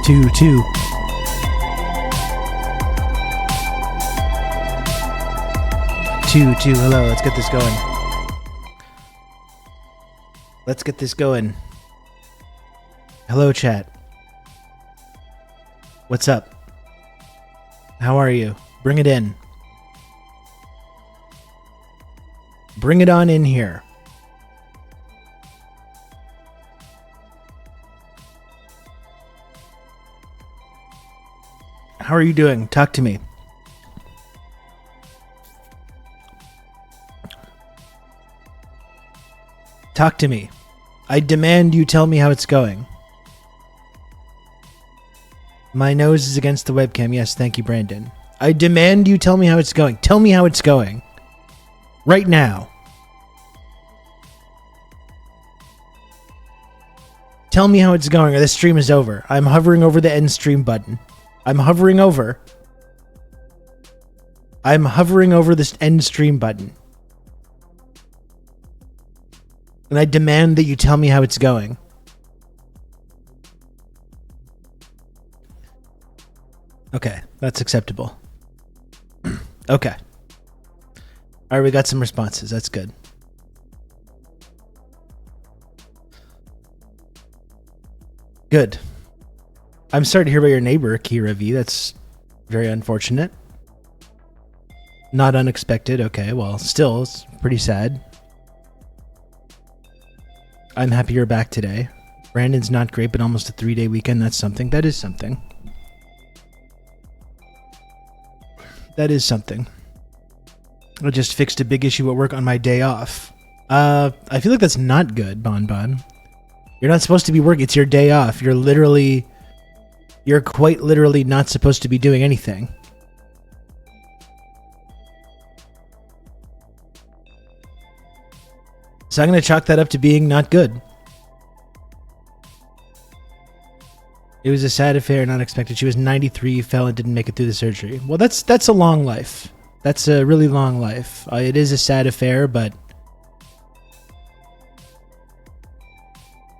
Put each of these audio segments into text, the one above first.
2, 2. Hello, let's get this going. Let's get this going. Hello, chat. What's up? How are you? Bring it in. Bring it on in here. How are you doing? Talk to me. Talk to me. I demand you tell me how it's going. My nose is against the webcam. Yes, thank you, Brandon. I demand you tell me how it's going. Tell me how it's going. Right now. Tell me how it's going or this stream is over. I'm hovering over the end stream button. I'm hovering over this end stream button. And I demand that you tell me how it's going. Okay, that's acceptable. Okay. Alright, we got some responses. That's good. Good. I'm sorry to hear about your neighbor, Kira V. That's very unfortunate. Not unexpected. Okay, well, still, it's pretty sad. I'm happy you're back today. Brandon's not great, but almost a 3-day weekend. That's something. That is something. That is something. I just fixed a big issue at work on my day off. I feel like that's not good, Bon Bon. You're not supposed to be working. It's your day off. You're quite literally not supposed to be doing anything. So I'm going to chalk that up to being not good. It was a sad affair, not expected. She was 93, fell and didn't make it through the surgery. Well, that's a long life. That's a really long life. It is a sad affair, but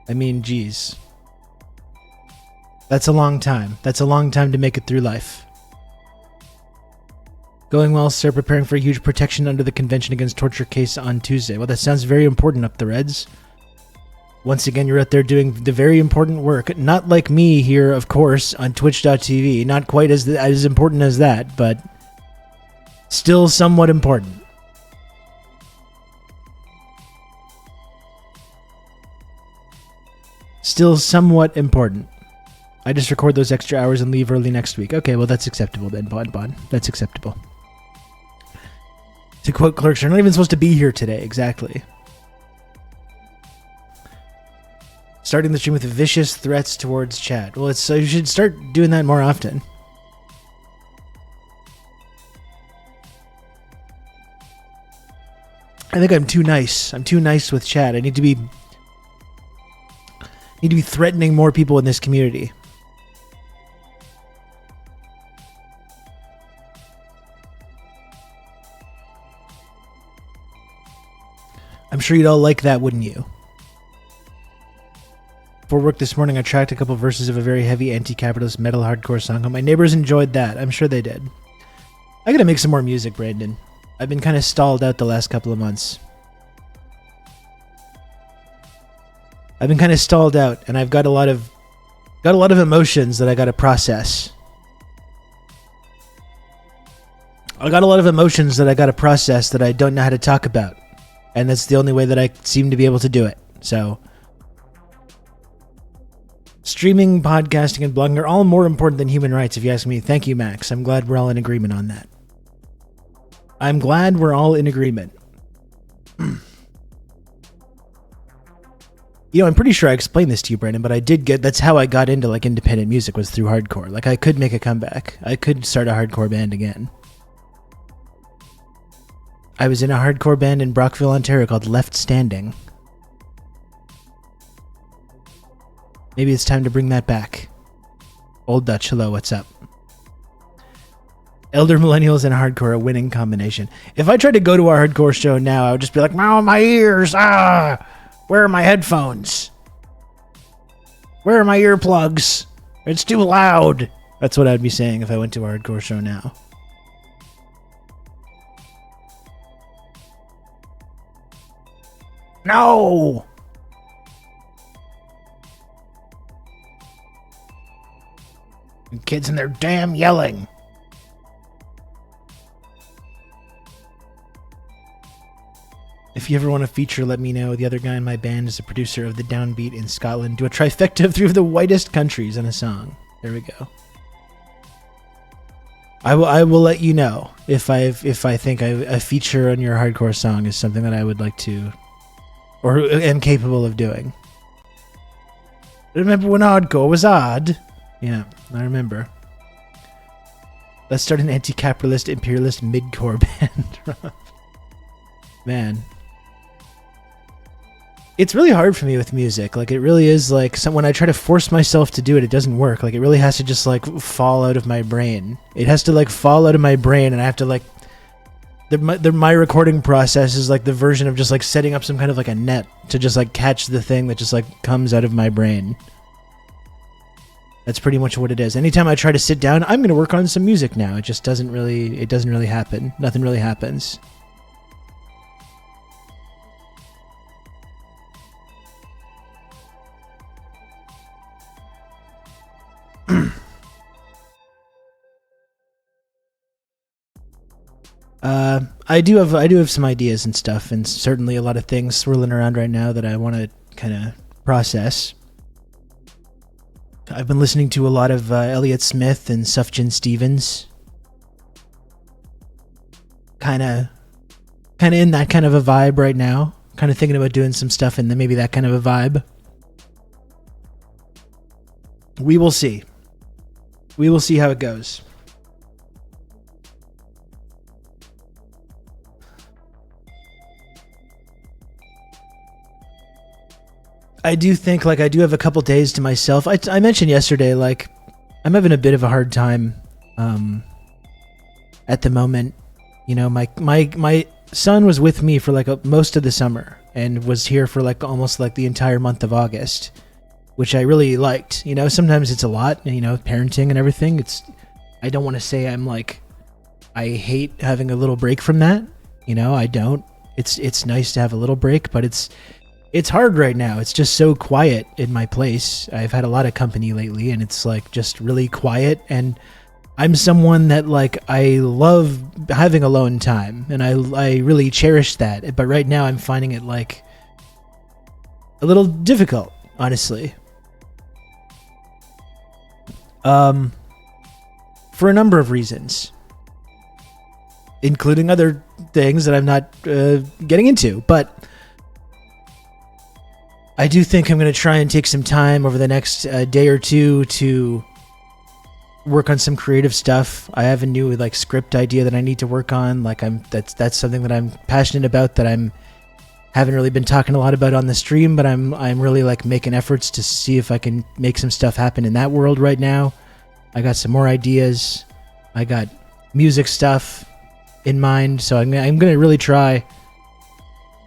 I mean, geez. That's a long time. That's a long time to make it through life. Going well, sir. Preparing for a huge protection under the Convention Against Torture case on Tuesday. Well, that sounds very important up the Reds. Once again, you're out there doing the very important work. Not like me here, of course, on Twitch.tv. Not quite as important as that, but still somewhat important. Still somewhat important. I just record those extra hours and leave early next week. Okay, well, that's acceptable then, Bon. That's acceptable. To quote Clerks, you're not even supposed to be here today. Exactly. Starting the stream with vicious threats towards chat. Well, so you should start doing that more often. I think I'm too nice. I'm too nice with chat. I need to be threatening more people in this community. I'm sure you'd all like that, wouldn't you? For work this morning, I tracked a couple verses of a very heavy anti-capitalist metal hardcore song. My neighbors enjoyed that. I'm sure they did. I gotta make some more music, Brandon. I've been kind of stalled out the last couple of months. I've been kind of stalled out, and I've got a lot of emotions that I gotta process. I got a lot of emotions that I gotta process that I don't know how to talk about. And that's the only way that I seem to be able to do it. So, streaming, podcasting, and blogging are all more important than human rights, if you ask me. Thank you, Max. I'm glad we're all in agreement on that. I'm glad we're all in agreement. You know, I'm pretty sure I explained this to you, Brandon, but that's how I got into, like, independent music, was through hardcore. Like, I could make a comeback. I could start a hardcore band again. I was in a hardcore band in Brockville, Ontario called Left Standing. Maybe it's time to bring that back. Old Dutch, hello, what's up? Elder millennials and hardcore, a winning combination. If I tried to go to our hardcore show now, I would just be like, "Ow, my ears! Ah, where are my headphones? Where are my earplugs? It's too loud. That's what I'd be saying if I went to a hardcore show now. No! Kids and their damn yelling. If you ever want a feature, let me know. The other guy in my band is a producer of the Downbeat in Scotland. Do a trifecta of 3 of the whitest countries in a song. There we go. I will let you know if I think a feature on your hardcore song is something that I would like to, or am capable of doing. Remember when hardcore was odd? Yeah, I remember. Let's start an anti-capitalist, imperialist mid-core band. Man. It's really hard for me with music. Like, it really is, like, when I try to force myself to do it, it doesn't work. Like, it really has to just, like, fall out of my brain. It has to, like, fall out of my brain, and I have to, like... My recording process is, like, the version of just, like, setting up some kind of, like, a net to just, like, catch the thing that just, like, comes out of my brain. That's pretty much what it is. Anytime I try to sit down, I'm going to work on some music now. It just doesn't really... It doesn't really happen. Nothing really happens. I do have some ideas and stuff, and certainly a lot of things swirling around right now that I want to kind of process. I've been listening to a lot of Elliott Smith and Sufjan Stevens. Kind of in that kind of a vibe right now. Kind of thinking about doing some stuff in maybe that kind of a vibe. We will see. We will see how it goes. I do think, like, I do have a couple days to myself. I mentioned yesterday, like, I'm having a bit of a hard time at the moment. You know, my son was with me for, like, most of the summer and was here for, like, almost, like, the entire month of August, which I really liked. You know, sometimes it's a lot, you know, parenting and everything. I don't want to say I'm, like, I hate having a little break from that. You know, I don't. It's nice to have a little break, but it's hard right now. It's just so quiet in my place. I've had a lot of company lately, and it's, like, just really quiet. And I'm someone that, like, I love having alone time, and I really cherish that. But right now I'm finding it, like, a little difficult, honestly. For a number of reasons, including other things that I'm not getting into. But I do think I'm going to try and take some time over the next day or two to work on some creative stuff. I have a new, like, script idea that I need to work on. Like, that's something that I'm passionate about, that haven't really been talking a lot about on the stream, but I'm really, like, making efforts to see if I can make some stuff happen in that world right now. I got some more ideas. I got music stuff in mind, so I'm going to really try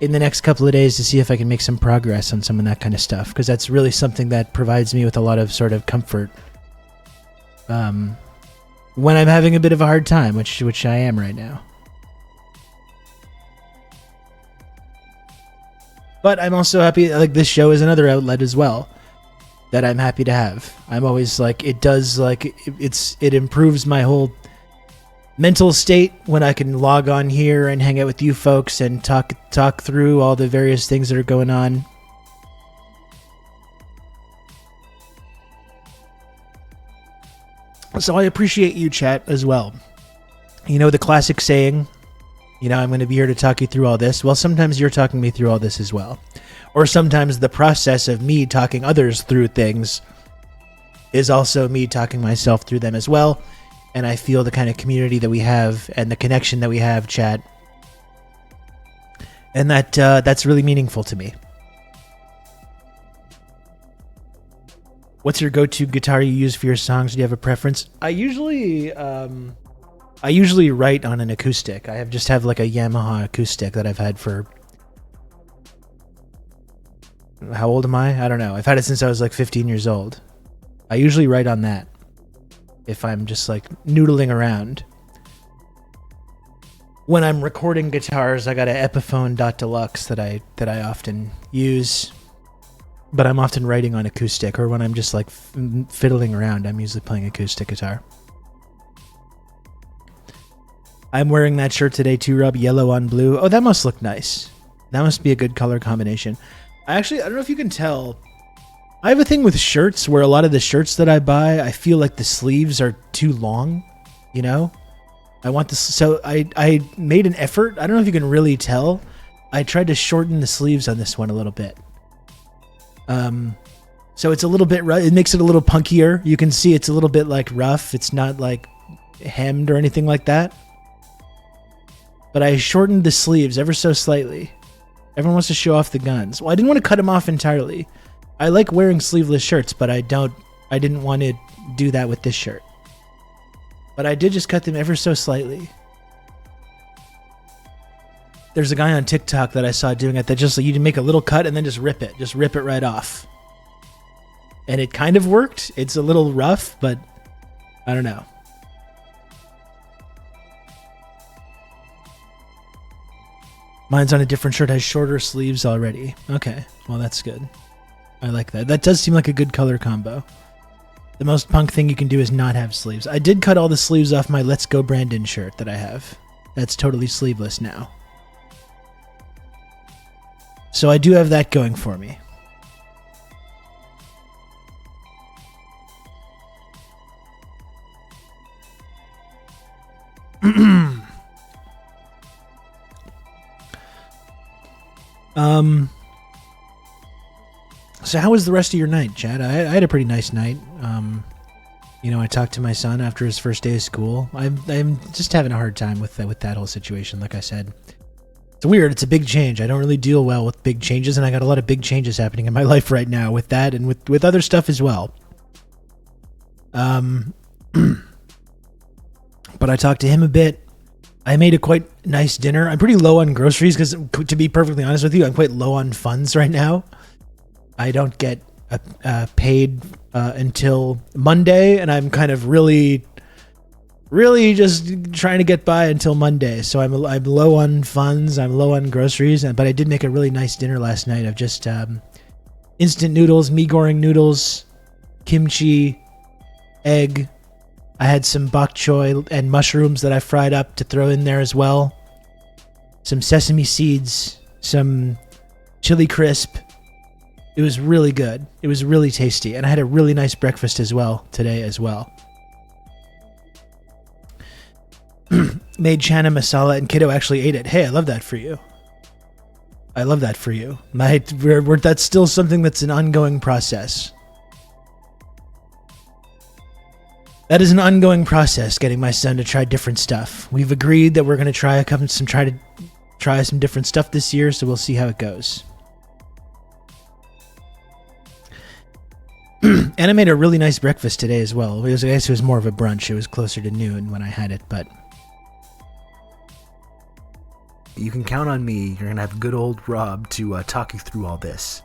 in the next couple of days to see if I can make some progress on some of that kind of stuff, because that's really something that provides me with a lot of sort of comfort when I'm having a bit of a hard time, which I am right now. But I'm also happy, like, this show is another outlet as well that I'm happy to have. I'm always, like, it does, like, it improves my whole mental state when I can log on here and hang out with you folks and talk through all the various things that are going on. So I appreciate you, chat, as well. You know the classic saying, you know, I'm going to be here to talk you through all this. Well, sometimes you're talking me through all this as well. Or sometimes the process of me talking others through things is also me talking myself through them as well. And I feel the kind of community that we have and the connection that we have, chat. And that's really meaningful to me. What's your go-to guitar you use for your songs? Do you have a preference? I usually write on an acoustic. I just have like a Yamaha acoustic that I've had for... How old am I? I don't know. I've had it since I was like 15 years old. I usually write on that if I'm just like noodling around. When I'm recording guitars, I got an Epiphone Deluxe that I often use, but I'm often writing on acoustic, or when I'm just like fiddling around, I'm usually playing acoustic guitar. I'm wearing that shirt today too, Rob, yellow on blue. Oh, that must look nice. That must be a good color combination. I don't know if you can tell. I have a thing with shirts where a lot of the shirts that I buy, I feel like the sleeves are too long, you know? I want this, so I made an effort. I don't know if you can really tell. I tried to shorten the sleeves on this one a little bit. So it's a little bit rough. It makes it a little punkier. You can see it's a little bit like rough. It's not like hemmed or anything like that. But I shortened the sleeves ever so slightly. Everyone wants to show off the guns. Well, I didn't want to cut them off entirely. I like wearing sleeveless shirts, but I didn't want to do that with this shirt. But I did just cut them ever so slightly. There's a guy on TikTok that I saw doing it that just you make a little cut and then just rip it. Just rip it right off. And it kind of worked. It's a little rough, but I don't know. Mine's on a different shirt, has shorter sleeves already. Okay, well that's good. I like that. That does seem like a good color combo. The most punk thing you can do is not have sleeves. I did cut all the sleeves off my Let's Go Brandon shirt that I have. That's totally sleeveless now. So I do have that going for me. So how was the rest of your night, Chad? I had a pretty nice night. You know, I talked to my son after his first day of school. I'm just having a hard time with that whole situation. Like I said, it's weird. It's a big change. I don't really deal well with big changes, and I got a lot of big changes happening in my life right now with that and with other stuff as well. But I talked to him a bit. I made a quite nice dinner. I'm pretty low on groceries because, to be perfectly honest with you, I'm quite low on funds right now. I don't get paid until Monday, and I'm kind of really just trying to get by until Monday. So I'm low on funds. I'm low on groceries, but I did make a really nice dinner last night of just instant noodles, mee goreng noodles, kimchi, egg. I had some bok choy and mushrooms that I fried up to throw in there as well. Some sesame seeds, some chili crisp. It was really good. It was really tasty. And I had a really nice breakfast as well today as well. Made chana masala, and kiddo actually ate it. Hey, I love that for you. I love that for you. That's still something that's an ongoing process. That is an ongoing process, getting my son to try different stuff. We've agreed that we're going to try some different stuff this year, so we'll see how it goes. And I made a really nice breakfast today as well. I guess it was more of a brunch. It was closer to noon when I had it, but you can count on me. You're going to have good old Rob to talk you through all this.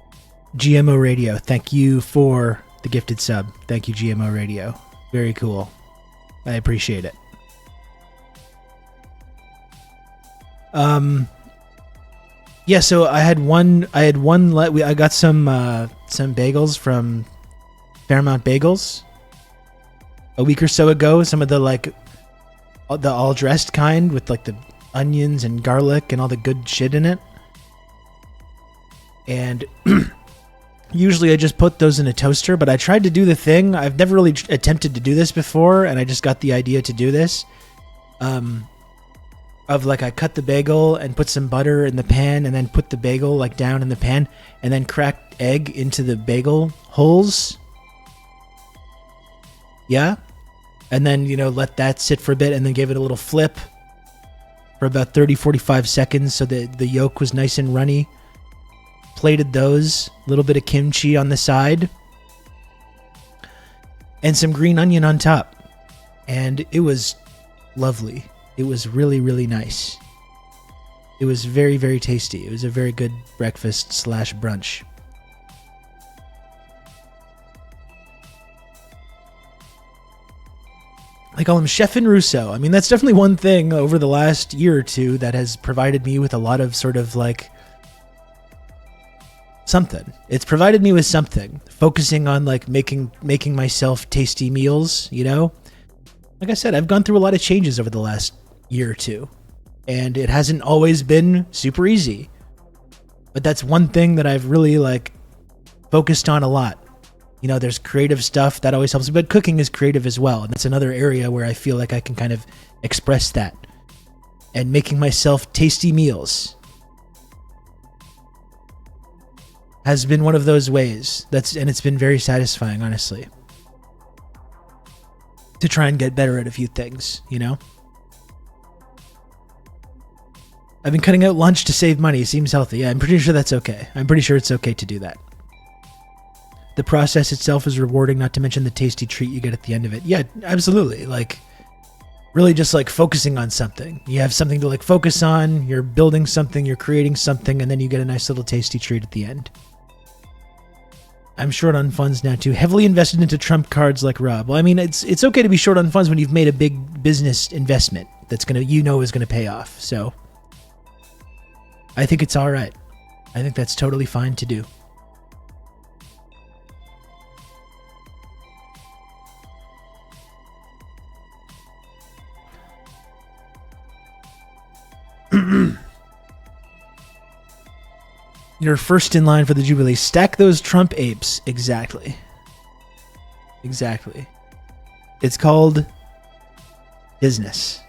GMO Radio, thank you for the gifted sub. Thank you, GMO Radio. Very cool. I appreciate it. Yeah, so I got some bagels from Fairmount Bagels a week or so ago. Some of the the all dressed kind with like the onions and garlic and all the good shit in it. And usually I just put those in a toaster, but I tried to do the thing. I've never really attempted to do this before, and I just got the idea to do this. I cut the bagel and put some butter in the pan, and then put the bagel down in the pan, and then cracked egg into the bagel holes. Yeah? And then, let that sit for a bit, and then gave it a little flip for about 30-45 seconds so that the yolk was nice and runny. Plated those, a little bit of kimchi on the side, and some green onion on top. And it was lovely. It was really, really nice. It was very, very tasty. It was a very good breakfast / brunch. I call him Chefin Rousseau. I mean, that's definitely one thing over the last year or two that has provided me with a lot of sort of like something. It's provided me with something. Focusing on like making myself tasty meals, you know? Like I said, I've gone through a lot of changes over the last year or two, and it hasn't always been super easy. But that's one thing that I've really like focused on a lot. You know, there's creative stuff that always helps me, but cooking is creative as well. And that's another area where I feel like I can kind of express that. And making myself tasty meals has been one of those ways. And it's been very satisfying, honestly, to try and get better at a few things, you know? I've been cutting out lunch to save money. It seems healthy. Yeah, I'm pretty sure that's okay. I'm pretty sure it's okay to do that. The process itself is rewarding, not to mention the tasty treat you get at the end of it. Yeah, absolutely. Like, really just like focusing on something. You have something to like focus on, you're building something, you're creating something, and then you get a nice little tasty treat at the end. I'm short on funds now too. Heavily invested into trump cards like Rob. Well, I mean, it's okay to be short on funds when you've made a big business investment that's gonna, you know, is gonna pay off. So I think it's all right. I think that's totally fine to do. You're first in line for the Jubilee. Stack those Trump apes. Exactly. Exactly. It's called business.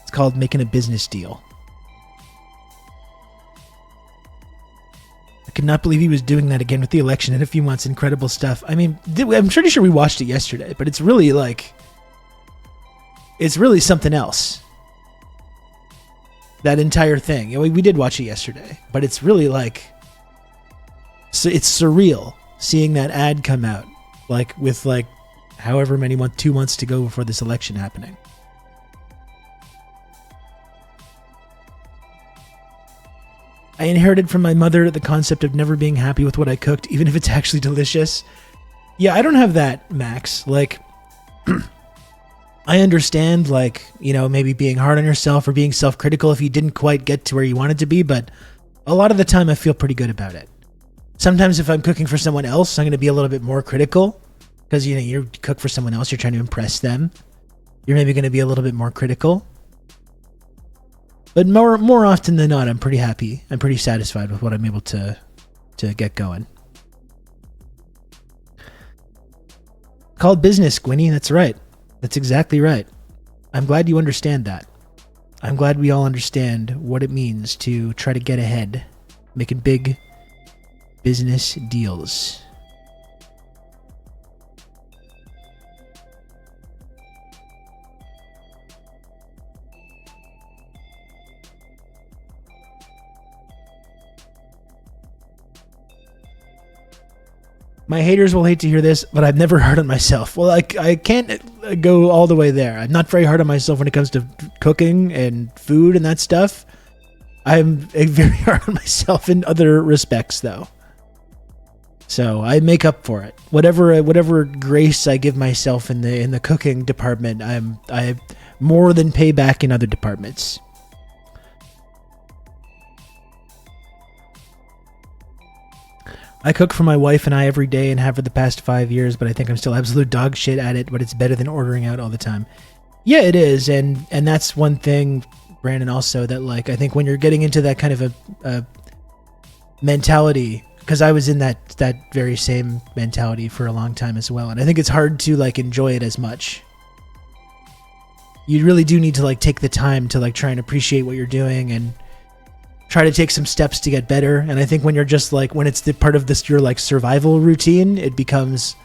It's called making a business deal. I could not believe he was doing that again with the election in a few months. Incredible stuff. I mean, I'm pretty sure we watched it yesterday, but it's really like, it's really something else. That entire thing. You know, we did watch it yesterday, but it's really like, so it's surreal seeing that ad come out, like with like however many 2 months to go before this election happening. I inherited from my mother the concept of never being happy with what I cooked, even if it's actually delicious. Yeah, I don't have that, Max. Like, I understand, like, you know, maybe being hard on yourself or being self-critical if you didn't quite get to where you wanted to be, but a lot of the time I feel pretty good about it. Sometimes if I'm cooking for someone else, I'm going to be a little bit more critical because, you know, you cook for someone else, you're trying to impress them. You're maybe going to be a little bit more critical. But more often than not, I'm pretty happy. I'm pretty satisfied with what I'm able to get going. Called business, Gwynny. That's right. That's exactly right. I'm glad you understand that. I'm glad we all understand what it means to try to get ahead, making big business deals. My haters will hate to hear this, but I've never hard on myself. Well, I can't go all the way there. I'm not very hard on myself when it comes to cooking and food and that stuff. I'm very hard on myself in other respects, though. So I make up for it. Whatever grace I give myself in the cooking department, I more than pay back in other departments. I cook for my wife and I every day and have for the past 5 years, but I think I'm still absolute dog shit at it, but it's better than ordering out all the time. Yeah, it is. And that's one thing, Brandon, also, that like, I think when you're getting into that kind of a mentality, because I was in that very same mentality for a long time as well. And I think it's hard to like enjoy it as much. You really do need to like take the time to like try and appreciate what you're doing and try to take some steps to get better. And I think when you're just like, when it's the part of this, your like survival routine, it becomes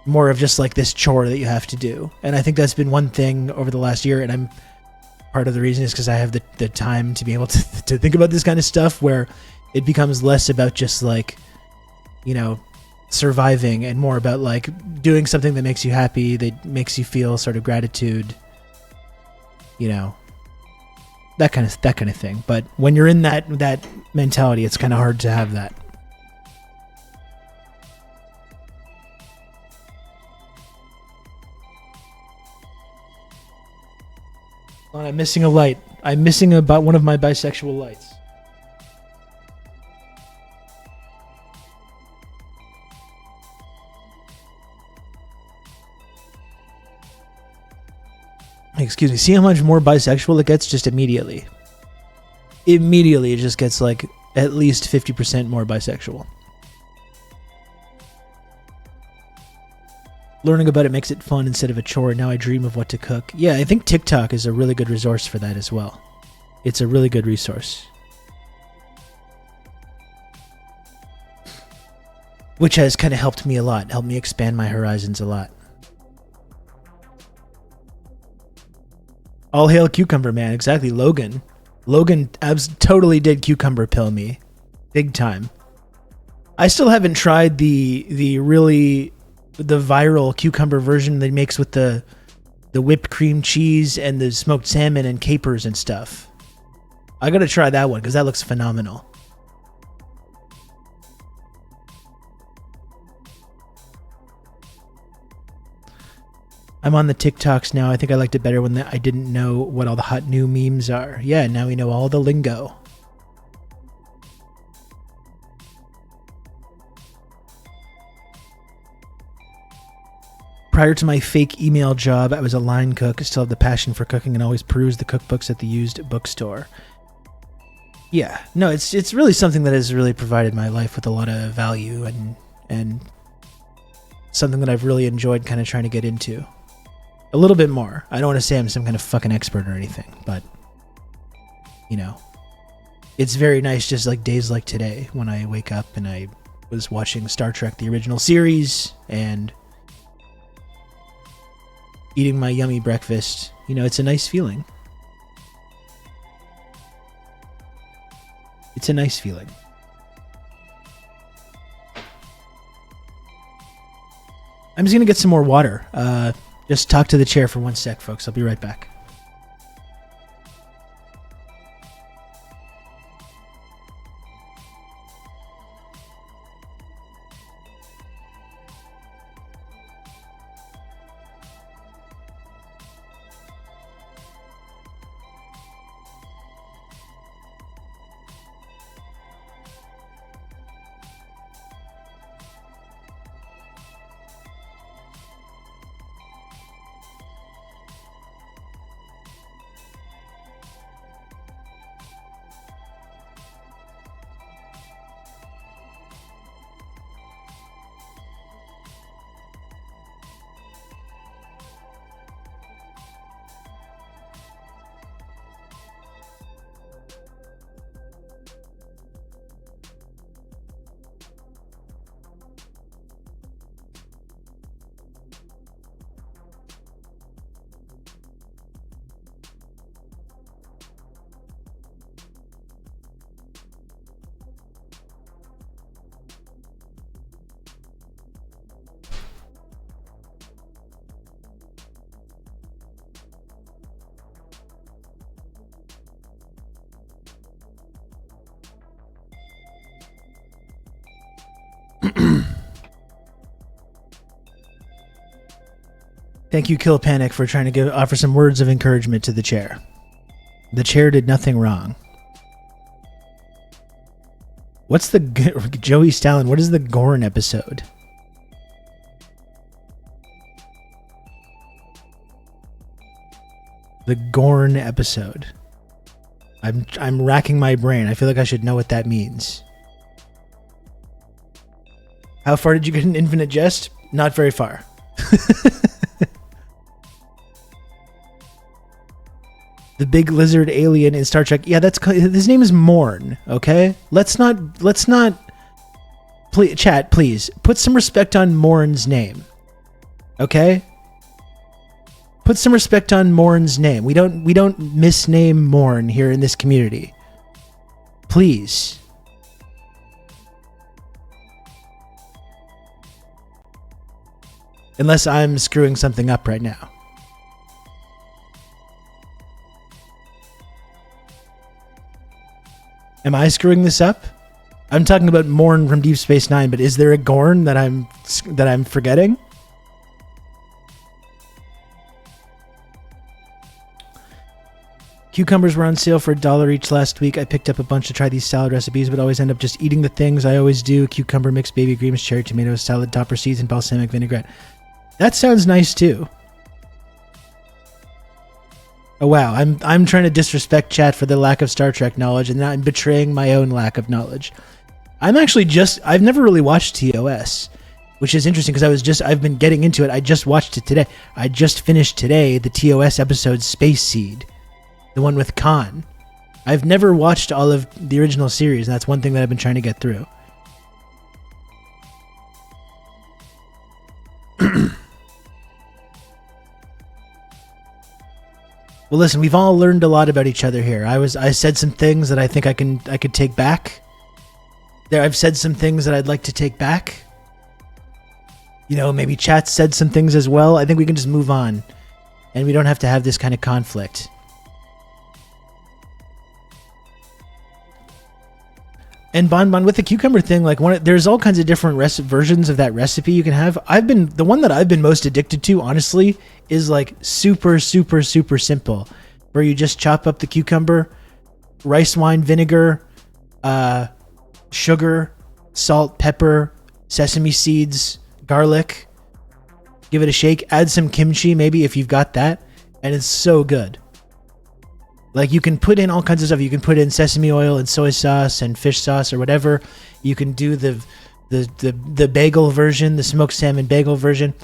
more of just like this chore that you have to do. And I think that's been one thing over the last year. And I'm part of the reason is because I have the time to be able to think about this kind of stuff, where it becomes less about just like, you know, surviving and more about like doing something that makes you happy, that makes you feel sort of gratitude, you know, that kind of thing. But when you're in that mentality, it's kind of hard to have that. Oh, I'm missing a light. I'm missing about one of my bisexual lights. Excuse me. See how much more bisexual it gets just immediately? Immediately, it just gets like at least 50% more bisexual. Learning about it makes it fun instead of a chore. Now I dream of what to cook. Yeah, I think TikTok is a really good resource for that as well. It's a really good resource. Which has kind of helped me a lot. Helped me expand my horizons a lot. All hail Cucumber Man. Exactly, Logan. Logan totally did cucumber pill me. Big time. I still haven't tried the viral cucumber version that he makes with the whipped cream cheese and the smoked salmon and capers and stuff. I gotta try that one because that looks phenomenal. I'm on the TikToks now. I think I liked it better when I didn't know what all the hot new memes are. Yeah, now we know all the lingo. Prior to my fake email job, I was a line cook. I still have the passion for cooking and always peruse the cookbooks at the used bookstore. Yeah, no, it's really something that has really provided my life with a lot of value and something that I've really enjoyed kind of trying to get into. A little bit more. I don't want to say I'm some kind of fucking expert or anything, but, you know, it's very nice just like days like today when I wake up and I was watching Star Trek, the original series, and eating my yummy breakfast. You know, it's a nice feeling. It's a nice feeling. I'm just going to get some more water. Just talk to the chair for 1 sec, folks. I'll be right back. Thank you, Kill Panic, for trying to offer some words of encouragement to the chair. The chair did nothing wrong. What's the Joey Stalin? What is the Gorn episode? The Gorn episode. I'm racking my brain. I feel like I should know what that means. How far did you get in Infinite Jest? Not very far. The big lizard alien in Star Trek. Yeah, his name is Morn, okay? Let's not chat, please. Put some respect on Morn's name. Okay? Put some respect on Morn's name. We don't misname Morn here in this community. Please. Unless I'm screwing something up right now. Am I screwing this up? I'm talking about Morn from Deep Space Nine, but is there a Gorn that I'm forgetting? Cucumbers were on sale for $1 each last week. I picked up a bunch to try these salad recipes, but always end up just eating the things I always do. Cucumber mix, baby greens, cherry tomatoes, salad topper seeds, and balsamic vinaigrette. That sounds nice too. Oh wow, I'm trying to disrespect chat for the lack of Star Trek knowledge, and now I'm betraying my own lack of knowledge. I've never really watched TOS, which is interesting because I've been getting into it. I just watched it today. I just finished today the TOS episode Space Seed. The one with Khan. I've never watched all of the original series, and that's one thing that I've been trying to get through. Well, listen, we've all learned a lot about each other here. I said some things that I think I could take back. I've said some things that I'd like to take back. You know, maybe chat said some things as well. I think we can just move on, and we don't have to have this kind of conflict. And Bon with the cucumber thing, like there's all kinds of different versions of that recipe you can have. The one that I've been most addicted to, honestly, is like super, super, super simple, where you just chop up the cucumber, rice wine vinegar, sugar, salt, pepper, sesame seeds, garlic. Give it a shake. Add some kimchi, maybe if you've got that, and it's so good. Like, you can put in all kinds of stuff. You can put in sesame oil and soy sauce and fish sauce or whatever. You can do the bagel version, the smoked salmon bagel version.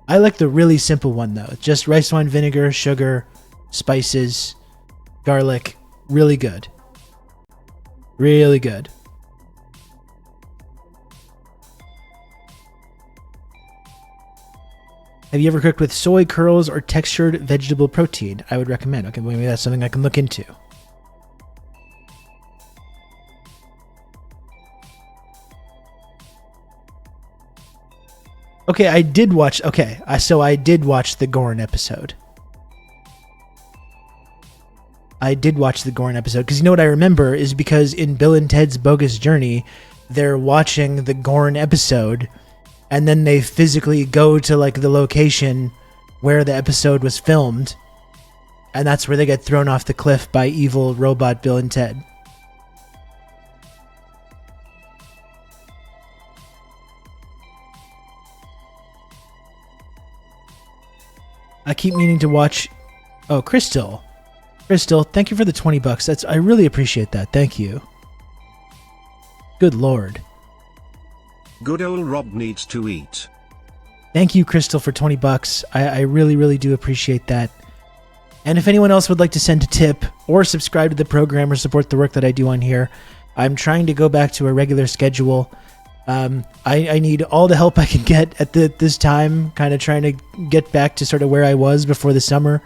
I like the really simple one, though. Just rice wine vinegar, sugar, spices, garlic. Really good. Really good. Have you ever cooked with soy curls or textured vegetable protein? I would recommend. Okay, maybe that's something I can look into. Okay, I did watch the Gorn episode. Because you know what I remember is because in Bill and Ted's Bogus Journey, they're watching the Gorn episode, and then they physically go to like the location where the episode was filmed, and that's where they get thrown off the cliff by evil robot Bill and Ted. I keep meaning to watch. Oh, Crystal, thank you for the $20. I really appreciate that. Thank you. Good Lord. Good old Rob needs to eat. Thank you, Crystal, for $20. I really, really do appreciate that. And if anyone else would like to send a tip or subscribe to the program or support the work that I do on here, I'm trying to go back to a regular schedule. I need all the help I can get at this time, kind of trying to get back to sort of where I was before the summer.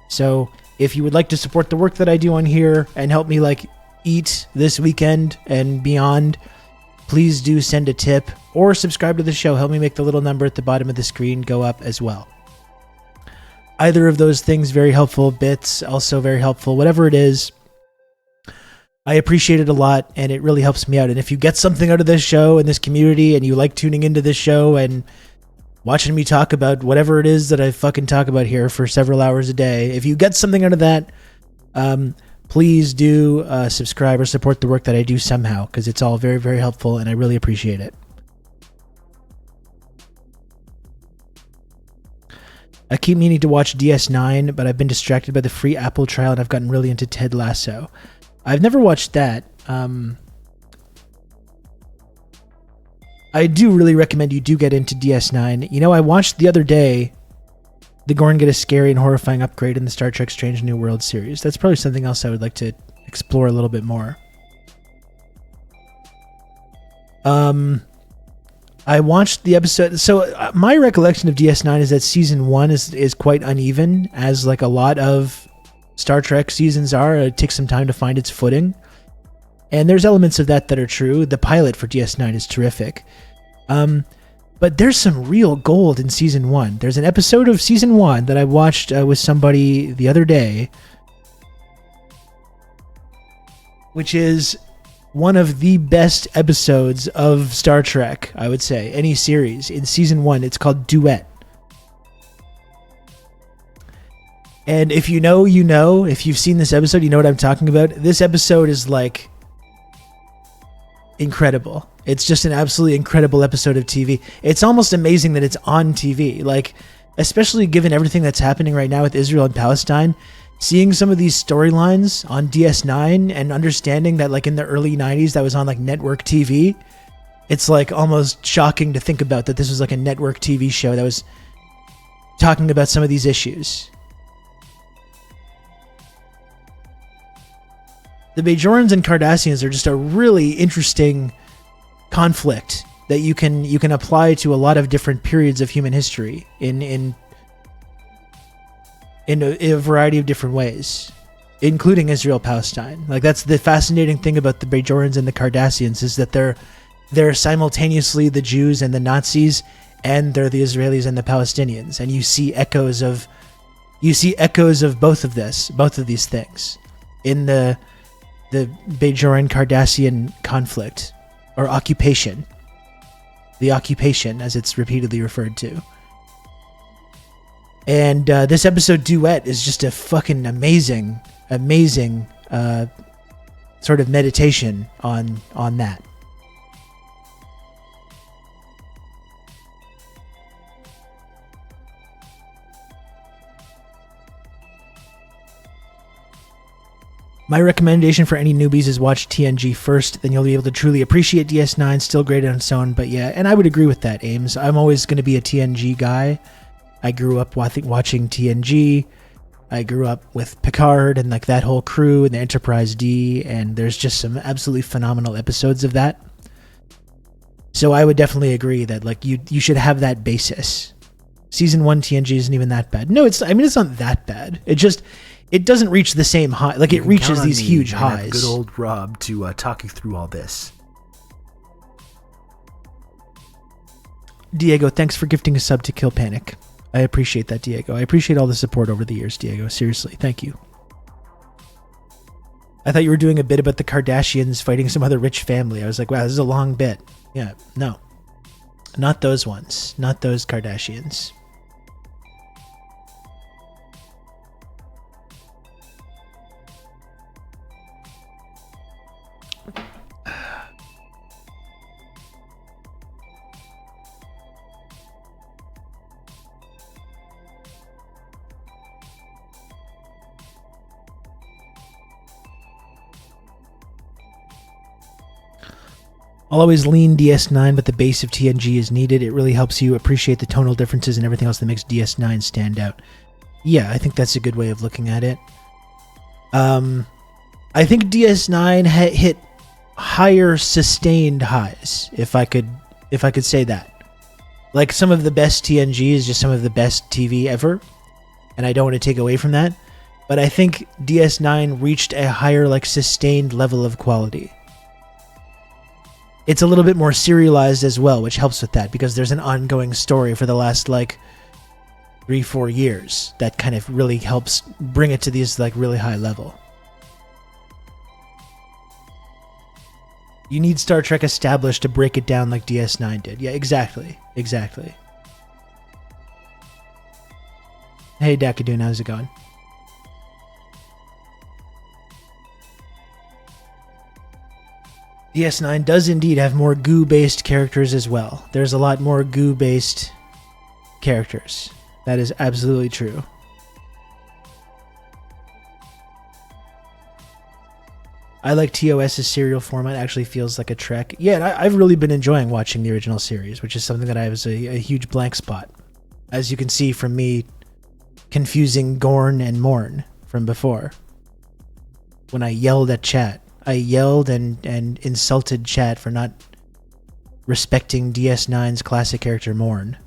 So if you would like to support the work that I do on here and help me like eat this weekend and beyond, please do send a tip or subscribe to the show. Help me make the little number at the bottom of the screen go up as well. Either of those things, very helpful. Bits, also very helpful. Whatever it is, I appreciate it a lot, and it really helps me out. And if you get something out of this show and this community, and you like tuning into this show and watching me talk about whatever it is that I fucking talk about here for several hours a day, if you get something out of that, please do subscribe or support the work that I do somehow, because it's all very, very helpful, and I really appreciate it. I keep meaning to watch DS9, but I've been distracted by the free Apple trial, and I've gotten really into Ted Lasso. I've never watched that. I do really recommend you do get into DS9. You know, I watched the other day the Gorn get a scary and horrifying upgrade in the Star Trek Strange New World series. That's probably something else I would like to explore a little bit more. I watched the episode. So my recollection of DS9 is that season 1 is quite uneven, as like a lot of Star Trek seasons are. It takes some time to find its footing. And there's elements of that are true. The pilot for DS9 is terrific. But there's some real gold in season 1. There's an episode of season 1 that I watched with somebody the other day, which is one of the best episodes of Star Trek, I would say, any series. In season 1, it's called Duet. And if you know, you know. If you've seen this episode, you know what I'm talking about. This episode is like incredible. It's just an absolutely incredible episode of TV. It's almost amazing that it's on TV. Like, especially given everything that's happening right now with Israel and Palestine, seeing some of these storylines on DS9 and understanding that like in the early 90s that was on like network TV, it's like almost shocking to think about that this was like a network TV show that was talking about some of these issues. The Bajorans and Cardassians are just a really interesting conflict that you can apply to a lot of different periods of human history in a variety of different ways, including Israel-Palestine. Like, that's the fascinating thing about the Bajorans and the Cardassians, is that they're simultaneously the Jews and the Nazis, and they're the Israelis and the Palestinians. And you see echoes of both of these things in the Bajoran-Cardassian conflict, or occupation. The occupation, as it's repeatedly referred to. And this episode duet is just a fucking amazing sort of meditation on that. My recommendation for any newbies is watch TNG first, then you'll be able to truly appreciate DS9, still great on its own, but yeah, and I would agree with that, Ames. I'm always going to be a TNG guy. I grew up watching TNG. I grew up with Picard and like that whole crew and the Enterprise D, and there's just some absolutely phenomenal episodes of that. So I would definitely agree that like you should have that basis. Season 1 TNG isn't even that bad. No, it's not that bad. It doesn't reach the same high. Like, it reaches these huge highs. Good old Rob to talk you through all this. Diego, thanks for gifting a sub to Kill Panic. I appreciate that, Diego. I appreciate all the support over the years, Diego. Seriously, thank you. I thought you were doing a bit about the Kardashians fighting some other rich family. I was like, wow, this is a long bit. Yeah, no. Not those ones. Not those Kardashians. I'll always lean DS9, but the base of TNG is needed. It really helps you appreciate the tonal differences and everything else that makes DS9 stand out. Yeah, I think that's a good way of looking at it. I think DS9 hit higher sustained highs, if I could say that. Like, some of the best TNG is just some of the best TV ever, and I don't want to take away from that. But I think DS9 reached a higher, like, sustained level of quality. It's a little bit more serialized as well, which helps with that, because there's an ongoing story for the last, like, 3-4 years that kind of really helps bring it to these, like, really high level. You need Star Trek established to break it down like DS9 did. Yeah, exactly. Exactly. Hey, Dakadoon, how's it going? DS9 does indeed have more goo-based characters as well. There's a lot more goo-based characters. That is absolutely true. I like TOS's serial format. It actually feels like a Trek. Yeah, I've really been enjoying watching the original series, which is something that I was a huge blank spot. As you can see from me confusing Gorn and Morn from before. When I yelled at chat. I yelled and insulted chat for not respecting DS9's classic character Morn,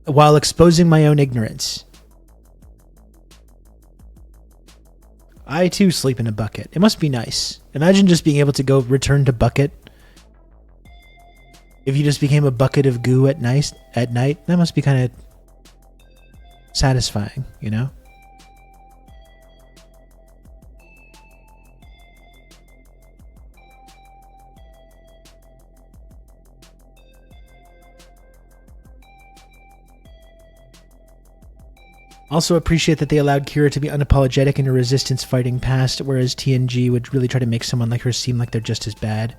while exposing my own ignorance. I too sleep in a bucket. It must be nice. Imagine just being able to go return to bucket. If you just became a bucket of goo at night, that must be kind of satisfying, you know? Also appreciate that they allowed Kira to be unapologetic in her resistance fighting past, whereas TNG would really try to make someone like her seem like they're just as bad.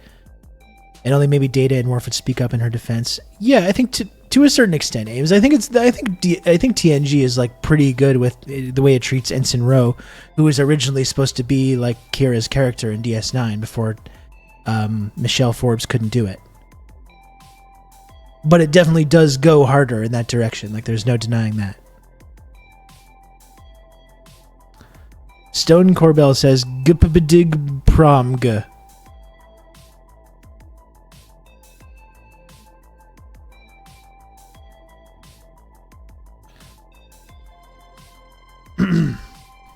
And only maybe Data and Worf would speak up in her defense. Yeah, I think to a certain extent, Ames. I think TNG is like pretty good with the way it treats Ensign Ro, who was originally supposed to be like Kira's character in DS9 before Michelle Forbes couldn't do it. But it definitely does go harder in that direction. Like, there's no denying that. Stone Corbell says, "Guppadig promg."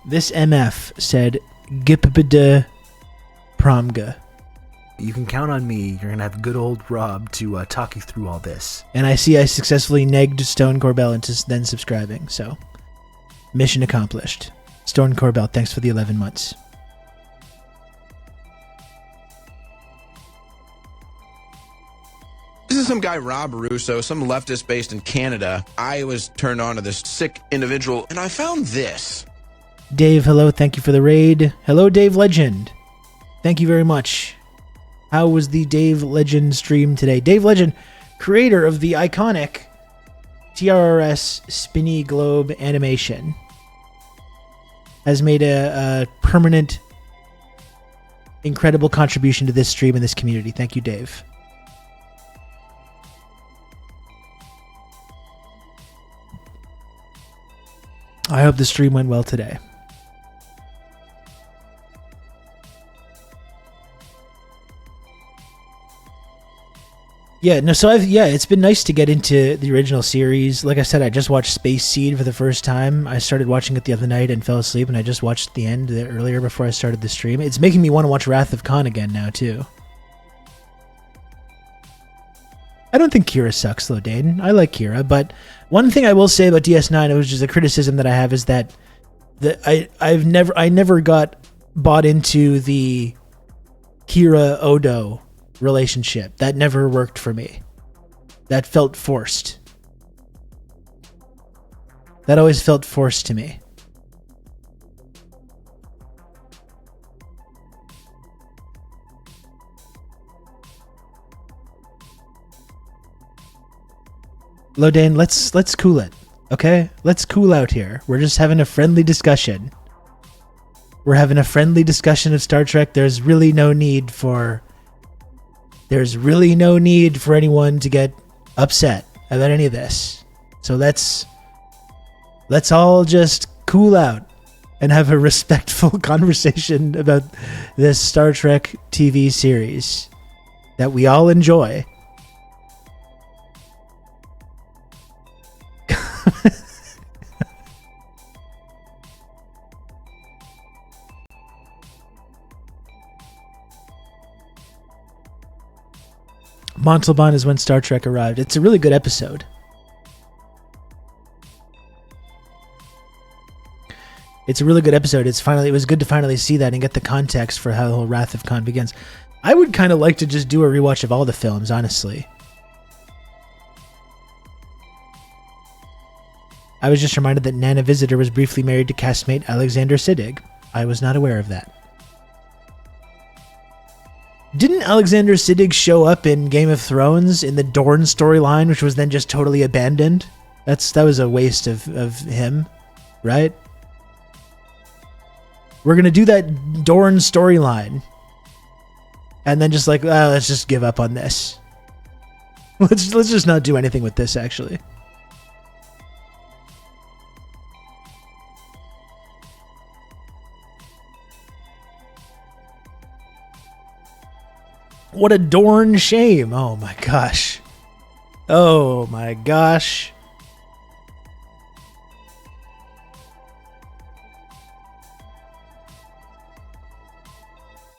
This MF said, "Guppadig promg." You can count on me. You're gonna have good old Rob to talk you through all this. And I see I successfully negged Stone Corbell into then subscribing, so mission accomplished. Stone Corbell, thanks for the 11 months. This is some guy, Rob Russo, some leftist based in Canada. I was turned on to this sick individual, and I found this. Dave, hello, thank you for the raid. Hello, Dave Legend. Thank you very much. How was the Dave Legend stream today? Dave Legend, creator of the iconic TRRS spinny globe animation, has made a permanent, incredible contribution to this stream and this community. Thank you, Dave. I hope the stream went well today. Yeah, no, so it's been nice to get into the original series. Like I said, I just watched Space Seed for the first time. I started watching it the other night and fell asleep, and I just watched the end earlier before I started the stream. It's making me want to watch Wrath of Khan again now, too. I don't think Kira sucks, though, Dane. I like Kira, but one thing I will say about DS9, which is a criticism that I have, is that I never got bought into the Kira Odo relationship. That never worked for me. That felt forced. That always felt forced to me. Lodane, let's cool it, okay? Let's cool out here. We're just having a friendly discussion. We're having a friendly discussion of Star Trek. There's really no need for anyone to get upset about any of this. So let's all just cool out and have a respectful conversation about this Star Trek TV series that we all enjoy. Montalban is when Star Trek arrived. It's a really good episode. It's a really good episode. It was good to finally see that and get the context for how the whole Wrath of Khan begins. I would kind of like to just do a rewatch of all the films, honestly. I was just reminded that Nana Visitor was briefly married to castmate Alexander Siddig. I was not aware of that. Didn't Alexander Siddig show up in Game of Thrones in the Dorne storyline, which was then just totally abandoned? That was a waste of him, right? We're gonna do that Dorne storyline, and then just like, let's just give up on this. Let's just not do anything with this, actually. What a Dorne shame. Oh my gosh. Oh my gosh.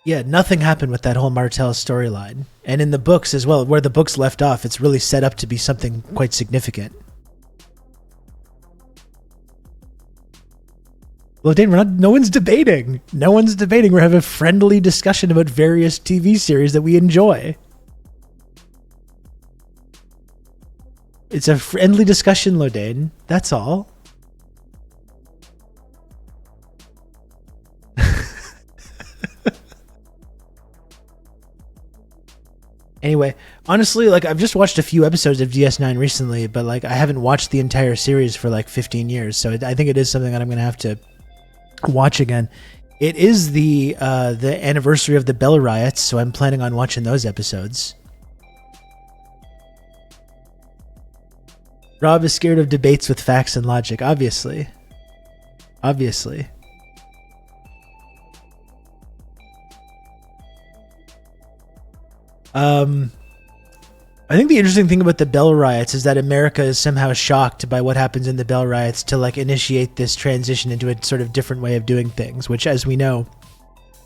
Yeah, nothing happened with that whole Martell storyline. And in the books as well, where the books left off, it's really set up to be something quite significant. Well, Dane, no one's debating. No one's debating. We're having a friendly discussion about various TV series that we enjoy. It's a friendly discussion, Lodane. That's all. Honestly, like I've just watched a few episodes of DS9 recently, but like I haven't watched the entire series for like 15 years. So I think it is something that I'm going to have to watch again. It is the anniversary of the Bell riots, so I'm planning on watching those episodes. Rob is scared of debates with facts and logic, obviously. Obviously. I think the interesting thing about the Bell riots is that America is somehow shocked by what happens in the Bell riots to like initiate this transition into a sort of different way of doing things, which, as we know,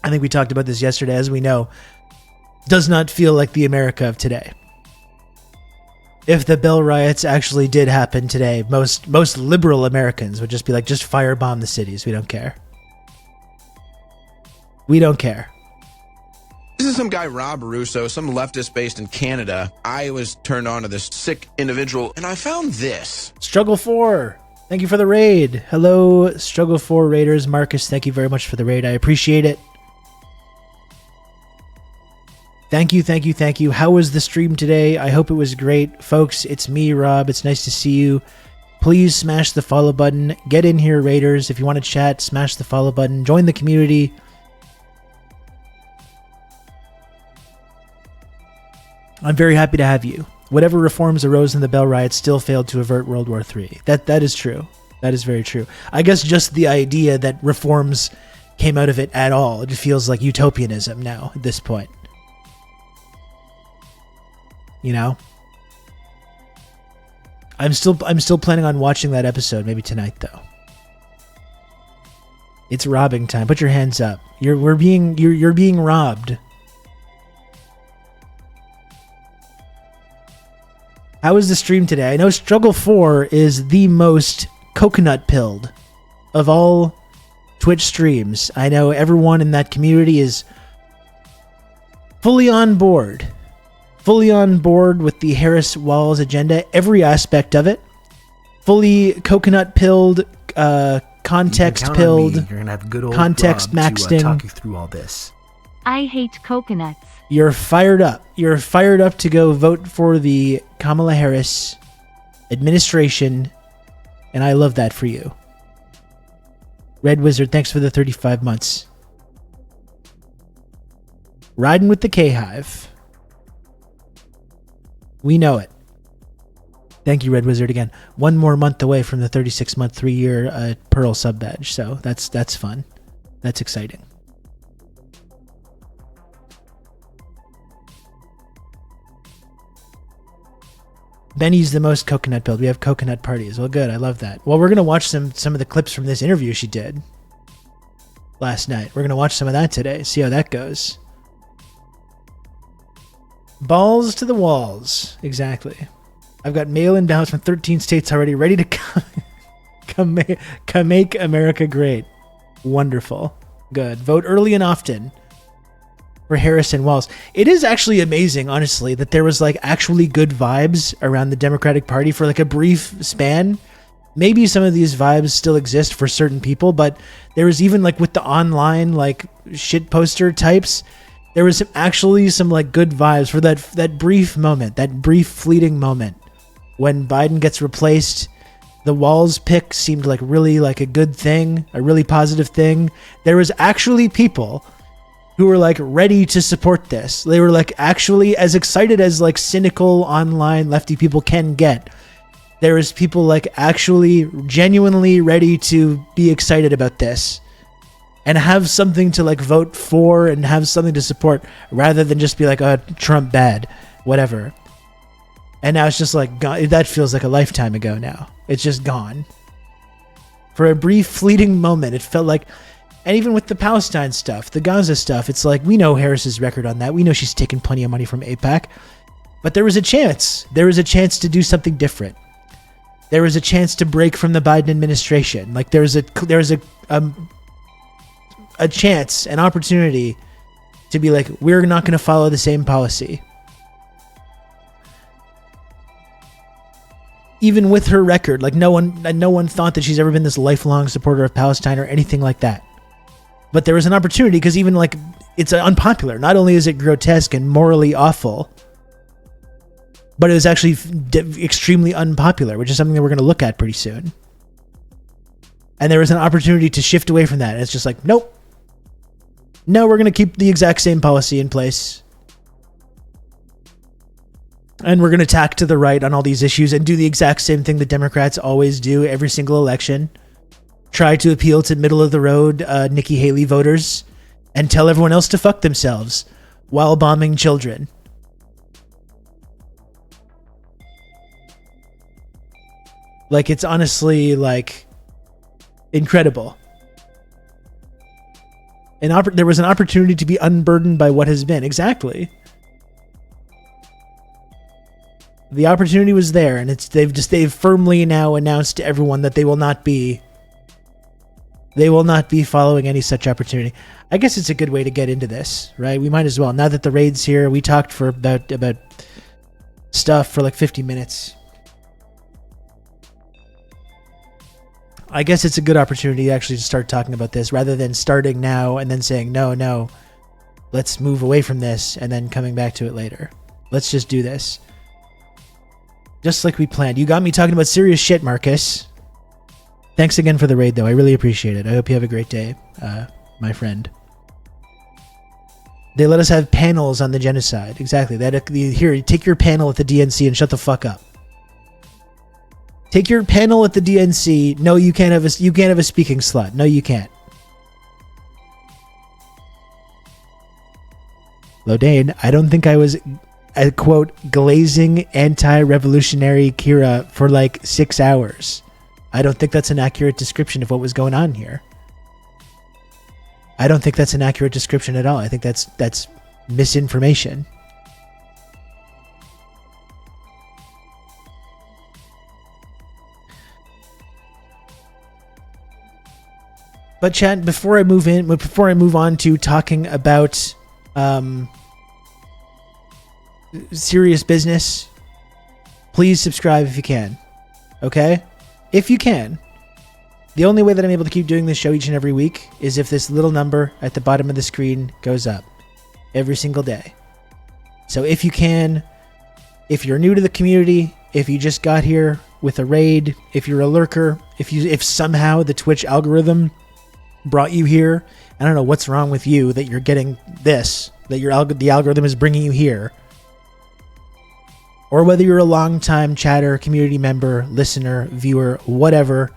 I think we talked about this yesterday, as we know, does not feel like the America of today. If the Bell riots actually did happen today, most liberal Americans would just be like, just firebomb the cities. We don't care. We don't care. This is some guy, Rob Russo, some leftist based in Canada. I was turned on to this sick individual, and I found this. Struggle 4. Thank you for the raid. Hello, Struggle 4 raiders. Marcus, thank you very much for the raid. I appreciate it. Thank you, thank you, thank you. How was the stream today? I hope it was great. Folks, it's me, Rob. It's nice to see you. Please smash the follow button. Get in here, raiders. If you want to chat, smash the follow button. Join the community. I'm very happy to have you. Whatever reforms arose in the Bell riots still failed to avert World War III. That is true. That is very true. I guess just the idea that reforms came out of it at all, it feels like utopianism now at this point. You know? I'm still planning on watching that episode, maybe tonight though. It's robbing time. Put your hands up. You're being robbed. How was the stream today? I know Struggle 4 is the most coconut pilled of all Twitch streams. I know everyone in that community is fully on board. Fully on board with the Harris Walls agenda, every aspect of it. Fully coconut pilled, context pilled, you're gonna have good old context Rob maxed to in. talk you through all this. I hate coconuts. You're fired up. You're fired up to go vote for the Kamala Harris administration, and I love that for you. Red Wizard, thanks for the 35 months. Riding with the K-Hive. We know it. Thank you, Red Wizard, again. One more month away from the 36-month, 3-year Pearl sub badge, so that's fun. That's exciting. Benny's the most coconut pilled. We have coconut parties. Well, good. I love that. Well, we're going to watch some of the clips from this interview she did last night. We're going to watch some of that today. See how that goes. Balls to the walls. Exactly. I've got mail-in ballots from 13 states already ready to come make America great. Wonderful. Good. Vote early and often for Harris and Walls. It is actually amazing, honestly, that there was like actually good vibes around the Democratic Party for like a brief span. Maybe some of these vibes still exist for certain people, but there was even like with the online like shit poster types, there was actually some like good vibes for that brief moment, that brief fleeting moment when Biden gets replaced. The Walls pick seemed like really like a good thing, a really positive thing. There was actually people who were like ready to support this. They were like actually as excited as like cynical online lefty people can get. There was people like actually genuinely ready to be excited about this and have something to like vote for and have something to support rather than just be like, oh, Trump bad, whatever. And now it's just like, that feels like a lifetime ago now. It's just gone. For a brief fleeting moment, it felt like, and even with the Palestine stuff, the Gaza stuff, it's like, we know Harris's record on that. We know she's taken plenty of money from AIPAC. But there was a chance. There was a chance to do something different. There was a chance to break from the Biden administration. Like there's a chance, an opportunity to be like, we're not going to follow the same policy. Even with her record, like no one thought that she's ever been this lifelong supporter of Palestine or anything like that. But there was an opportunity because even like it's unpopular. Not only is it grotesque and morally awful, But it was actually extremely unpopular, which is something that we're going to look at pretty soon. And there was an opportunity to shift away from that. And it's just like, nope. No, we're going to keep the exact same policy in place. And we're going to tack to the right on all these issues and do the exact same thing the Democrats always do every single election. Try to appeal to middle-of-the-road Nikki Haley voters and tell everyone else to fuck themselves while bombing children. Like, it's honestly, like, incredible. There was an opportunity to be unburdened by what has been. Exactly. The opportunity was there, and they've firmly now announced to everyone that they will not be following any such opportunity. I guess it's a good way to get into this, right? We might as well. Now that the raid's here, we talked for about stuff for like 50 minutes. I guess it's a good opportunity actually to start talking about this rather than starting now and then saying, no, let's move away from this and then coming back to it later. Let's just do this. Just like we planned. You got me talking about serious shit, Marcus. Thanks again for the raid, though. I really appreciate it. I hope you have a great day, my friend. They let us have panels on the genocide. Exactly. Here, take your panel at the DNC and shut the fuck up. Take your panel at the DNC. No, you can't have a speaking slot. No, you can't. Lodane, I don't think I was, quote, glazing anti-revolutionary Kira for like 6 hours. I don't think that's an accurate description of what was going on here. I don't think that's an accurate description at all. I think that's misinformation. But Chad, before I move on to talking about serious business, please subscribe if you can. Okay? If you can. The only way that I'm able to keep doing this show each and every week is if this little number at the bottom of the screen goes up every single day. So if you can, if you're new to the community, if you just got here with a raid, if you're a lurker, if somehow the Twitch algorithm brought you here, I don't know what's wrong with you that you're getting this, that the algorithm is bringing you here. Or whether you're a long-time chatter, community member, listener, viewer, whatever,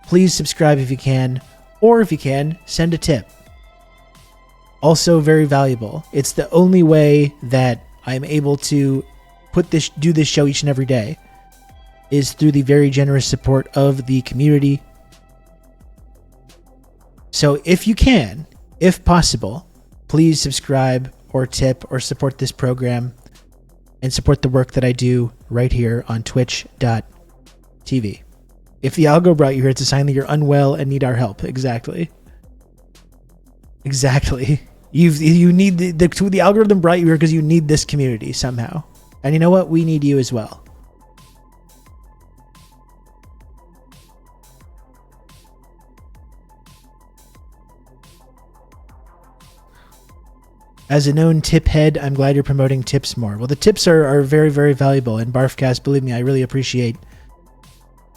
please subscribe if you can, or if you can, send a tip. Also very valuable. It's the only way that I'm able to do this show each and every day is through the very generous support of the community. So if you can, if possible, please subscribe or tip or support this program and support the work that I do right here on twitch.tv. If the algo brought you here, it's a sign that you're unwell and need our help. Exactly. You need the algorithm brought you here because you need this community somehow. And you know what? We need you as well. As a known tip head, I'm glad you're promoting tips more. Well, the tips are very, very valuable. And Barfcast, believe me, I really appreciate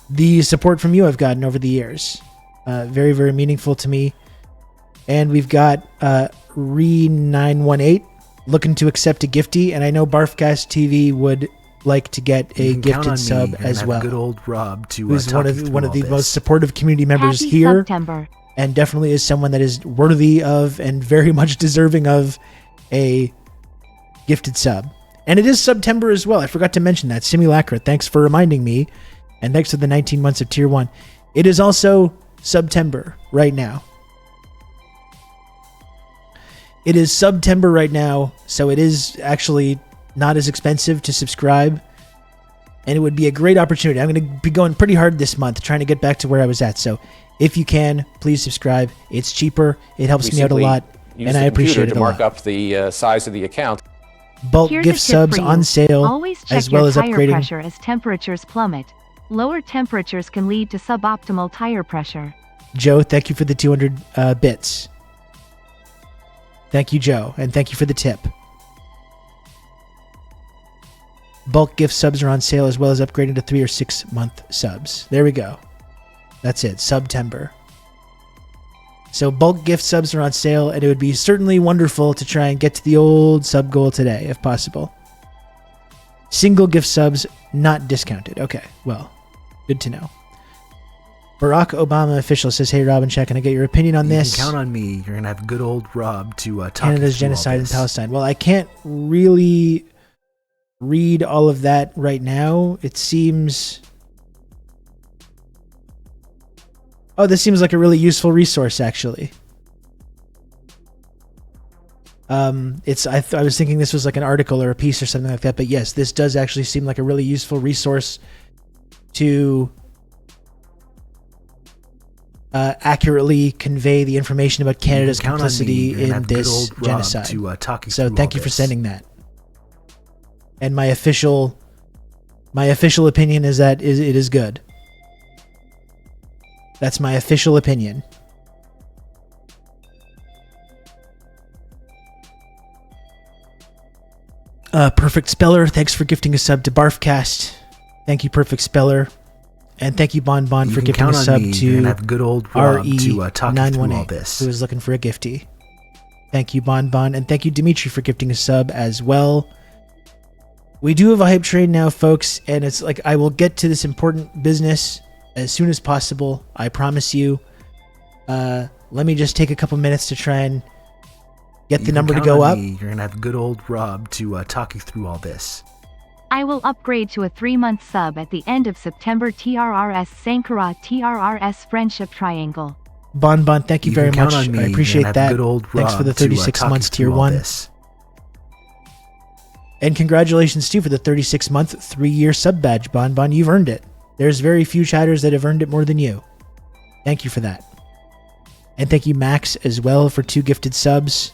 the support from you I've gotten over the years. Very, very meaningful to me. And we've got Re918 looking to accept a gifty. And I know Barfcast TV would like to get a gifted sub as well. Good old Rob to who's one of the most supportive community members here. September. And definitely is someone that is worthy of and very much deserving of a gifted sub. And it is September as well. I forgot to mention that. Simulacra, thanks for reminding me. And thanks to the 19 months of Tier 1. It is also September right now. It is September right now, so it is actually not as expensive to subscribe. And it would be a great opportunity. I'm going to be going pretty hard this month trying to get back to where I was at. So if you can, please subscribe. It's cheaper. It helps me out a lot. And I appreciate it to mark up the size of the account. Bulk gift subs on sale, Always check as well your as tire upgrading. pressure as temperatures plummet. Lower temperatures can lead to suboptimal tire pressure. Joe, thank you for the 200 bits. Thank you, Joe, and thank you for the tip. Bulk gift subs are on sale, as well as upgrading to 3 or 6 month subs. There we go. That's it. September. So bulk gift subs are on sale, and it would be certainly wonderful to try and get to the old sub goal today, if possible. Single gift subs not discounted. Okay, well, good to know. Barack Obama official says, "Hey Rob and Check, can I get your opinion on this?" You can count on me. You're gonna have good old Rob to talk Canada's genocide in Palestine. Well, I can't really read all of that right now. It seems... Oh, this seems like a really useful resource, actually. I was thinking this was like an article or a piece or something like that, but yes, this does actually seem like a really useful resource to accurately convey the information about Canada's complicity in this genocide. So thank you for sending that. And my official opinion is that it is good. That's my official opinion. Perfect Speller, thanks for gifting a sub to Barfcast. Thank you, Perfect Speller. And thank you, Bon Bon, for gifting a sub to RE918, who is looking for a gifty. Thank you, Bon Bon. And thank you, Dimitri, for gifting a sub as well. We do have a hype train now, folks, and it's like I will get to this important business as soon as possible. I promise you. Let me just take a couple minutes to try and get the number to go up. You're going to have good old Rob to talk you through all this. I will upgrade to a 3-month sub at the end of September. TRRS Sankara TRRS Friendship Triangle. Bon Bon, thank you very much. I appreciate that. Thanks for the 36 months tier 1. And congratulations too for the 36-month 3-year sub badge, Bon Bon. You've earned it. There's very few chatters that have earned it more than you. Thank you for that. And thank you, Max, as well, for 2 gifted subs.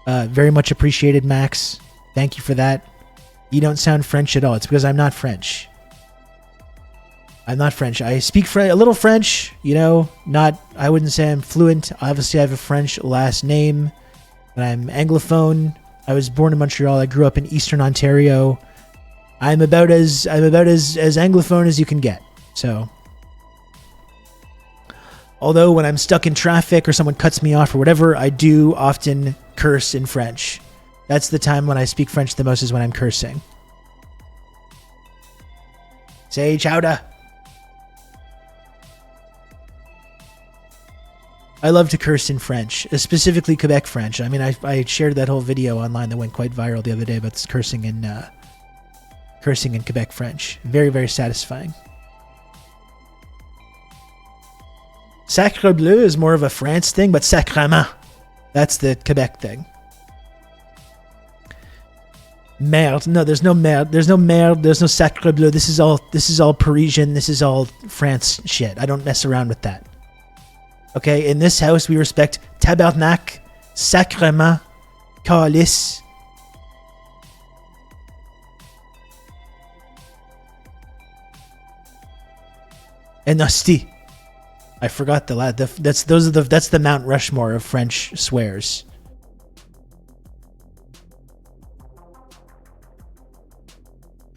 Very much appreciated, Max. Thank you for that. You don't sound French at all. It's because I'm not French. I'm not French. I speak a little French, you know, I wouldn't say I'm fluent. Obviously, I have a French last name, but I'm Anglophone. I was born in Montreal. I grew up in Eastern Ontario. I'm about as Anglophone as you can get. So, although when I'm stuck in traffic or someone cuts me off or whatever, I do often curse in French. That's the time when I speak French the most, is when I'm cursing. Say chowda. I love to curse in French, specifically Quebec French. I mean, I shared that whole video online that went quite viral the other day about cursing in Quebec French. Very, very satisfying. Sacre bleu is more of a France thing, but sacrement, that's the Quebec thing. Merde. No, there's no merde. There's no merde. There's no sacre bleu. This is all Parisian. This is all France shit. I don't mess around with that. Okay, in this house, we respect tabernacle, sacrement, calice. And hostie. I forgot that's the Mount Rushmore of French swears.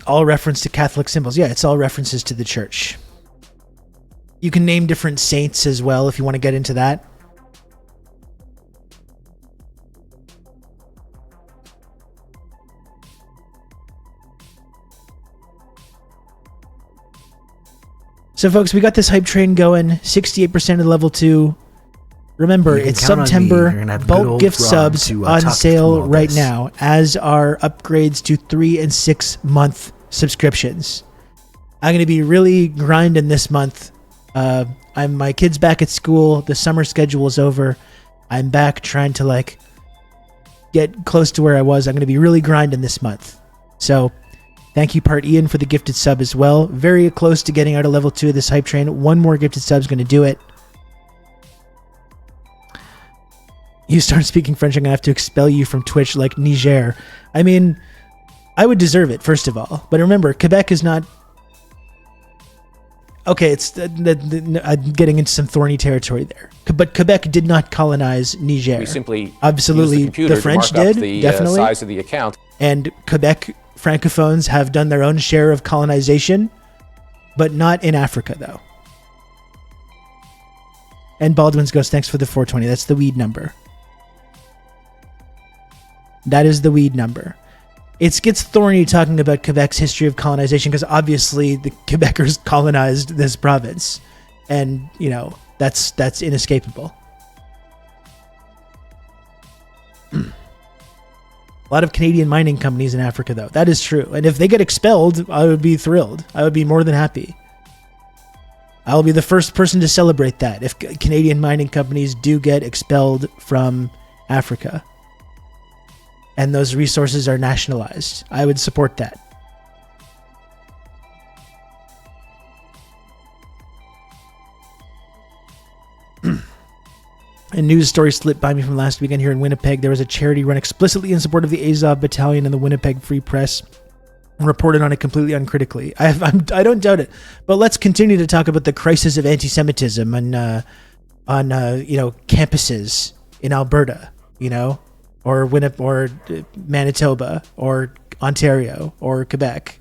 All reference to Catholic symbols. Yeah, it's all references to the church. You can name different saints as well if you want to get into that. So folks, we got this hype train going. 68% of level 2. Remember, it's September. Bulk gift subs on sale right now, as are upgrades to 3 and 6 month subscriptions. I'm going to be really grinding this month. My kid's back at school. The summer schedule is over. I'm back trying to get close to where I was. I'm going to be really grinding this month. So thank you, Part Ian, for the gifted sub as well. Very close to getting out of level 2 of this hype train. 1 more gifted sub is going to do it. You start speaking French, I'm going to have to expel you from Twitch like Niger. I mean, I would deserve it, first of all. But remember, Quebec is not... okay, I'm getting into some thorny territory there. But Quebec did not colonize Niger. We simply absolutely use the computer the French to mark did up the definitely size of the account. And Quebec francophones have done their own share of colonization, but not in Africa though. And Baldwin's Ghost, thanks for the 420. That's the weed number. That is the weed number. It gets thorny talking about Quebec's history of colonization because obviously the Quebecers colonized this province. And, you know, that's inescapable. A lot of Canadian mining companies in Africa, though. That is true. And if they get expelled, I would be thrilled. I would be more than happy. I'll be the first person to celebrate that if Canadian mining companies do get expelled from Africa and those resources are nationalized. I would support that. A news story slipped by me from last weekend here in Winnipeg. There was a charity run explicitly in support of the Azov Battalion in the Winnipeg Free Press. Reported on it completely uncritically. I don't doubt it. But let's continue to talk about the crisis of anti-Semitism on campuses in Alberta, or Manitoba, or Ontario, or Quebec.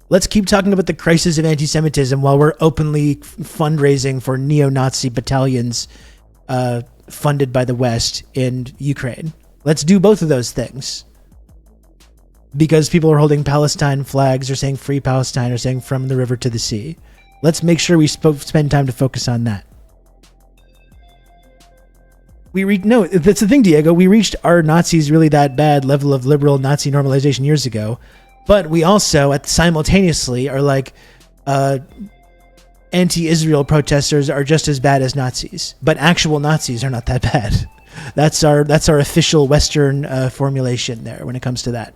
Let's keep talking about the crisis of anti-Semitism while we're openly fundraising for neo-Nazi battalions funded by the West in Ukraine. Let's do both of those things. Because people are holding Palestine flags or saying free Palestine or saying from the river to the sea. Let's make sure we spend time to focus on that. No, that's the thing, Diego. We reached our Nazis really that bad level of liberal Nazi normalization years ago. But we also, simultaneously, are like anti-Israel protesters are just as bad as Nazis. But actual Nazis are not that bad. That's our official Western formulation there when it comes to that.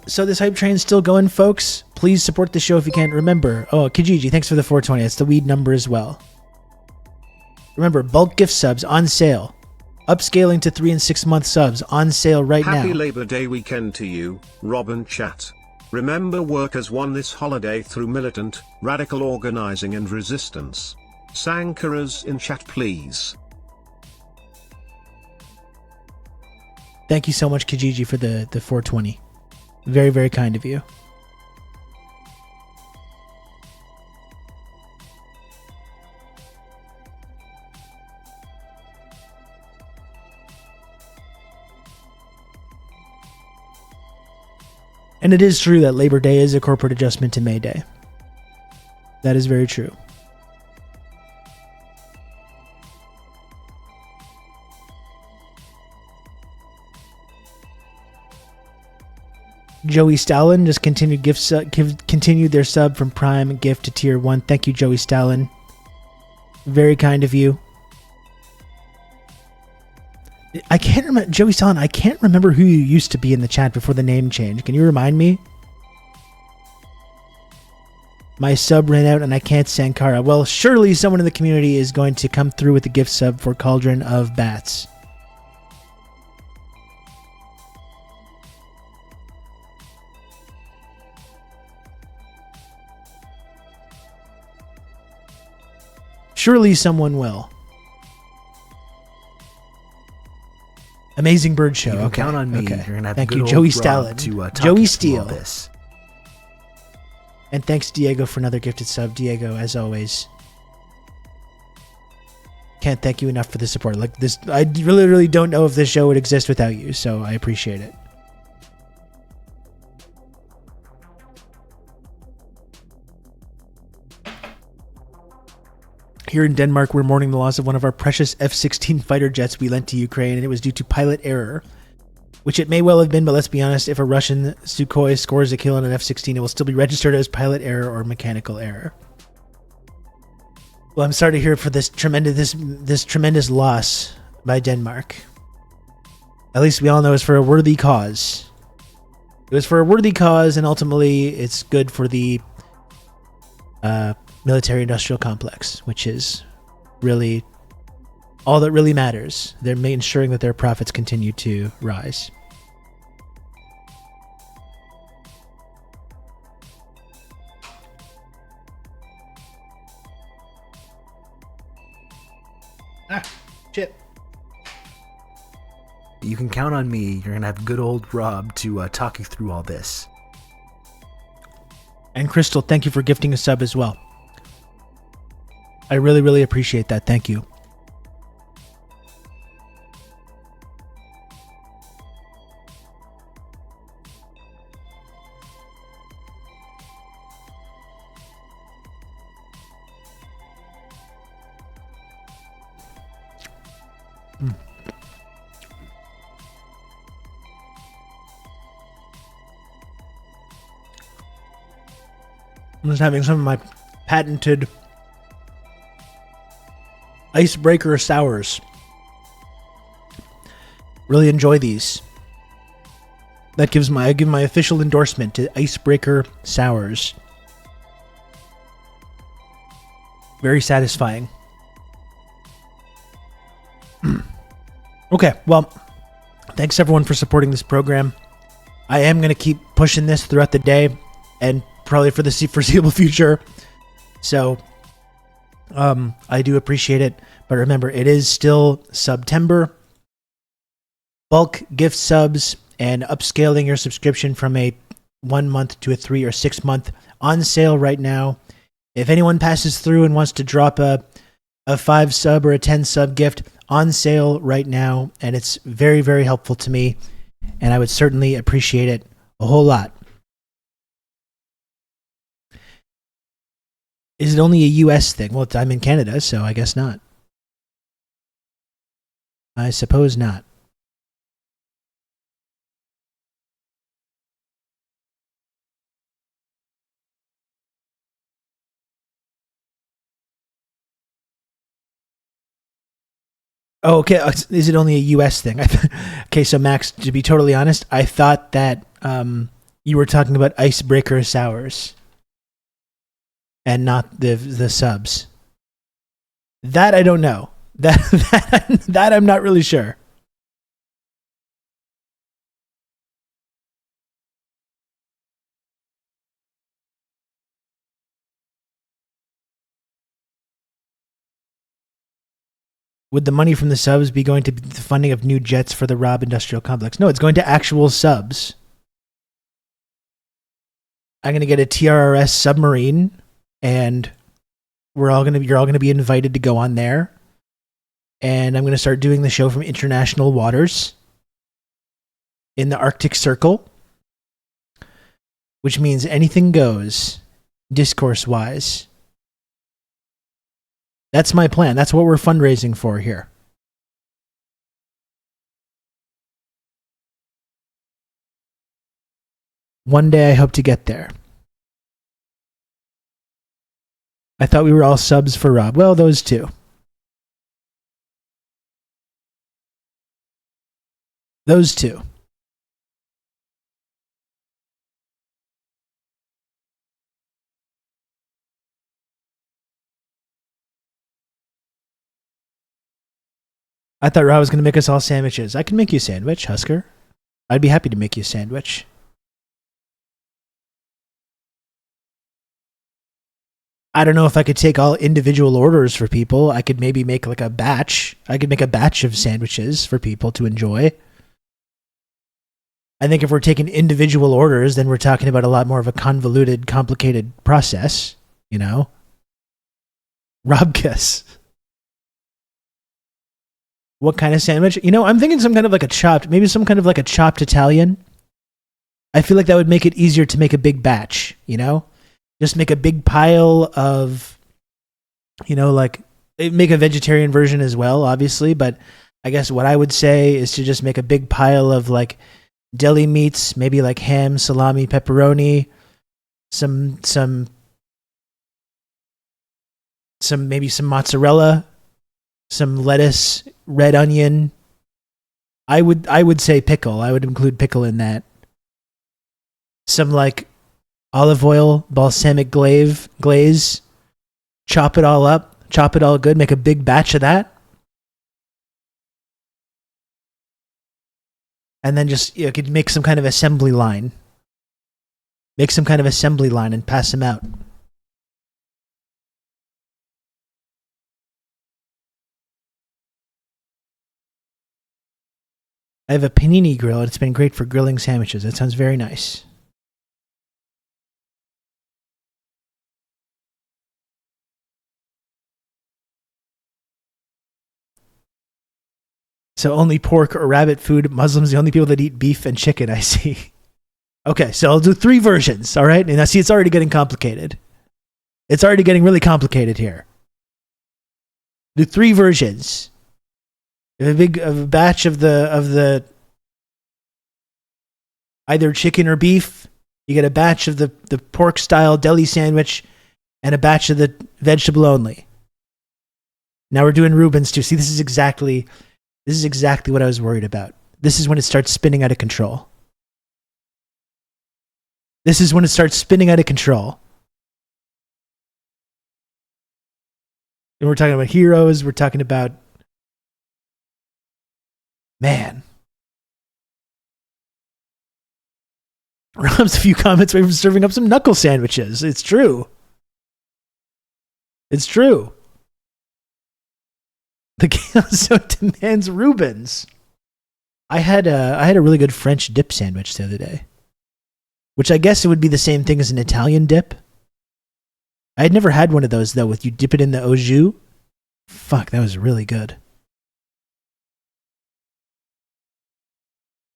So this hype train's still going, folks. Please support the show if you can. Remember, Kijiji, thanks for the 420. That's the weed number as well. Remember, bulk gift subs on sale. Upscaling to 3 and 6 month subs on sale right now. Happy Labor Day weekend to you, Rob and chat. Remember, workers won this holiday through militant, radical organizing and resistance. Sankaras in chat, please. Thank you so much, Kijiji, for the 420. Very, very kind of you. And it is true that Labor Day is a corporate adjustment to May Day. That is very true. Joey Stalin just continued continued their sub from Prime gift to Tier 1. Thank you, Joey Stalin. Very kind of you. I can't remember, Joey Stalin, I can't remember who you used to be in the chat before the name change. Can you remind me? My sub ran out and I can't Sankara. Well, surely someone in the community is going to come through with a gift sub for Cauldron of Bats. Surely someone will. Amazing Bird Show. You can Okay. count on me. Okay. You're gonna have Thank good you, old Joey Rob Stalin. to talk Joey you through Steele. all this. And thanks, Diego, for another gifted sub. Diego, as always. Can't thank you enough for the support. Like this, I really don't know if this show would exist without you, so I appreciate it. Here in Denmark, we're mourning the loss of one of our precious F-16 fighter jets we lent to Ukraine, and it was due to pilot error, which it may well have been, but let's be honest, if a Russian Sukhoi scores a kill on an F-16, it will still be registered as pilot error or mechanical error. Well, I'm sorry to hear for this tremendous loss by Denmark. At least we all know it's for a worthy cause. It was for a worthy cause, and ultimately it's good for the military-industrial complex, which is really all that really matters. They're ensuring that their profits continue to rise. Shit. You can count on me. You're going to have good old Rob to talk you through all this. And Crystal, thank you for gifting a sub as well. I really, really appreciate that. Thank you. I'm just having some of my patented icebreaker sours. Really enjoy these. I give my official endorsement to icebreaker sours. Very satisfying. Okay, well, thanks everyone for supporting this program. I am going to keep pushing this throughout the day and probably for the foreseeable future. So, I do appreciate it. But remember, it is still September. Bulk gift subs and upscaling your subscription from a 1 month to a 3 or 6 month on sale right now. If anyone passes through and wants to drop a 5 sub or a 10 sub gift, on sale right now, and it's very, very helpful to me, and I would certainly appreciate it a whole lot. Is it only a US thing? Well, I'm in Canada, so I guess not. I suppose not. Oh, okay. Is it only a US thing? Okay, so Max, to be totally honest, I thought that you were talking about icebreaker sours and not the subs. That I don't know. That I'm not really sure. Would the money from the subs be going to the funding of new jets for the Rob Industrial Complex? No, it's going to actual subs. I'm going to get a TRRS submarine, and you're all going to be invited to go on there. And I'm going to start doing the show from international waters in the Arctic Circle, which means anything goes, discourse-wise. That's my plan. That's what we're fundraising for here. One day I hope to get there. I thought we were all subs for Rob. Well, those two. Those two. I thought Rob was going to make us all sandwiches. I can make you a sandwich, Husker. I'd be happy to make you a sandwich. I don't know if I could take all individual orders for people. I could maybe make like a batch. I could make a batch of sandwiches for people to enjoy. I think if we're taking individual orders, then we're talking about a lot more of a convoluted, complicated process, you know? Robkiss. What kind of sandwich? You know, I'm thinking some kind of like a chopped, maybe some kind of like a chopped Italian. I feel like that would make it easier to make a big batch, you know? Just make a big pile of, you know, like, make a vegetarian version as well, obviously, but I guess what I would say is to just make a big pile of like deli meats, maybe like ham, salami, pepperoni, some maybe some mozzarella, some lettuce, red onion. I would say pickle. I would include pickle in that. Some like olive oil, balsamic glaze. Chop it all up. Chop it all good. Make a big batch of that. and then just could make some kind of assembly line. Make some kind of assembly line and pass them out. I have a panini grill, and it's been great for grilling sandwiches. That sounds very nice. So only pork or rabbit food. Muslims, the only people that eat beef and chicken, I see. Okay, so I'll do 3 versions, all right? And I see it's already getting complicated. It's already getting really complicated here. Do 3 versions. A batch of the either chicken or beef. You get a batch of the pork style deli sandwich and a batch of the vegetable only. Now we're doing Reuben's too. See, this is exactly what I was worried about. This is when it starts spinning out of control. This is when it starts spinning out of control. And we're talking about heroes. We're talking about, man. Rob's a few comments away from serving up some knuckle sandwiches. It's true. It's true. The chaos zone demands Reuben's. I had a really good French dip sandwich the other day, which I guess it would be the same thing as an Italian dip. I had never had one of those though. With you dip it in the au jus. Fuck, that was really good.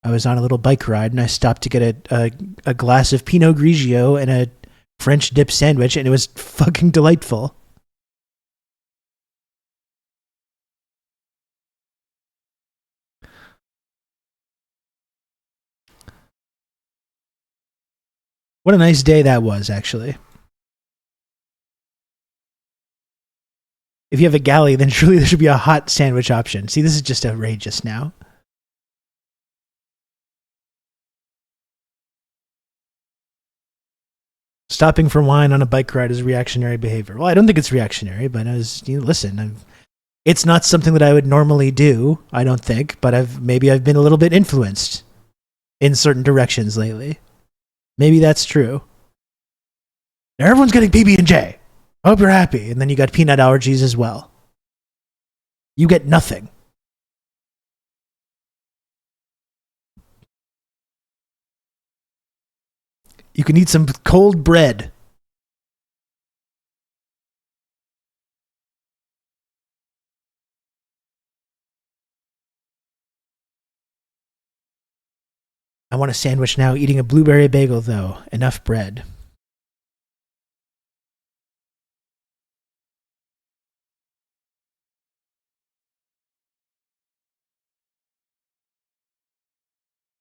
I was on a little bike ride and I stopped to get a glass of Pinot Grigio and a French dip sandwich, and it was fucking delightful. What a nice day that was, actually. If you have a galley, then surely there should be a hot sandwich option. See, this is just outrageous now. Stopping for wine on a bike ride is reactionary behavior. Well, I don't think it's reactionary, but listen, it's not something that I would normally do, I don't think, but I've been a little bit influenced in certain directions lately. Maybe that's true. Now everyone's getting PB&J. I hope you're happy. And then you got peanut allergies as well. You get nothing. You can eat some cold bread. I want a sandwich now. Eating a blueberry bagel, though. Enough bread.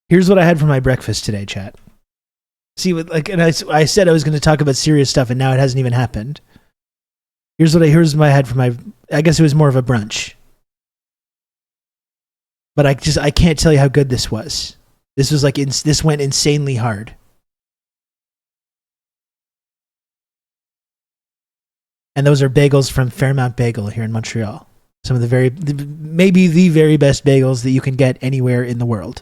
Here's what I had for my breakfast today, chat. See, and I said I was going to talk about serious stuff, and now it hasn't even happened. Here's what I had for my. I guess it was more of a brunch, but I can't tell you how good this was. This was this went insanely hard. And those are bagels from Fairmount Bagel here in Montreal. Some of maybe the very best bagels that you can get anywhere in the world.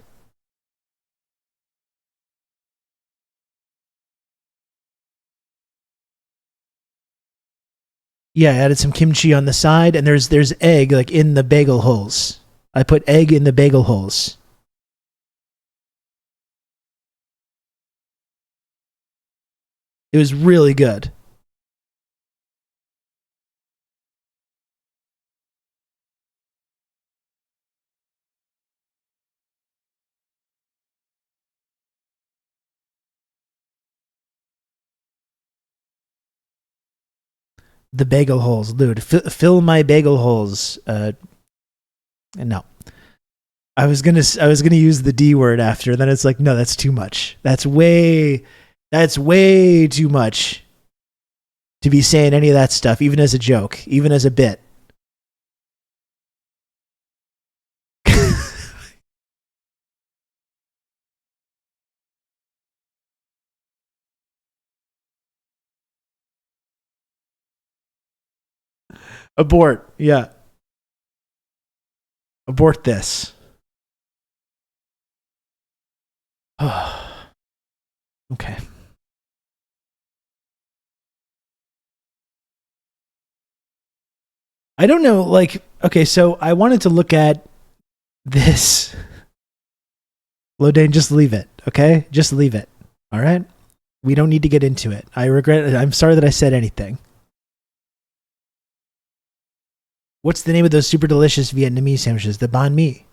Yeah, I added some kimchi on the side, and there's egg in the bagel holes. I put egg in the bagel holes. It was really good. The bagel holes, dude. Fill my bagel holes. No. I was gonna use the D word after. Then it's no, that's too much. That's way too much to be saying any of that stuff, even as a joke, even as a bit. Abort. Yeah. Abort this. Okay. I don't know, like, okay, so I wanted to look at this. Lodane, just leave it, okay? Just leave it, all right? We don't need to get into it. I'm sorry that I said anything. What's the name of those super delicious Vietnamese sandwiches? The banh mi.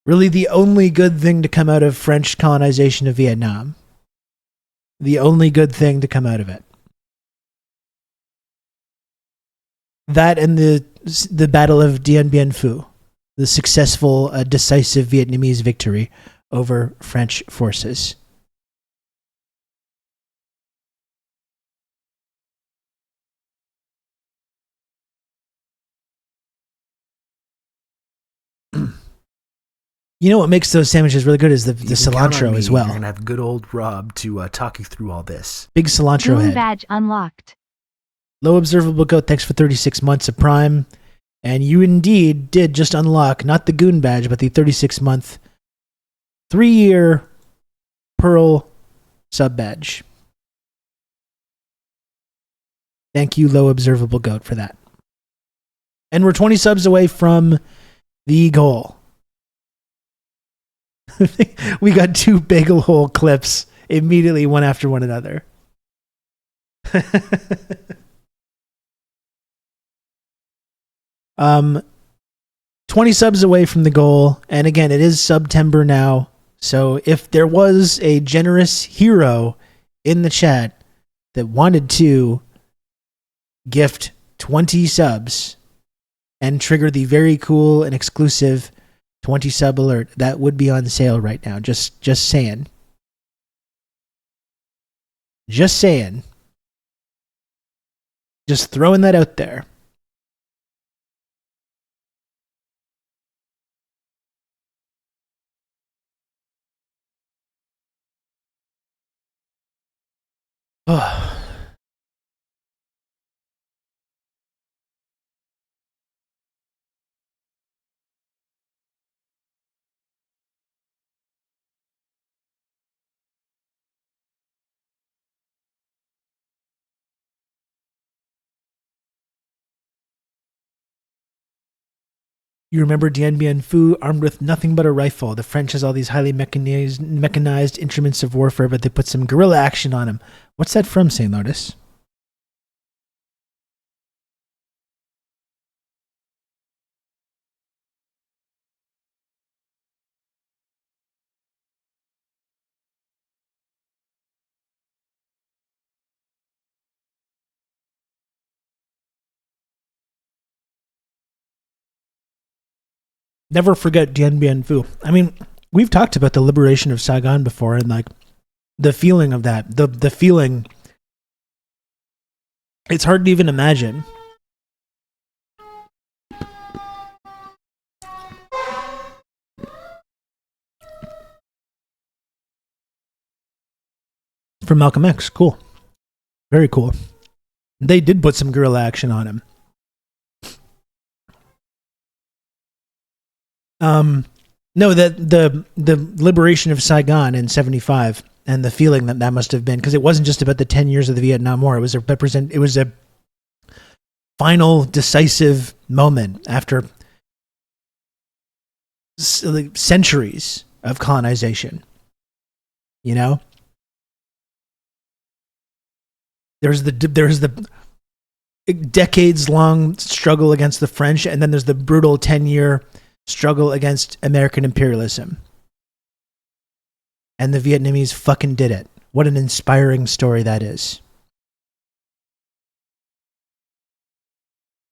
Really the only good thing to come out of French colonization of Vietnam. The only good thing to come out of it. That and the Battle of Dien Bien Phu, the successful, decisive Vietnamese victory over French forces. You know what makes those sandwiches really good is the cilantro as well. You're gonna have good old Rob to talk you through all this. Big cilantro Goon head. badge unlocked. Low observable goat, thanks for 36 months of Prime. And you indeed did just unlock, not the Goon badge, but the 36-month, 3-year Pearl sub badge. Thank you, Low Observable Goat, for that. And we're 20 subs away from the goal. We got 2 bagel hole clips immediately, one after one another. 20 subs away from the goal, and again, it is September now, so if there was a generous hero in the chat that wanted to gift 20 subs and trigger the very cool and exclusive 20 sub alert, that would be on sale right now. Just saying. Just saying. Just throwing that out there. Oh. You remember Dien Bien Phu, armed with nothing but a rifle. The French has all these highly mechanized instruments of warfare, but they put some guerrilla action on them. What's that from, St. Lotus? Never forget Dien Bien Phu. I mean, we've talked about the liberation of Saigon before, and like the feeling of that, the feeling, it's hard to even imagine. From Malcolm X, cool. Very cool. They did put some guerrilla action on him. No, the liberation of Saigon in 1975 and the feeling that must have been, because it wasn't just about the 10 years of the Vietnam War. It was a final decisive moment after centuries of colonization. You know, there's the decades long struggle against the French, and then there's the brutal 10-year struggle against American imperialism. And the Vietnamese fucking did it. What an inspiring story that is.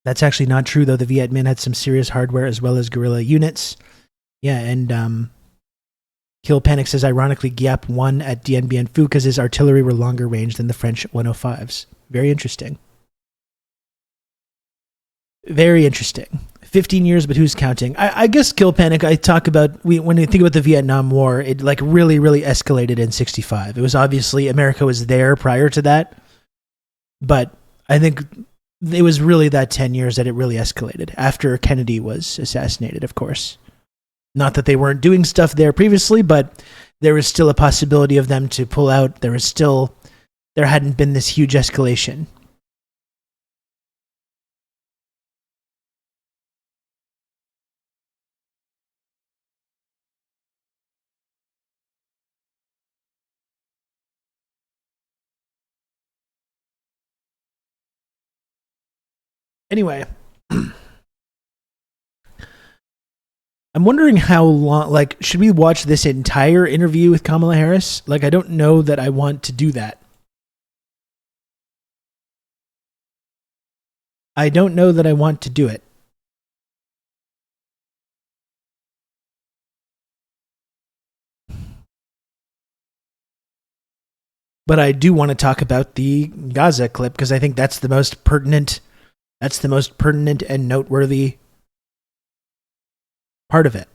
That's actually not true, though. The Viet Minh had some serious hardware as well as guerrilla units. Yeah, and Kill Panic says, ironically, Giap won at Dien Bien Phu because his artillery were longer range than the French 105s. Very interesting. Very interesting. 15 years, but who's counting? I guess Kill Panic, I talk about, when you think about the Vietnam War, it like really, really escalated in 1965. It was obviously, America was there prior to that, but I think it was really that 10 years that it really escalated, after Kennedy was assassinated, of course. Not that they weren't doing stuff there previously, but there was still a possibility of them to pull out. There hadn't been this huge escalation. Anyway, I'm wondering how long, like, should we watch this entire interview with Kamala Harris? Like, I don't know that I want to do that. I don't know that I want to do it. But I do want to talk about the Gaza clip because I think that's the most pertinent. That's the most pertinent and noteworthy part of it.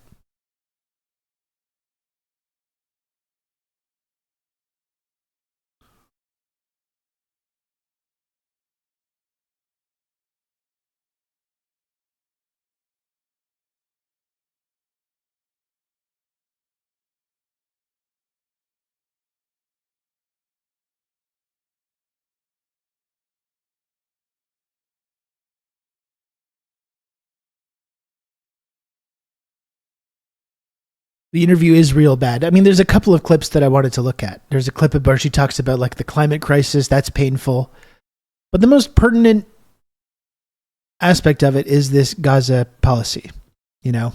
The interview is real bad. I mean, there's a couple of clips that I wanted to look at. There's a clip where she talks about like the climate crisis. That's painful. But the most pertinent aspect of it is this Gaza policy. You know,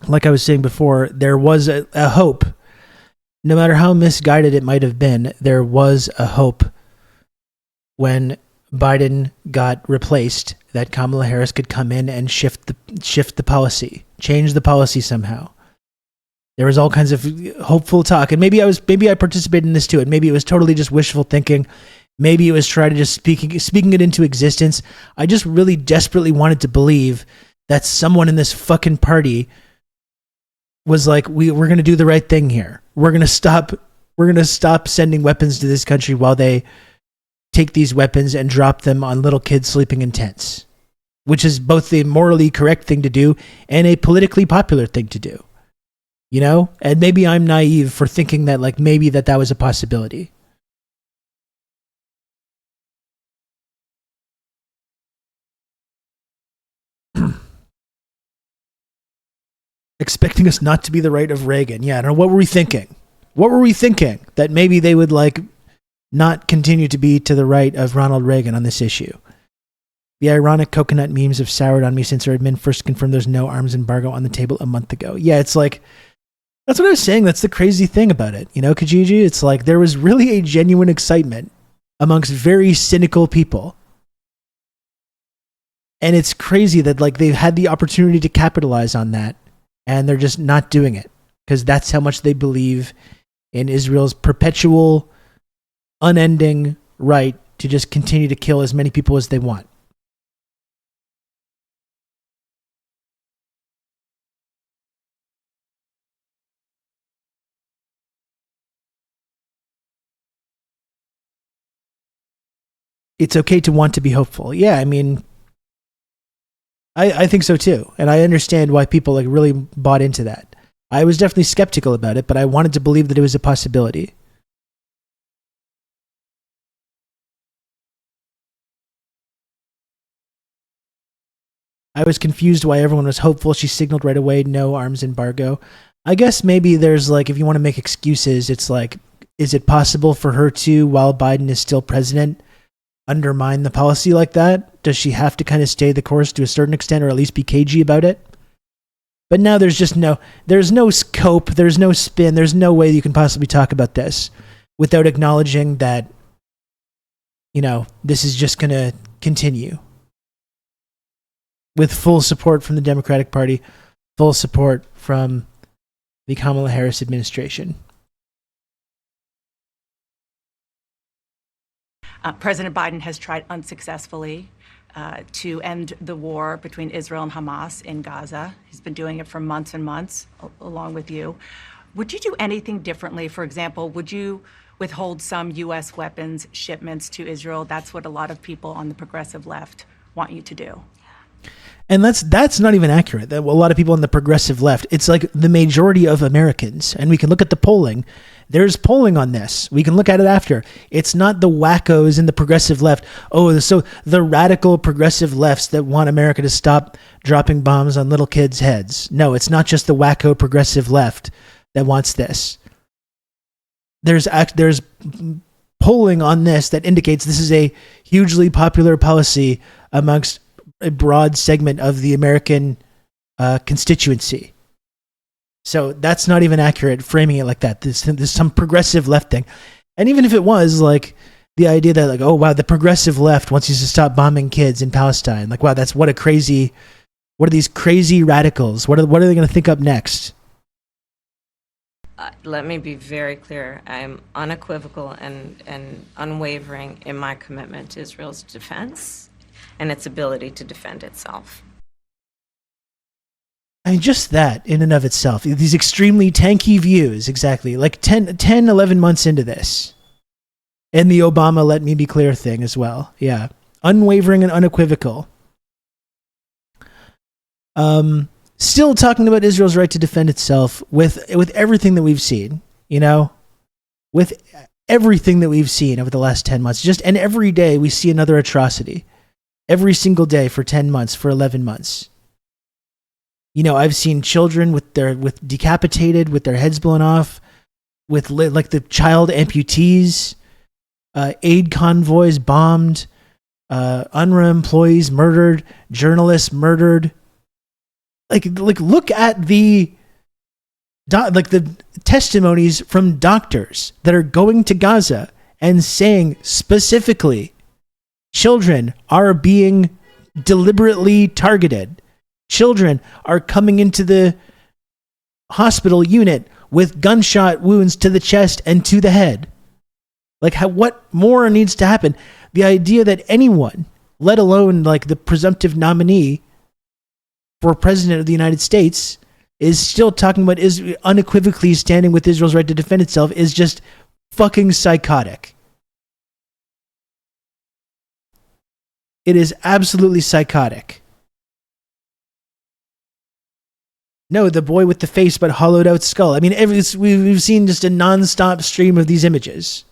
like I was saying before, there was a hope. No matter how misguided it might have been, there was a hope when Biden got replaced that Kamala Harris could come in and shift the policy, change the policy somehow. There was all kinds of hopeful talk, and maybe I participated in this too, and maybe it was totally just wishful thinking. Maybe it was trying to just speaking it into existence. I just really desperately wanted to believe that someone in this fucking party was like, we're going to do the right thing here. We're going to stop sending weapons to this country while they take these weapons and drop them on little kids sleeping in tents, which is both the morally correct thing to do and a politically popular thing to do. You know, and maybe I'm naive for thinking that like maybe that was a possibility. Expecting us not to be the right of Reagan. Yeah, I don't know. What were we thinking? What were we thinking? That maybe they would like not continue to be to the right of Ronald Reagan on this issue. The ironic coconut memes have soured on me since our admin first confirmed there's no arms embargo on the table a month ago. Yeah, it's like, that's what I was saying. That's the crazy thing about it. You know, Kijiji, it's like there was really a genuine excitement amongst very cynical people. And it's crazy that like they've had the opportunity to capitalize on that and they're just not doing it because that's how much they believe in Israel's perpetual, unending right to just continue to kill as many people as they want. It's okay to want to be hopeful. Yeah, I mean, I think so too. And I understand why people like really bought into that. I was definitely skeptical about it, but I wanted to believe that it was a possibility. I was confused why everyone was hopeful. She signaled right away, no arms embargo. I guess maybe there's like, if you want to make excuses, it's like, is it possible for her to, while Biden is still president, undermine the policy like that? Does she have to kind of stay the course to a certain extent or at least be cagey about it? But now there's no scope, there's no spin, there's no way you can possibly talk about this without acknowledging that, you know, this is just going to continue. With full support from the Democratic Party, full support from the Kamala Harris administration. President Biden has tried unsuccessfully to end the war between Israel and Hamas in Gaza. He's been doing it for months and months, along with you. Would you do anything differently? For example, would you withhold some U.S. weapons shipments to Israel? That's what a lot of people on the progressive left want you to do. And that's not even accurate. A lot of people on the progressive left, it's like the majority of Americans, and we can look at the polling. There's polling on this. We can look at it after. It's not the wackos in the progressive left. Oh, so the radical progressive lefts that want America to stop dropping bombs on little kids' heads. No, it's not just the wacko progressive left that wants this. There's polling on this that indicates this is a hugely popular policy amongst a broad segment of the American constituency. So that's not even accurate framing it like that. There's some progressive left thing. And even if it was, like, the idea that, like, oh, wow, the progressive left wants you to stop bombing kids in Palestine. Like, wow, what are these crazy radicals? What are they going to think up next? Let me be very clear. I'm unequivocal and unwavering in my commitment to Israel's defense and its ability to defend itself. I mean, just that in and of itself, these extremely tanky views, exactly, like 10, 11 months into this. And the Obama let me be clear thing as well. Yeah. Unwavering and unequivocal. Still talking about Israel's right to defend itself with everything that we've seen, with everything that we've seen over the last 10 months. And every day we see another atrocity. Every single day for 10 months, for 11 months. I've seen children with decapitated, with their heads blown off, with like the child amputees, aid convoys bombed, UNRWA employees murdered, journalists murdered. Like look at the testimonies from doctors that are going to Gaza and saying specifically, children are being deliberately targeted. Children are coming into the hospital unit with gunshot wounds to the chest and to the head. What more needs to happen? The idea that anyone, let alone like the presumptive nominee for president of the United States, is still talking about unequivocally standing with Israel's right to defend itself is just fucking psychotic. It is absolutely psychotic. No, the boy with the face but hollowed out skull. I mean, we've seen just a non-stop stream of these images.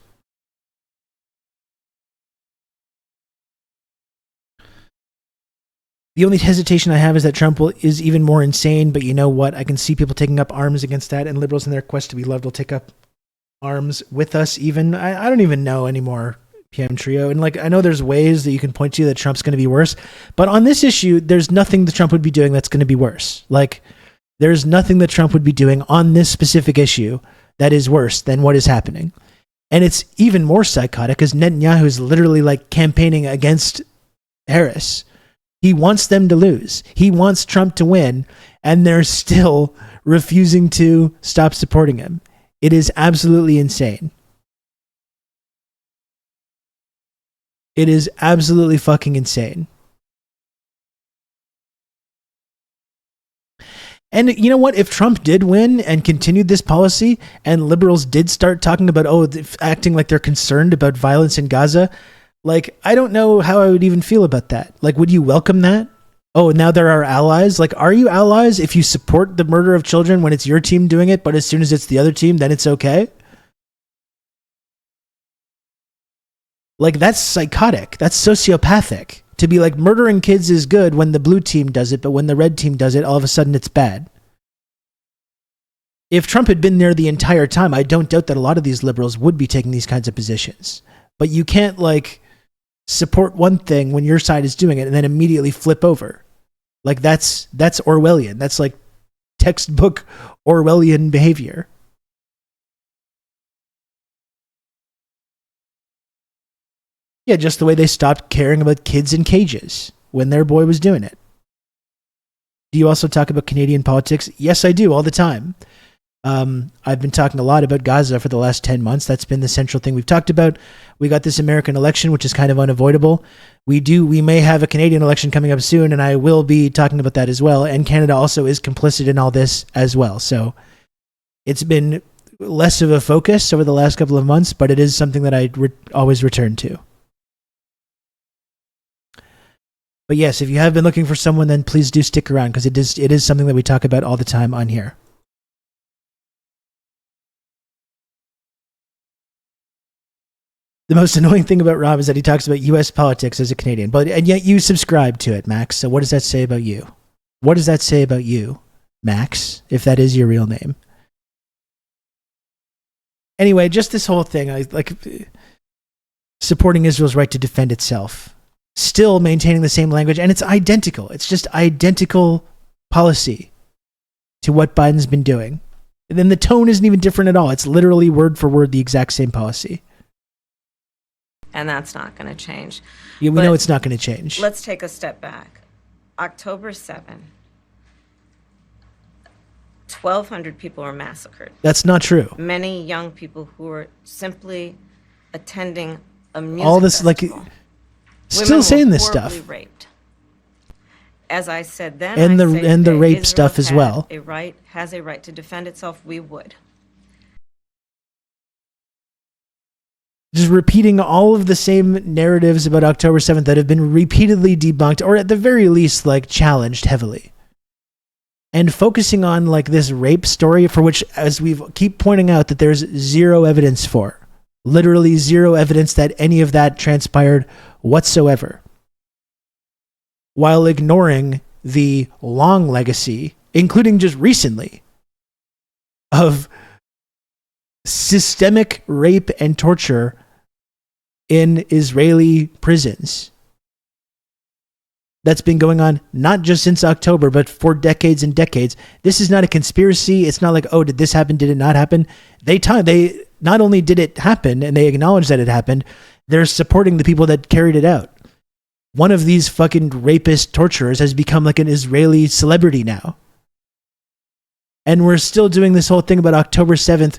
The only hesitation I have is that Trump is even more insane, but you know what? I can see people taking up arms against that, and liberals in their quest to be loved will take up arms with us even. I don't even know anymore, PM Trio. And I know there's ways that you can point to that Trump's going to be worse, but on this issue, there's nothing that Trump would be doing that's going to be worse. There's nothing that Trump would be doing on this specific issue that is worse than what is happening. And it's even more psychotic because Netanyahu is literally campaigning against Harris. He wants them to lose. He wants Trump to win, and they're still refusing to stop supporting him. It is absolutely insane. It is absolutely fucking insane. And you know what? If Trump did win and continued this policy, and liberals did start talking about, acting like they're concerned about violence in Gaza, I don't know how I would even feel about that. Would you welcome that? Oh, now they're our allies? Are you allies if you support the murder of children when it's your team doing it, but as soon as it's the other team, then it's okay? That's psychotic. That's sociopathic. To be murdering kids is good when the blue team does it, but when the red team does it, all of a sudden it's bad. If Trump had been there the entire time, I don't doubt that a lot of these liberals would be taking these kinds of positions. But you can't support one thing when your side is doing it and then immediately flip over. That's Orwellian. That's textbook Orwellian behavior. Yeah, just the way they stopped caring about kids in cages when their boy was doing it. Do you also talk about Canadian politics? Yes, I do, all the time. I've been talking a lot about Gaza for the last 10 months. That's been the central thing we've talked about. We got this American election, which is kind of unavoidable. We may have a Canadian election coming up soon, and I will be talking about that as well. And Canada also is complicit in all this as well. So it's been less of a focus over the last couple of months, but it is something that I always return to. But yes, if you have been looking for someone, then please do stick around, because it is something that we talk about all the time on here. The most annoying thing about Rob is that he talks about U.S. politics as a Canadian, and yet you subscribe to it, Max. So what does that say about you? What does that say about you, Max, if that is your real name? Anyway, just this whole thing, supporting Israel's right to defend itself, still maintaining the same language, and it's identical. It's just identical policy to what Biden's been doing. And then the tone isn't even different at all. It's literally word for word the exact same policy. And that's not going to change. Yeah, we know it's not going to change. Let's take a step back. October 7, 1,200 people were massacred. That's not true. Many young people who were simply attending a music all this, festival. Still saying this Women were stuff. horribly raped. As I said then, And I the say and the today, rape Israel stuff as well. Has a right to defend itself. We would. Just repeating all of the same narratives about October 7th that have been repeatedly debunked, or at the very least, challenged heavily. And focusing on, this rape story, for which, as we keep pointing out, that there's zero evidence for. Literally zero evidence that any of that transpired whatsoever. While ignoring the long legacy, including just recently, of systemic rape and torture in Israeli prisons. That's been going on not just since October, but for decades and decades. This is not a conspiracy. It's not like, oh, did this happen? Did it not happen? They not only did it happen, and they acknowledge that it happened, they're supporting the people that carried it out. One of these fucking rapist torturers has become an Israeli celebrity now. And we're still doing this whole thing about October 7th,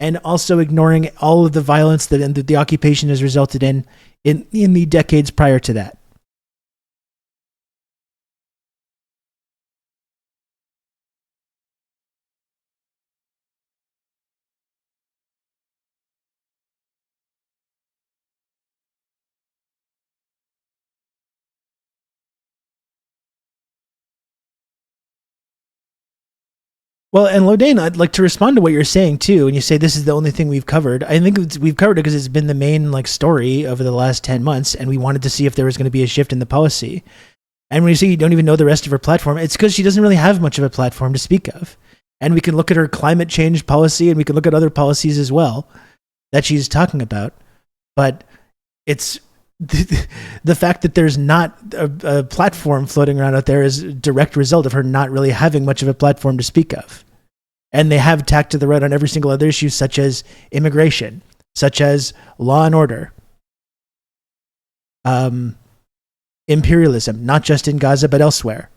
and also ignoring all of the violence that the occupation has resulted in the decades prior to that. Well, and Lodane, I'd like to respond to what you're saying too. And you say this is the only thing we've covered. I think we've covered it because it's been the main story over the last 10 months, and we wanted to see if there was going to be a shift in the policy. And when you say you don't even know the rest of her platform, it's because she doesn't really have much of a platform to speak of. And we can look at her climate change policy, and we can look at other policies as well that she's talking about. But it's the fact that there's not a platform floating around out there is a direct result of her not really having much of a platform to speak of. And they have tacked to the right on every single other issue, such as immigration, such as law and order, imperialism, not just in Gaza, but elsewhere.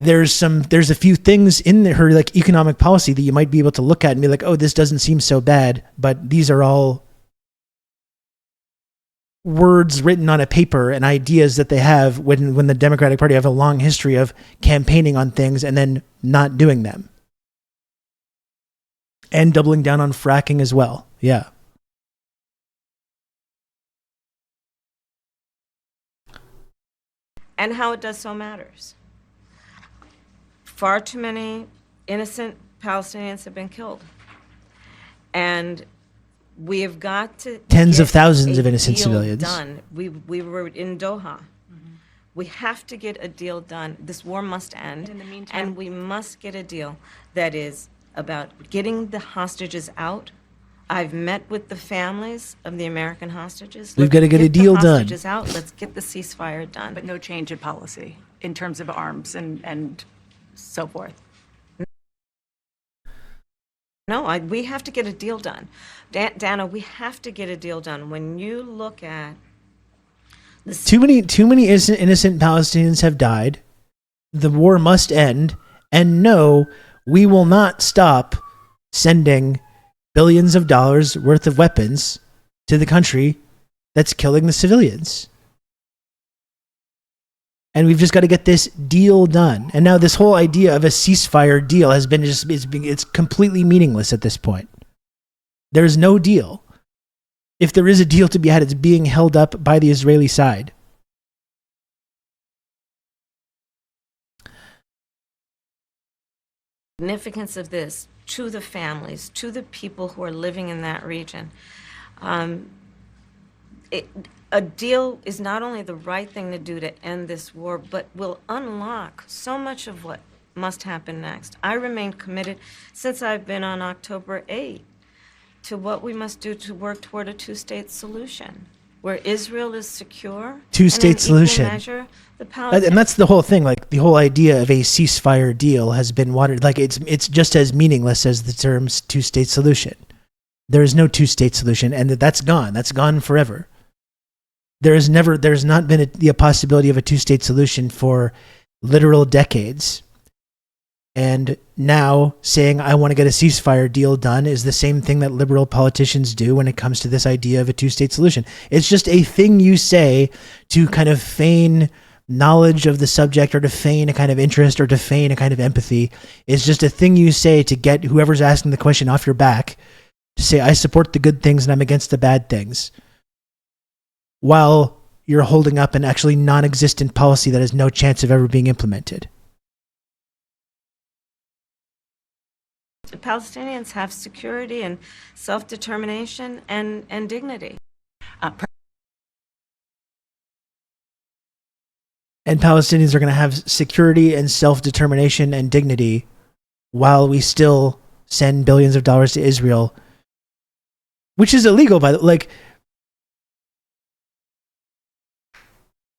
There's a few things in her economic policy that you might be able to look at and be like, oh, this doesn't seem so bad, but these are all words written on a paper and ideas that they have when the Democratic Party have a long history of campaigning on things and then not doing them. And doubling down on fracking as well. Yeah. And how it does so matters. Far too many innocent Palestinians have been killed. And we have got to tens of thousands get of innocent a deal civilians done. We were in Doha. We have to get a deal done. This war must end. In the meantime, and we must get a deal that is about getting the hostages out. I've met with the families of the American hostages. We've got to get a deal done. The hostages out. Let's get the ceasefire done. but no change in policy in terms of arms and so forth. No, we have to get a deal done. Dana, we have to get a deal done. When you look at the too many innocent Palestinians have died. The war must end. And no, we will not stop sending billions of dollars worth of weapons to the country that's killing the civilians. And we've just got to get this deal done. And now this whole idea of a ceasefire deal has been it's completely meaningless at this point. There's no deal. If there is a deal to be had, it's being held up by the Israeli side. Significance of this to the families, to the people who are living in that region. A deal is not only the right thing to do to end this war, but will unlock so much of what must happen next. I remain committed since I've been on October 8 to what we must do to work toward a two-state solution, where Israel is secure. Two-state solution. Measure, and that's the whole thing. Like, the whole idea of a ceasefire deal has been watered. Like, it's just as meaningless as the terms two-state solution. There is no two-state solution, and that's gone. That's gone forever. There's not been the possibility of a two-state solution for literal decades. And now saying I want to get a ceasefire deal done is the same thing that liberal politicians do when it comes to this idea of a two-state solution. It's just a thing you say to kind of feign knowledge of the subject, or to feign a kind of interest, or to feign a kind of empathy. It's just a thing you say to get whoever's asking the question off your back, to say I support the good things and I'm against the bad things, while you're holding up an actually non-existent policy that has no chance of ever being implemented. The Palestinians have security and self-determination and dignity. And Palestinians are going to have security and self-determination and dignity while we still send billions of dollars to Israel, which is illegal, by the like.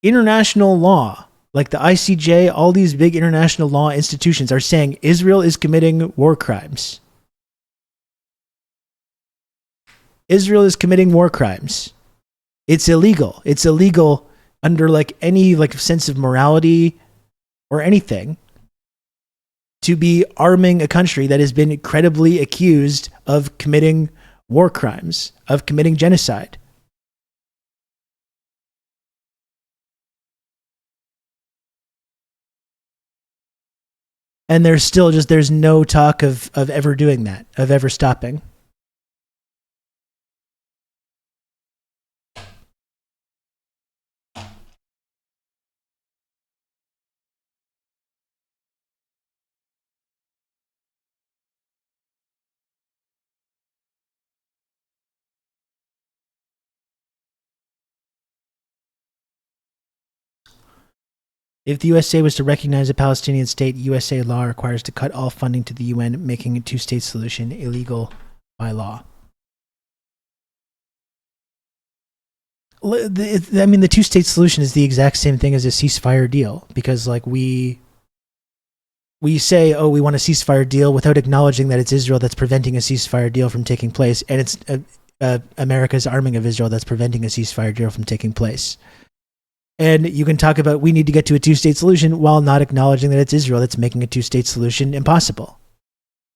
International law, like the ICJ, all these big international law institutions are saying Israel is committing war crimes. Israel is committing war crimes. It's illegal. It's illegal under like any like sense of morality or anything to be arming a country that has been credibly accused of committing war crimes, of committing genocide. And there's no talk of ever doing that, of ever stopping. If the USA was to recognize a Palestinian state, USA law requires to cut all funding to the UN, making a two-state solution illegal by law. I mean, the two-state solution is the exact same thing as a ceasefire deal, because like we say, oh, we want a ceasefire deal without acknowledging that it's Israel that's preventing a ceasefire deal from taking place, and it's America's arming of Israel that's preventing a ceasefire deal from taking place. And you can talk about we need to get to a two-state solution while not acknowledging that it's Israel that's making a two-state solution impossible.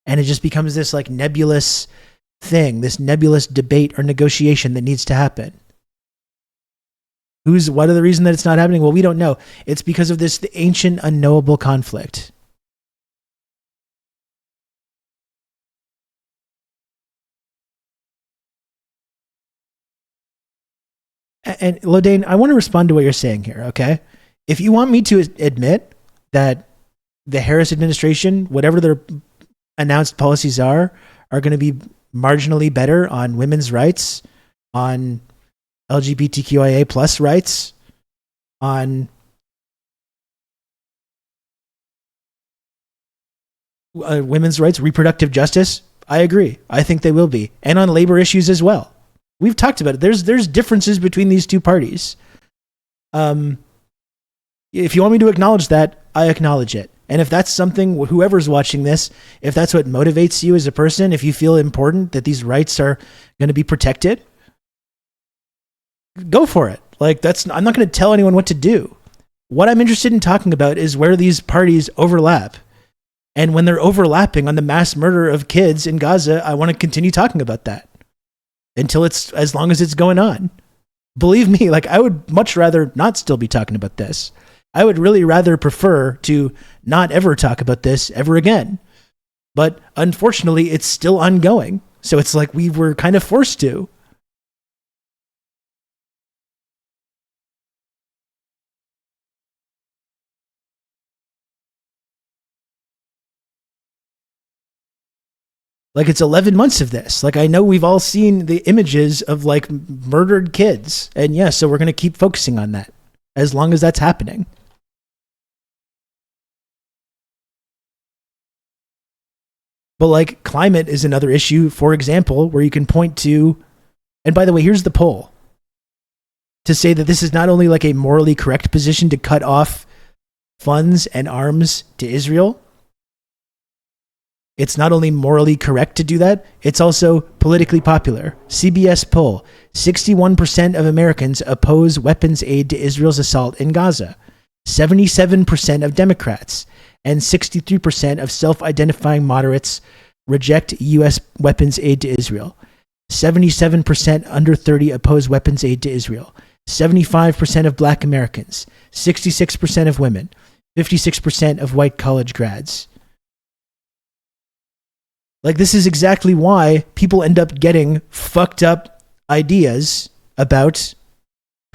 And it just becomes this like nebulous thing, this nebulous debate or negotiation that needs to happen. What are the reason that it's not happening? Well, we don't know. It's because of the ancient unknowable conflict. And Lodane, I want to respond to what you're saying here, okay? If you want me to admit that the Harris administration, whatever their announced policies are going to be marginally better on women's rights, on LGBTQIA plus rights, on women's rights, reproductive justice, I agree. I think they will be. And on labor issues as well. We've talked about it. There's differences between these two parties. If you want me to acknowledge that, I acknowledge it. And if that's something, whoever's watching this, if that's what motivates you as a person, if you feel important that these rights are going to be protected, go for it. Like I'm not going to tell anyone what to do. What I'm interested in talking about is where these parties overlap. And when they're overlapping on the mass murder of kids in Gaza, I want to continue talking about that. Until as long as it's going on. Believe me, like I would much rather not still be talking about this. I would really rather prefer to not ever talk about this ever again. But unfortunately, it's still ongoing. So it's like we were kind of forced to. Like, it's 11 months of this. Like, I know we've all seen the images of like murdered kids. And yeah, so we're going to keep focusing on that as long as that's happening. But like, climate is another issue, for example, where you can point to, and by the way, here's the poll to say that this is not only like a morally correct position to cut off funds and arms to Israel. It's not only morally correct to do that, it's also politically popular. CBS poll, 61% of Americans oppose weapons aid to Israel's assault in Gaza. 77% of Democrats and 63% of self-identifying moderates reject U.S. weapons aid to Israel. 77% under 30 oppose weapons aid to Israel. 75% of black Americans. 66% of women. 56% of white college grads. Like, this is exactly why people end up getting fucked up ideas about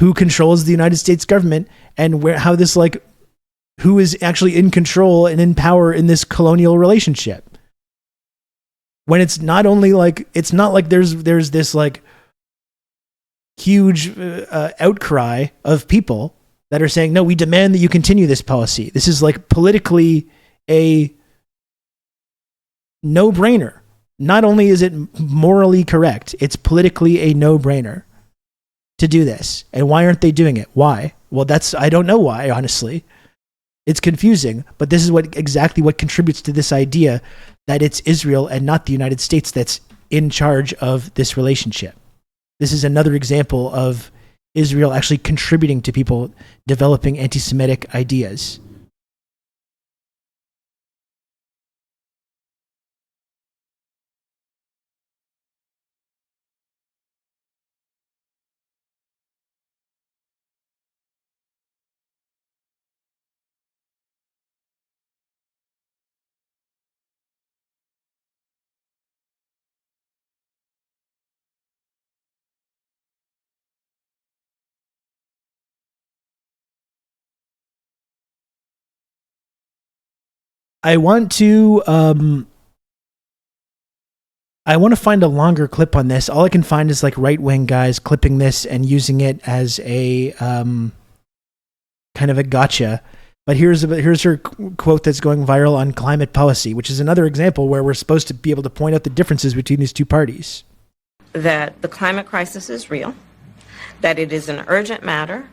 who controls the United States government and how this, like, who is actually in control and in power in this colonial relationship. When it's not only like, it's not like there's this like huge outcry of people that are saying, no, we demand that you continue this policy. This is like politically a no-brainer. Not only is it morally correct, it's politically a no-brainer to do this. And why aren't they doing it? Why? Well, I don't know why, honestly. It's confusing, but this is exactly what contributes to this idea that it's Israel and not the United States that's in charge of this relationship. This is another example of Israel actually contributing to people developing anti-Semitic ideas. I want to find a longer clip on this. All I can find is like right-wing guys clipping this and using it as a kind of a gotcha. But here's her quote that's going viral on climate policy, which is another example where we're supposed to be able to point out the differences between these two parties. That the climate crisis is real, that it is an urgent matter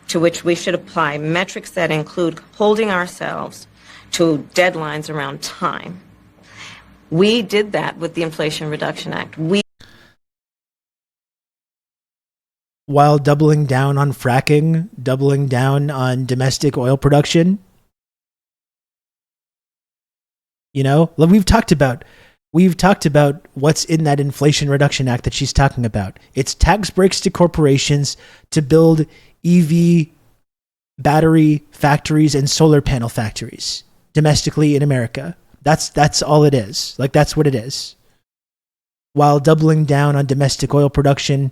to which we should apply metrics that include holding ourselves to deadlines around time. We did that with the Inflation Reduction Act. While doubling down on fracking, doubling down on domestic oil production. You know, we've talked about what's in that Inflation Reduction Act that she's talking about. It's tax breaks to corporations to build EV battery factories and solar panel factories domestically in America. That's all it is. Like, that's what it is. While doubling down on domestic oil production,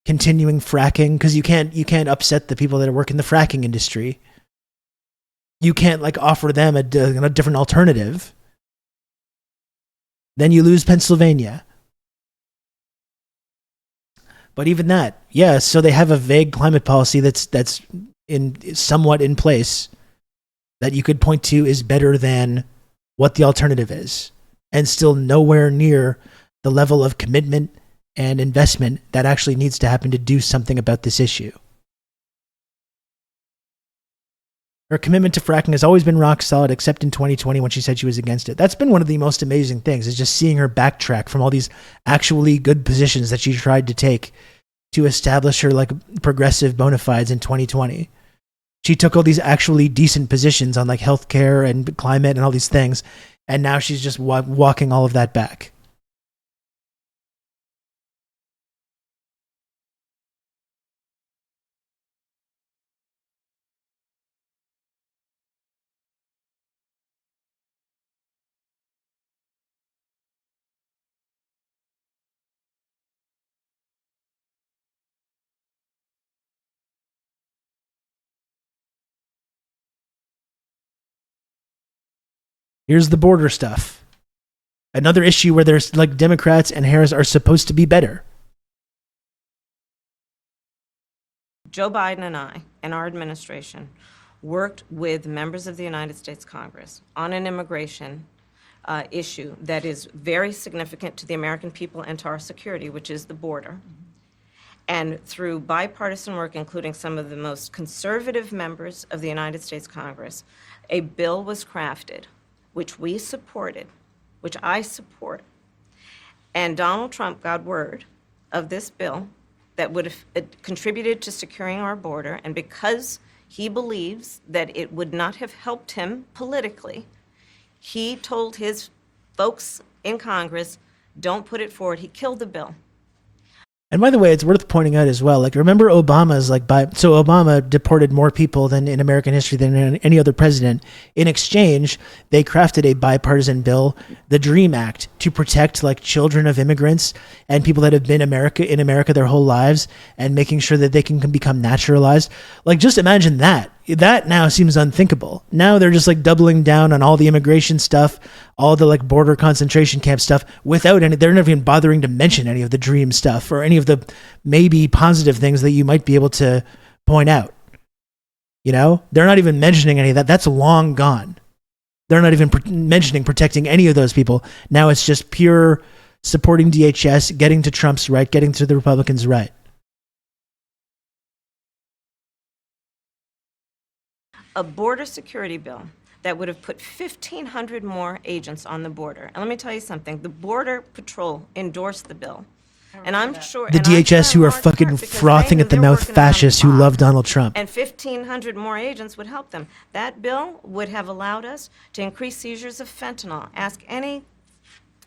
continuing fracking, because you can't upset the people that work in the fracking industry. You can't like offer them a different alternative. Then you lose Pennsylvania. But even that, yeah, so they have a vague climate policy that's somewhat in place that you could point to is better than what the alternative is, and still nowhere near the level of commitment and investment that actually needs to happen to do something about this issue. Her commitment to fracking has always been rock solid, except in 2020 when she said she was against it. That's been one of the most amazing things, is just seeing her backtrack from all these actually good positions that she tried to take to establish her like progressive bona fides in 2020. She took all these actually decent positions on like healthcare and climate and all these things, and now she's just walking all of that back. Here's the border stuff. Another issue where there's like Democrats and Harris are supposed to be better. Joe Biden and I and our administration worked with members of the United States Congress on an immigration issue that is very significant to the American people and to our security, which is the border. And through bipartisan work, including some of the most conservative members of the United States Congress, a bill was crafted, which we supported, which I support. And Donald Trump got word of this bill that would have contributed to securing our border, and because he believes that it would not have helped him politically, he told his folks in Congress, don't put it forward. He killed the bill. And by the way, it's worth pointing out as well, like, remember Obama's so Obama deported more people than in American history than any other president. In exchange, they crafted a bipartisan bill, the DREAM Act, to protect like children of immigrants and people that have been in America their whole lives, and making sure that they can become naturalized. Like, just imagine that. That now seems unthinkable. Now they're just like doubling down on all the immigration stuff, all the like border concentration camp stuff without any, they're never even bothering to mention any of the dream stuff or any of the maybe positive things that you might be able to point out. You know, they're not even mentioning any of that. That's long gone. They're not even mentioning protecting any of those people. Now it's just pure supporting DHS, getting to Trump's right, getting to the Republicans' right. A border security bill that would have put 1,500 more agents on the border. And let me tell you something, the Border Patrol endorsed the bill. And I'm sure... The DHS who are fucking frothing at the mouth fascists who love Donald Trump. And 1,500 more agents would help them. That bill would have allowed us to increase seizures of fentanyl. Ask any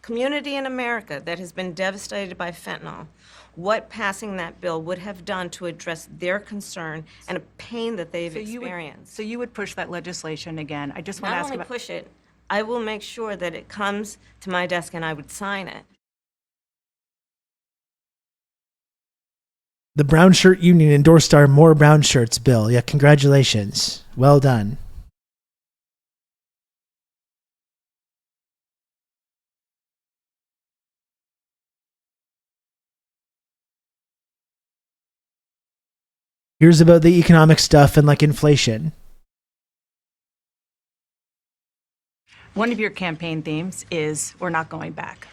community in America that has been devastated by fentanyl what passing that bill would have done to address their concern and a pain that they've experienced. So you would push that legislation again. I just want to Not ask only about... push it, I will make sure that it comes to my desk and I would sign it. The Brown Shirt Union endorsed our More Brown Shirts bill. Yeah, congratulations. Well done. Here's about the economic stuff and like inflation. One of your campaign themes is we're not going back.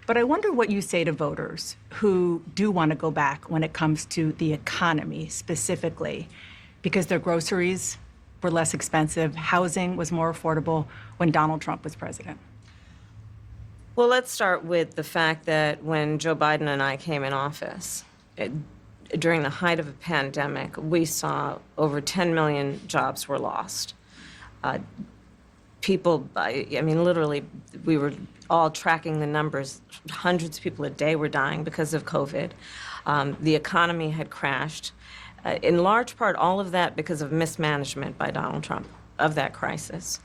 But I wonder what you say to voters who do want to go back when it comes to the economy specifically, because their groceries were less expensive, housing was more affordable when Donald Trump was president. Well, let's start with the fact that when Joe Biden and I came in office, during the height of a pandemic, we saw over 10 million jobs were lost. People, I mean, literally, we were all tracking the numbers. Hundreds of people a day were dying because of COVID. The economy had crashed. In large part, all of that because of mismanagement by Donald Trump of that crisis.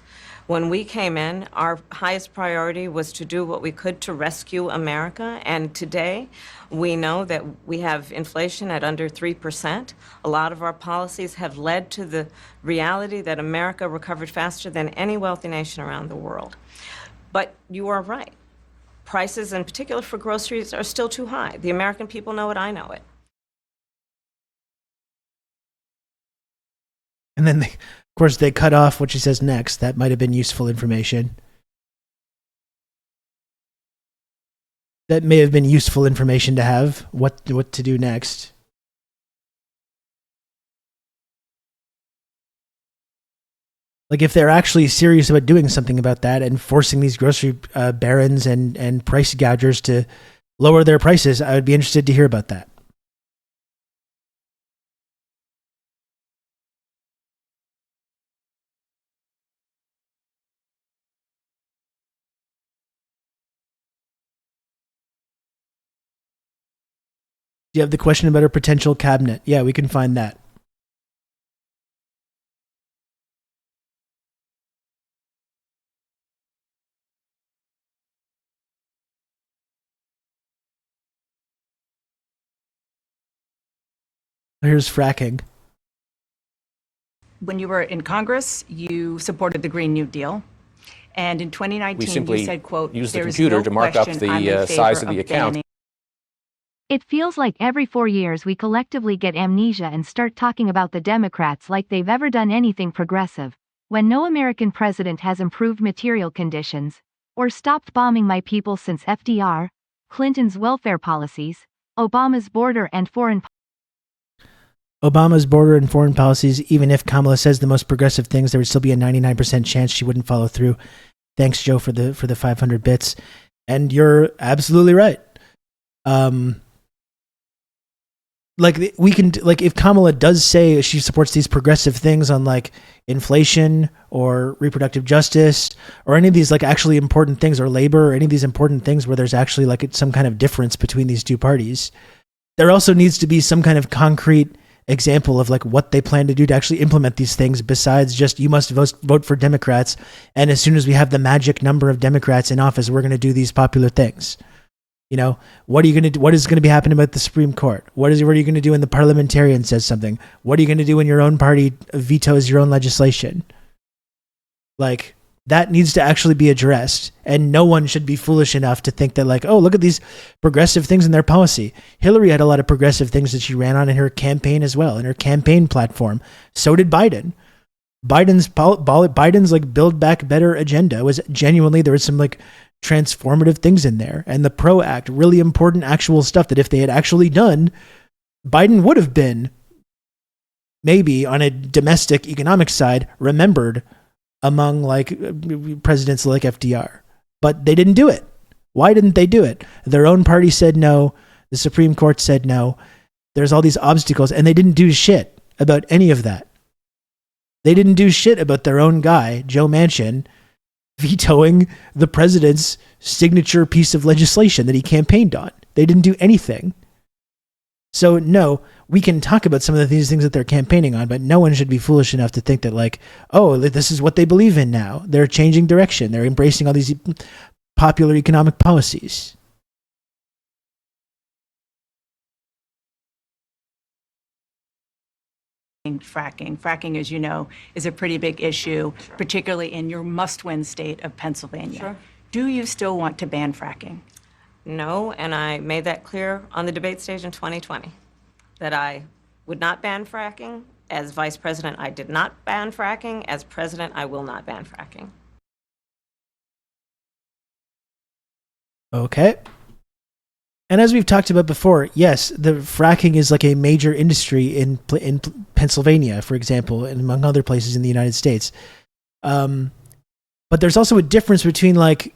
When we came in, our highest priority was to do what we could to rescue America. And today, we know that we have inflation at under 3%. A lot of our policies have led to the reality that America recovered faster than any wealthy nation around the world. But you are right. Prices, in particular for groceries, are still too high. The American people know it, I know it. And then, of course, they cut off what she says next. That might have been useful information. That may have been useful information to have, what to do next. Like, if they're actually serious about doing something about that and forcing these grocery barons and price gougers to lower their prices, I would be interested to hear about that. Do you have the question about a potential cabinet? Yeah, we can find that. Here's fracking. When you were in Congress, you supported the Green New Deal. And in 2019, We simply you said, quote, use the "There's computer no to mark up question I'm in the size of favor the account. banning." It feels like every 4 years we collectively get amnesia and start talking about the Democrats like they've ever done anything progressive, when no American president has improved material conditions, or stopped bombing my people since FDR, Clinton's welfare policies, Obama's border and foreign policies. Even if Kamala says the most progressive things, there would still be a 99% chance she wouldn't follow through. Thanks, Joe, for the 500 bits. And you're absolutely right. Like we can, like if Kamala does say she supports these progressive things on like inflation or reproductive justice or any of these like actually important things, or labor, or any of these important things where there's actually like some kind of difference between these two parties, there also needs to be some kind of concrete example of like what they plan to do to actually implement these things, besides just you must vote for Democrats, and as soon as we have the magic number of Democrats in office, we're going to do these popular things. You know, what are you going to do? What is going to be happening with the Supreme Court? What are you going to do when the parliamentarian says something? What are you going to do when your own party vetoes your own legislation? Like, that needs to actually be addressed. And no one should be foolish enough to think that like, oh, look at these progressive things in their policy. Hillary had a lot of progressive things that she ran on in her campaign as well, in her campaign platform. So did Biden. Biden's like Build Back Better agenda was genuinely, there was some like transformative things in there, and the PRO Act, really important actual stuff that if they had actually done, Biden would have been maybe on a domestic economic side remembered among like presidents like FDR, but they didn't do it. Why didn't they do it? Their own party said no. The Supreme Court said no. There's all these obstacles, and they didn't do shit about any of that. They didn't do shit about their own guy, Joe Manchin, vetoing the president's signature piece of legislation that he campaigned on. They didn't do anything. So no, we can talk about some of these things that they're campaigning on, but no one should be foolish enough to think that like, oh, this is what they believe in now. They're changing direction. They're embracing all these popular economic policies. Fracking. Fracking, as you know, is a pretty big issue, particularly in your must-win state of Pennsylvania. Sure. Do you still want to ban fracking? No, and I made that clear on the debate stage in 2020, that I would not ban fracking. As vice president, I did not ban fracking. As president, I will not ban fracking. Okay. And as we've talked about before, yes, the fracking is like a major industry in Pennsylvania, for example, and among other places in the United States. But there's also a difference between like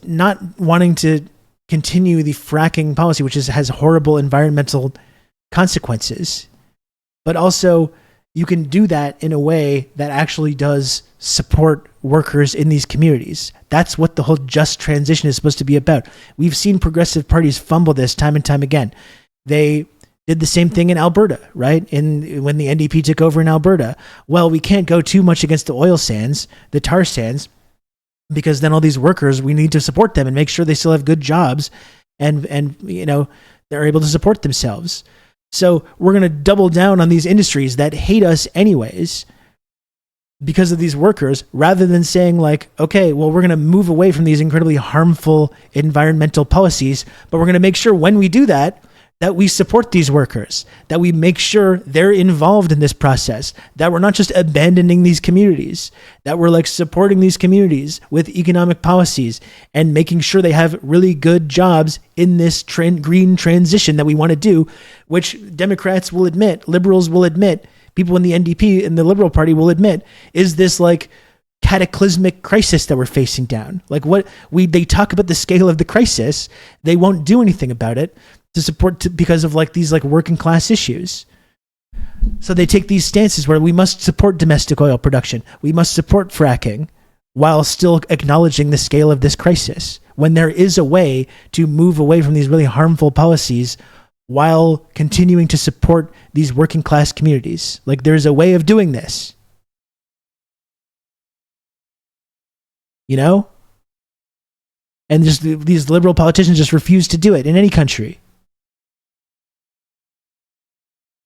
not wanting to continue the fracking policy, which has horrible environmental consequences, but also you can do that in a way that actually does support workers in these communities. That's what the whole just transition is supposed to be about. We've seen progressive parties fumble this time and time again. They did the same thing in Alberta, right? When the NDP took over in Alberta. Well, we can't go too much against the oil sands, the tar sands, because then all these workers, we need to support them and make sure they still have good jobs and you know, they're able to support themselves. So we're going to double down on these industries that hate us anyways because of these workers, rather than saying like, okay, well, we're going to move away from these incredibly harmful environmental policies, but we're going to make sure when we do that, that we support these workers, that we make sure they're involved in this process, that we're not just abandoning these communities, that we're like supporting these communities with economic policies and making sure they have really good jobs in this green transition that we want to do, which Democrats will admit, liberals will admit, people in the NDP and the Liberal Party will admit, is this like cataclysmic crisis that we're facing down. Like they talk about the scale of the crisis, they won't do anything about it to support because of like these like working class issues. So they take these stances where we must support domestic oil production, we must support fracking, while still acknowledging the scale of this crisis, when there is a way to move away from these really harmful policies while continuing to support these working class communities. Like there's a way of doing this. You know? And just these liberal politicians just refuse to do it in any country.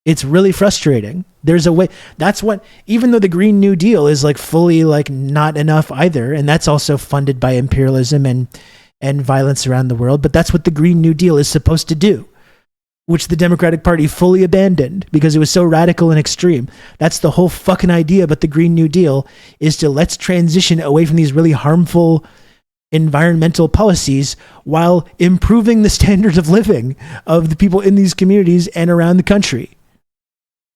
It's really frustrating. There's a way. That's what, even though the Green New Deal is like fully like not enough either, and that's also funded by imperialism and violence around the world, but that's what the Green New Deal is supposed to do, which the Democratic Party fully abandoned because it was so radical and extreme. That's the whole fucking idea about the Green New Deal, is to let's transition away from these really harmful environmental policies while improving the standard of living of the people in these communities and around the country.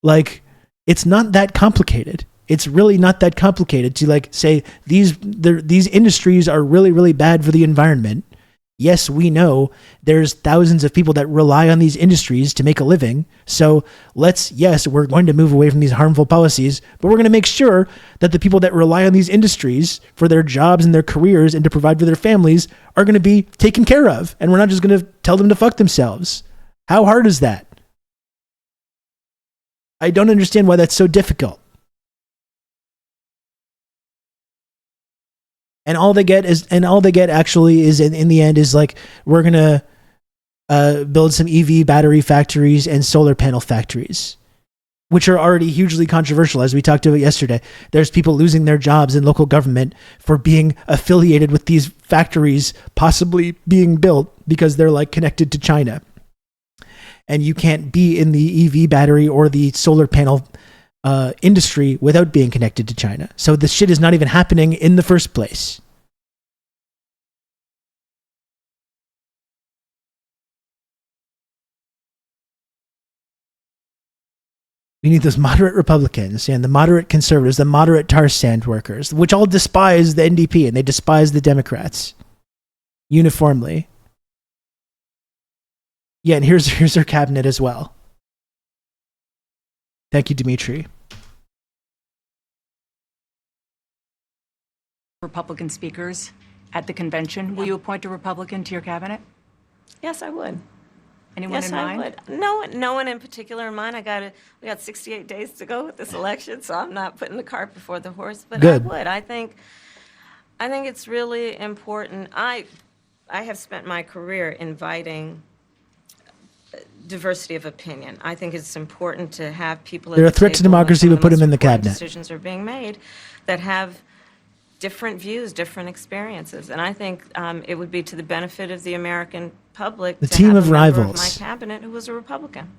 Like, it's not that complicated. It's really not that complicated to like say these industries are really, really bad for the environment. Yes, we know there's thousands of people that rely on these industries to make a living. So we're going to move away from these harmful policies, but we're going to make sure that the people that rely on these industries for their jobs and their careers and to provide for their families are going to be taken care of. And we're not just going to tell them to fuck themselves. How hard is that? I don't understand why that's so difficult. And all they get actually is in the end is like, we're going to build some EV battery factories and solar panel factories, which are already hugely controversial. As we talked about yesterday, there's people losing their jobs in local government for being affiliated with these factories possibly being built because they're like connected to China. And you can't be in the EV battery or the solar panel industry without being connected to China. So this shit is not even happening in the first place. We need those moderate Republicans and the moderate conservatives, the moderate tar sand workers, which all despise the NDP and they despise the Democrats uniformly. Yeah, and here's her cabinet as well. Thank you, Dimitri. Republican speakers at the convention. Will you appoint a Republican to your cabinet? Yes, I would. Anyone in mind? Yes, I would. No one in particular in mind. We got 68 days to go with this election, so I'm not putting the cart before the horse. But Good. I would. I think it's really important. I have spent my career inviting diversity of opinion. I think it's important to have people. They're a threat to democracy, but put them in the cabinet. Decisions are being made that have different views, different experiences, and I think it would be to the benefit of the American public. The to team have of a member rivals. of my cabinet who was a Republican.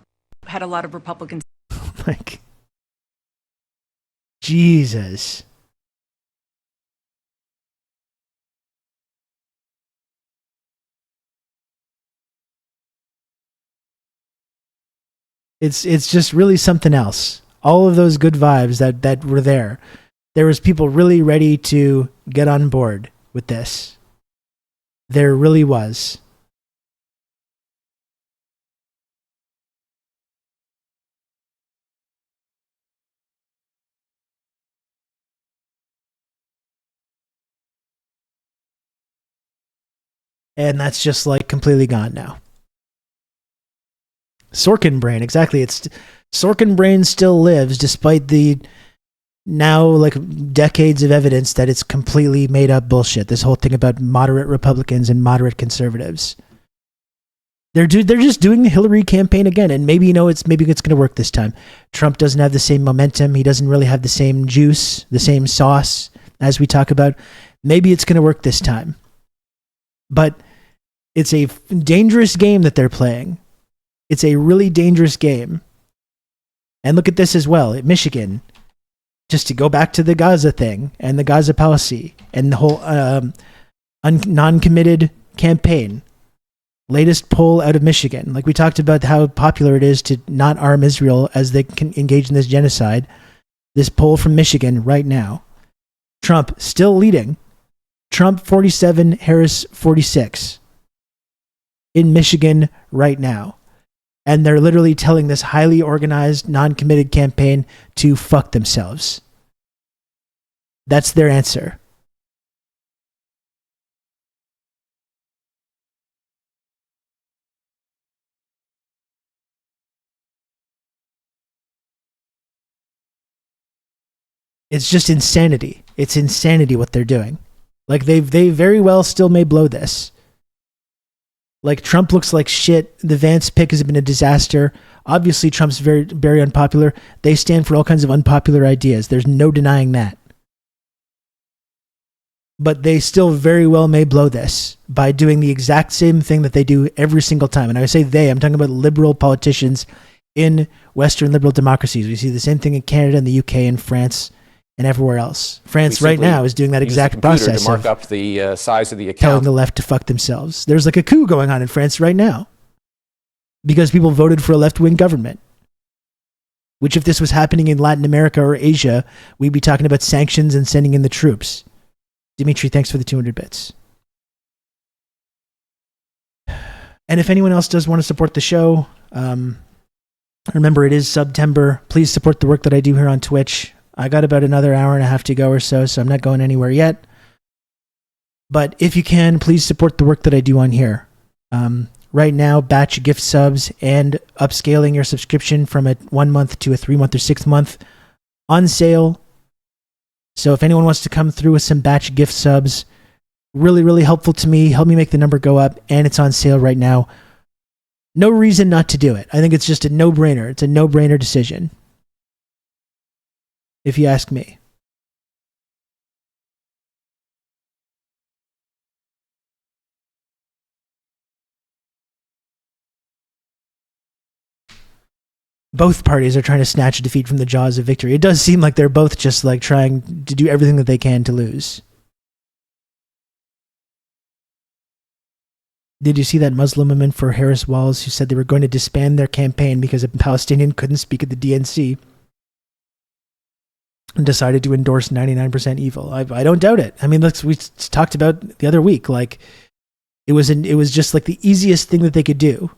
Had a lot of Republicans. Like, Jesus. It's just really something else. All of those good vibes that were there. There was people really ready to get on board with this. There really was. And that's just like completely gone now. Sorkin brain, exactly. Sorkin brain still lives despite the now like decades of evidence that it's completely made up bullshit. This whole thing about moderate Republicans and moderate conservatives. They're just doing the Hillary campaign again, and maybe it's going to work this time. Trump doesn't have the same momentum. He doesn't really have the same juice, the same sauce as we talk about. Maybe it's going to work this time. But it's a dangerous game that they're playing. It's a really dangerous game. And look at this as well. At Michigan, just to go back to the Gaza thing and the Gaza policy and the whole non-committed campaign. Latest poll out of Michigan. Like we talked about how popular it is to not arm Israel as they can engage in this genocide. This poll from Michigan right now. Trump still leading. Trump 47, Harris 46. In Michigan right now. And they're literally telling this highly organized, non-committed campaign to fuck themselves. That's their answer. It's just insanity. It's insanity what they're doing. Like they very well still may blow this. Like, Trump looks like shit. The Vance pick has been a disaster. Obviously, Trump's very, very unpopular. They stand for all kinds of unpopular ideas. There's no denying that. But they still very well may blow this by doing the exact same thing that they do every single time. And I say they, I'm talking about liberal politicians in Western liberal democracies. We see the same thing in Canada and the UK and France and everywhere else. France right now is doing that exact process to mark up the size of the account, telling the left to fuck themselves. There's like a coup going on in France right now because people voted for a left-wing government. Which, if this was happening in Latin America or Asia, we'd be talking about sanctions and sending in the troops. Dimitri, thanks for the 200 bits. And if anyone else does want to support the show, remember it is September. Please support the work that I do here on Twitch. I got about another hour and a half to go or so I'm not going anywhere yet. But if you can, please support the work that I do on here. Right now, batch gift subs and upscaling your subscription from a 1 month to a 3 month or 6 month on sale. So if anyone wants to come through with some batch gift subs, really, really helpful to me. Help me make the number go up, and it's on sale right now. No reason not to do it. I think it's just a no-brainer. It's a no-brainer decision, if you ask me. Both parties are trying to snatch a defeat from the jaws of victory. It does seem like they're both just like trying to do everything that they can to lose. Did you see that Muslim woman for Harris Walls who said they were going to disband their campaign because a Palestinian couldn't speak at the DNC and decided to endorse 99% evil? I don't doubt it. I mean, look, we talked about the other week, like it was just like the easiest thing that they could do.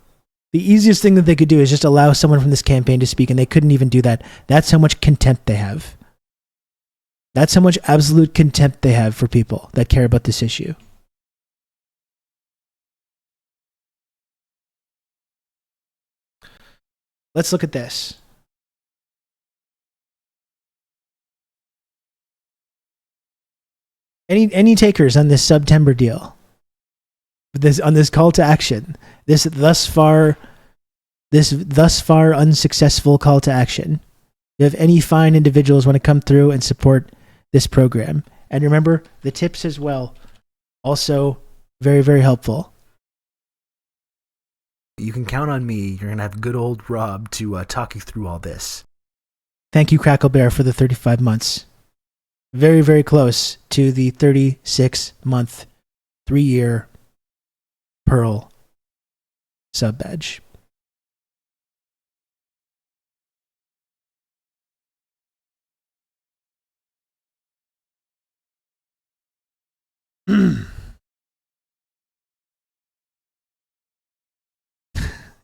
The easiest thing that they could do is just allow someone from this campaign to speak, and they couldn't even do that. That's how much contempt they have. That's how much absolute contempt they have for people that care about this issue. Let's look at this. Any takers on this September deal? On this call to action, this thus far unsuccessful call to action. Do you have any fine individuals want to come through and support this program? And remember, the tips as well, also very, very helpful. You can count on me. You're going to have good old Rob to talk you through all this. Thank you, Crackle Bear, for the 35 months. Very, very close to the 36-month, 3-year Pearl sub badge.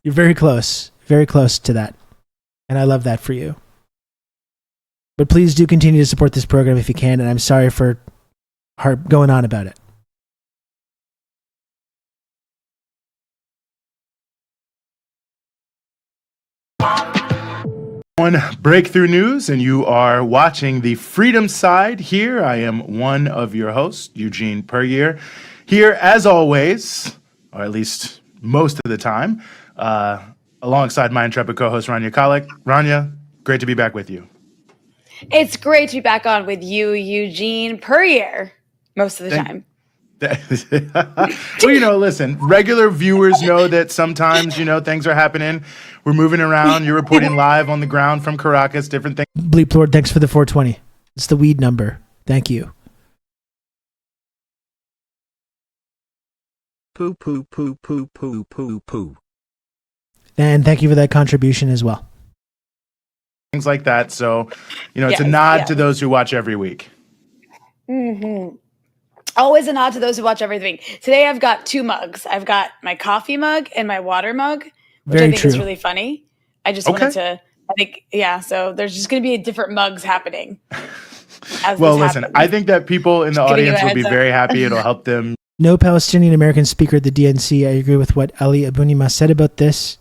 You're very close to that. And I love that for you. But please do continue to support this program if you can, and I'm sorry for going on about it. Breakthrough news, and you are watching the Freedom Side here. I am one of your hosts, Eugene Puryear, here as always, or at least most of the time, alongside my intrepid co-host Rania Khalek. Rania, great to be back with you. It's great to be back on with you, Eugene Puryear, most of the time. Well, listen, regular viewers know that sometimes, things are happening. We're moving around. You're reporting live on the ground from Caracas, different things. Bleep Lord, thanks for the 420. It's the weed number. Thank you. Poo, poo, poo, poo, poo, poo, poo. And thank you for that contribution as well. Things like that. So, it's a nod to those who watch every week. Mm-hmm. Always a nod to those who watch everything. Today I've got 2 mugs. I've got my coffee mug and my water mug, which I think is really funny. I just wanted to, so there's just going to be different mugs happening. Well, listen, I think that people in the audience will be very happy. It'll help them. No Palestinian American speaker at the DNC. I agree with what Ali Abunimah said about this.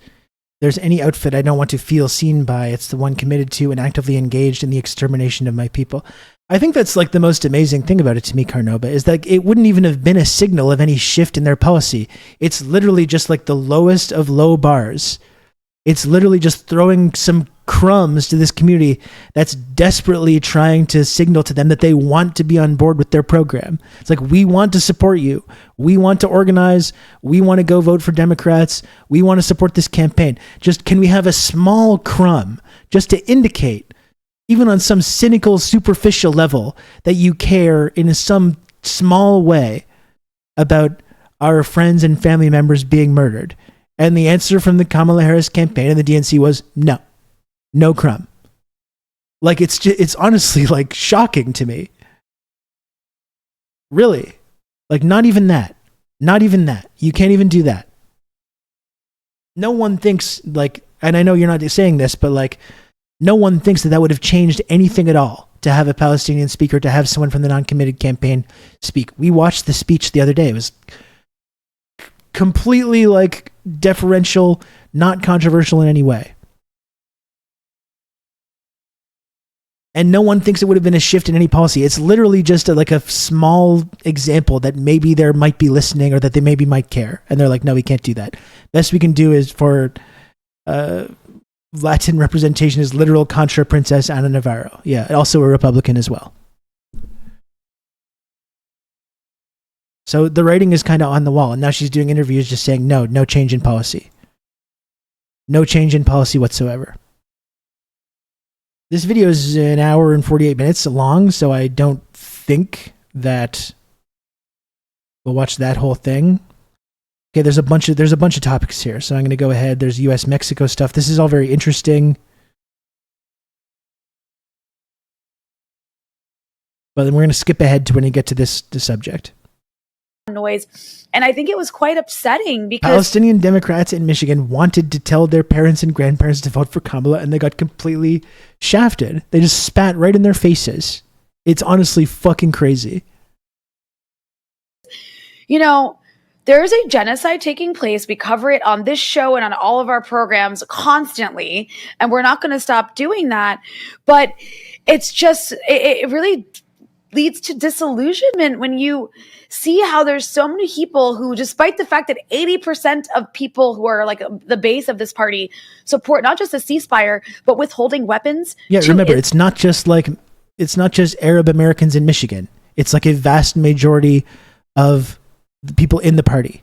There's any outfit I don't want to feel seen by. It's the one committed to and actively engaged in the extermination of my people. I think that's like the most amazing thing about it to me, Carnova, is that it wouldn't even have been a signal of any shift in their policy. It's literally just like the lowest of low bars. It's literally just throwing some crumbs to this community that's desperately trying to signal to them that they want to be on board with their program. It's like, we want to support you. We want to organize. We want to go vote for Democrats. We want to support this campaign. Just, can we have a small crumb just to indicate, even on some cynical, superficial level, that you care in some small way about our friends and family members being murdered? And the answer from the Kamala Harris campaign and the DNC was no. No crumb. Like, it's honestly like shocking to me. Really. Like, not even that. Not even that. You can't even do that. No one thinks, like, and I know you're not saying this, but like, no one thinks that would have changed anything at all to have a Palestinian speaker, to have someone from the non-committed campaign speak. We watched the speech the other day. It was completely like deferential, not controversial in any way. And no one thinks it would have been a shift in any policy. It's literally just like a small example that maybe they might be listening, or that they maybe might care. And they're like, no, we can't do that. Best we can do is for Latin representation is literal Contra Princess Ana Navarro. Yeah, also a Republican as well. So the writing is kind of on the wall. And now she's doing interviews just saying, no change in policy. No change in policy whatsoever. This video is an hour and 48 minutes long, so I don't think that we'll watch that whole thing. Okay, there's a bunch of topics here, so I'm going to go ahead. There's US-Mexico stuff. This is all very interesting. But then we're going to skip ahead to when we get to this subject. Noise. And I think it was quite upsetting because Palestinian Democrats in Michigan wanted to tell their parents and grandparents to vote for Kamala, and they got completely shafted. They just spat right in their faces. It's honestly fucking crazy. You know, there is a genocide taking place. We cover it on this show and on all of our programs constantly, and we're not going to stop doing that. But it's just, it really leads to disillusionment when you see how there's so many people who, despite the fact that 80% of people who are like the base of this party support not just a ceasefire, but withholding weapons. Yeah, remember, it's not just Arab Americans in Michigan. It's like a vast majority of the people in the party.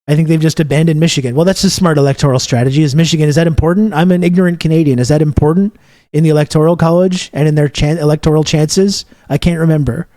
I think they've just abandoned Michigan. Well, that's a smart electoral strategy. Is that important? I'm an ignorant Canadian. Is that important in the electoral college and in their electoral chances? I can't remember.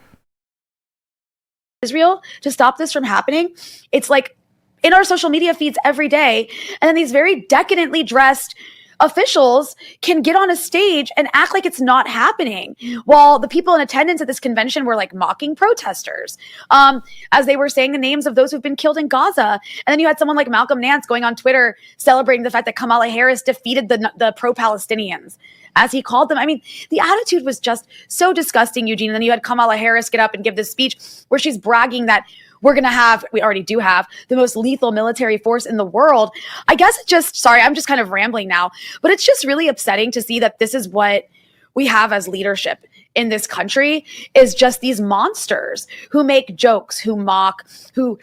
Israel to stop this from happening. It's like in our social media feeds every day. And then these very decadently dressed officials can get on a stage and act like it's not happening, while the people in attendance at this convention were like mocking protesters as they were saying the names of those who've been killed in Gaza. And then you had someone like Malcolm Nance going on Twitter celebrating the fact that Kamala Harris defeated the pro-Palestinians, as he called them. I mean, the attitude was just so disgusting, Eugene. And then you had Kamala Harris get up and give this speech where she's bragging that we already do have the most lethal military force in the world. I guess I'm just kind of rambling now, but it's just really upsetting to see that this is what we have as leadership in this country, is just these monsters who make jokes, who mock, who,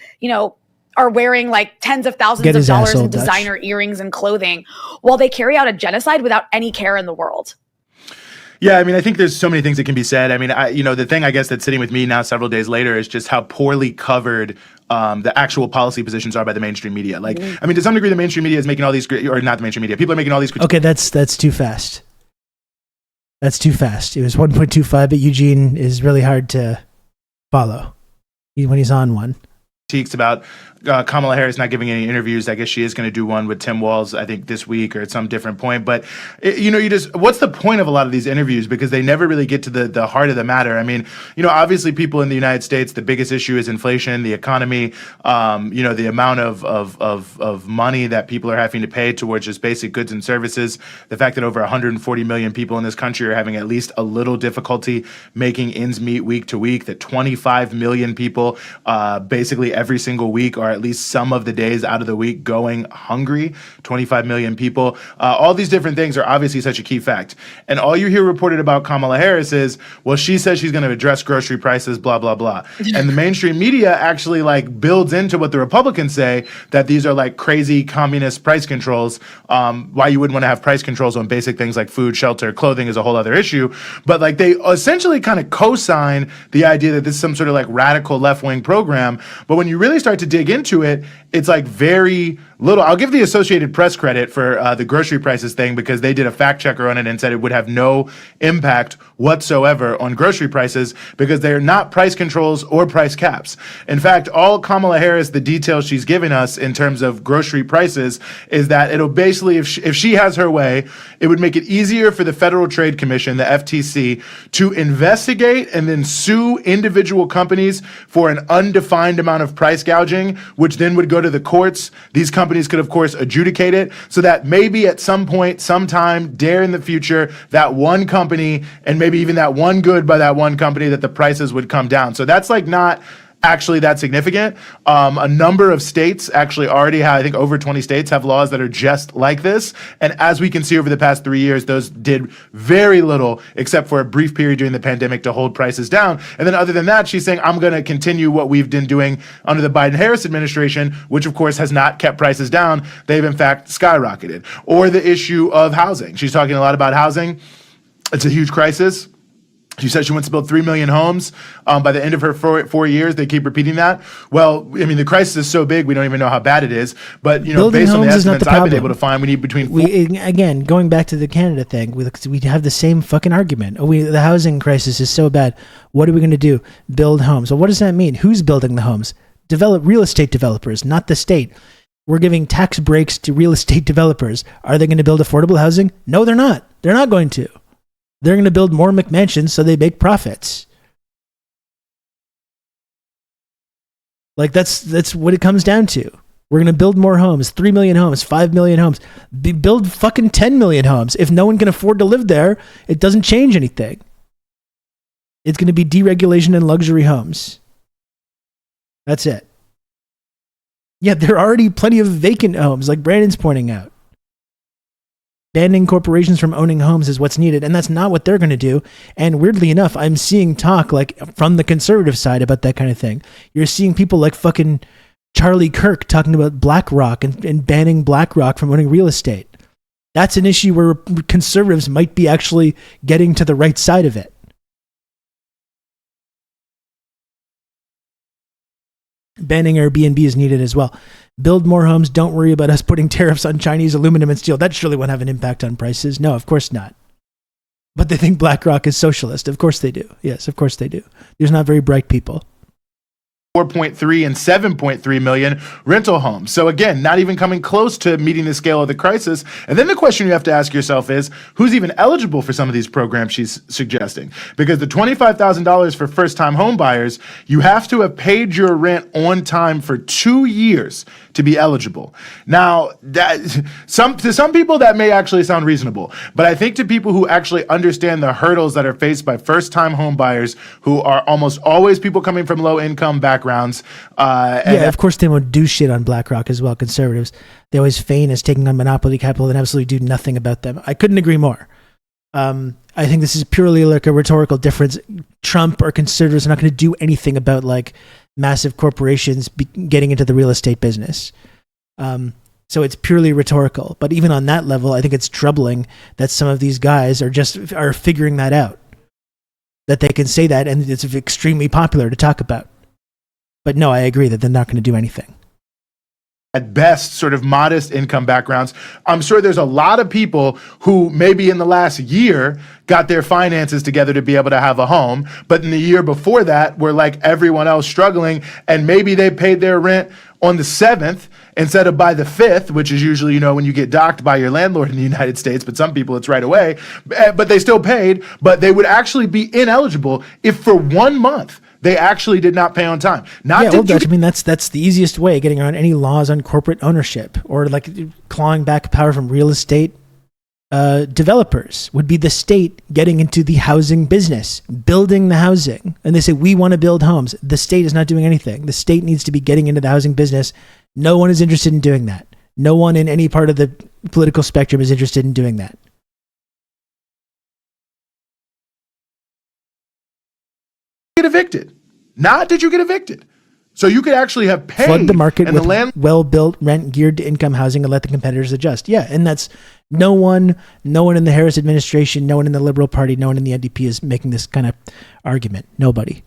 are wearing like tens of thousands of dollars in designer earrings and clothing while they carry out a genocide without any care in the world. Yeah, I mean, I think there's so many things that can be said. I mean, the thing I guess that's sitting with me now several days later is just how poorly covered the actual policy positions are by the mainstream media. Like, I mean, to some degree, the mainstream media is making all these, or not the mainstream media, people are making all these. Okay, that's too fast. That's too fast. It was 1.25, but Eugene is really hard to follow when he's on one. Critiques about Kamala Harris not giving any interviews. I guess she is going to do one with Tim Walz, I think this week or at some different point. But, what's the point of a lot of these interviews? Because they never really get to the heart of the matter. I mean, obviously people in the United States, the biggest issue is inflation, the economy, the amount of money that people are having to pay towards just basic goods and services. The fact that over 140 million people in this country are having at least a little difficulty making ends meet week to week, that 25 million people basically every single week, or at least some of the days out of the week, going hungry. 25 million people. All these different things are obviously such a key fact. And all you hear reported about Kamala Harris is, well, she says she's going to address grocery prices, blah, blah, blah. And the mainstream media actually like builds into what the Republicans say, that these are like crazy communist price controls. Why you wouldn't want to have price controls on basic things like food, shelter, clothing is a whole other issue. But like they essentially kind of co-sign the idea that this is some sort of like radical left-wing program. But when you really start to dig into it, it's like very little. I'll give the Associated Press credit for the grocery prices thing, because they did a fact checker on it and said it would have no impact whatsoever on grocery prices because they are not price controls or price caps. In fact, all Kamala Harris, the details she's giving us in terms of grocery prices is that it'll basically, if she has her way, it would make it easier for the Federal Trade Commission, the FTC, to investigate and then sue individual companies for an undefined amount of price gouging, which then would go to the courts. These companies could, of course, adjudicate it, so that maybe at some point, sometime, dare in the future, that one company, and maybe even that one good by that one company, that the prices would come down. So that's like not actually that significant. A number of states actually already have, I think over 20 states have laws that are just like this. And as we can see over the past 3 years, those did very little except for a brief period during the pandemic to hold prices down. And then other than that, she's saying, I'm going to continue what we've been doing under the Biden-Harris administration, which of course has not kept prices down. They've in fact skyrocketed. Or the issue of housing. She's talking a lot about housing. It's a huge crisis. She said she wants to build 3 million homes by the end of her 4 years. They keep repeating that. Well, I mean, the crisis is so big, we don't even know how bad it is. But, you know, Building based on the homes is not estimates the I've been problem. able to find, we need between Again, going back to the Canada thing, we have the same fucking argument. The housing crisis is so bad. What are we going to do? Build homes. Well, what does that mean? Who's building the homes? Real estate developers, not the state. We're giving tax breaks to real estate developers. Are they going to build affordable housing? No, they're not. They're not going to. They're going to build more McMansions so they make profits. Like that's what it comes down to. We're going to build more homes, 3 million homes, 5 million homes. Build fucking 10 million homes. If no one can afford to live there, it doesn't change anything. It's going to be deregulation and luxury homes. That's it. Yeah, there are already plenty of vacant homes, like Brandon's pointing out. Banning corporations from owning homes is what's needed, and that's not what they're going to do. And weirdly enough, I'm seeing talk like from the conservative side about that kind of thing. You're seeing people like fucking Charlie Kirk talking about BlackRock and banning BlackRock from owning real estate. That's an issue where conservatives might be actually getting to the right side of it. Banning Airbnb is needed as well. Build more homes. Don't worry about us putting tariffs on Chinese aluminum and steel. That surely won't have an impact on prices. No, of course not. But they think BlackRock is socialist. Of course they do. Yes, of course they do. There's not very bright people. 4.3 and 7.3 million rental homes. So again, not even coming close to meeting the scale of the crisis. And then the question you have to ask yourself is, who's even eligible for some of these programs she's suggesting? Because the $25,000 for first-time home buyers, you have to have paid your rent on time for 2 years to be eligible. Now, to some people that may actually sound reasonable, but I think to people who actually understand the hurdles that are faced by first-time home buyers, who are almost always people coming from low-income backgrounds. Of course they won't do shit on BlackRock as well, conservatives. They always feign as taking on monopoly capital and absolutely do nothing about them. I couldn't agree more. I think this is purely like a rhetorical difference. Trump or conservatives are not going to do anything about like massive corporations getting into the real estate business. So it's purely rhetorical. But even on that level, I think it's troubling that some of these guys are figuring that out. That they can say that, and it's extremely popular to talk about. But no, I agree that they're not going to do anything. At best, sort of modest income backgrounds. I'm sure there's a lot of people who maybe in the last year got their finances together to be able to have a home, but in the year before that were like everyone else struggling, and maybe they paid their rent on the 7th instead of by the 5th, which is usually, you know, when you get docked by your landlord in the United States, but some people it's right away, but they still paid, but they would actually be ineligible if for 1 month they actually did not pay on time. I mean, that's the easiest way, getting around any laws on corporate ownership or like clawing back power from real estate developers would be the state getting into the housing business, building the housing. And they say, we want to build homes. The state is not doing anything. The state needs to be getting into the housing business. No one is interested in doing that. No one in any part of the political spectrum is interested in doing that. Get evicted. Not did you get evicted. So you could actually have paid. Flood the market and with the land well-built, rent-geared to income housing and let the competitors adjust. Yeah, and that's no one in the Harris administration, no one in the Liberal Party, no one in the NDP is making this kind of argument. Nobody.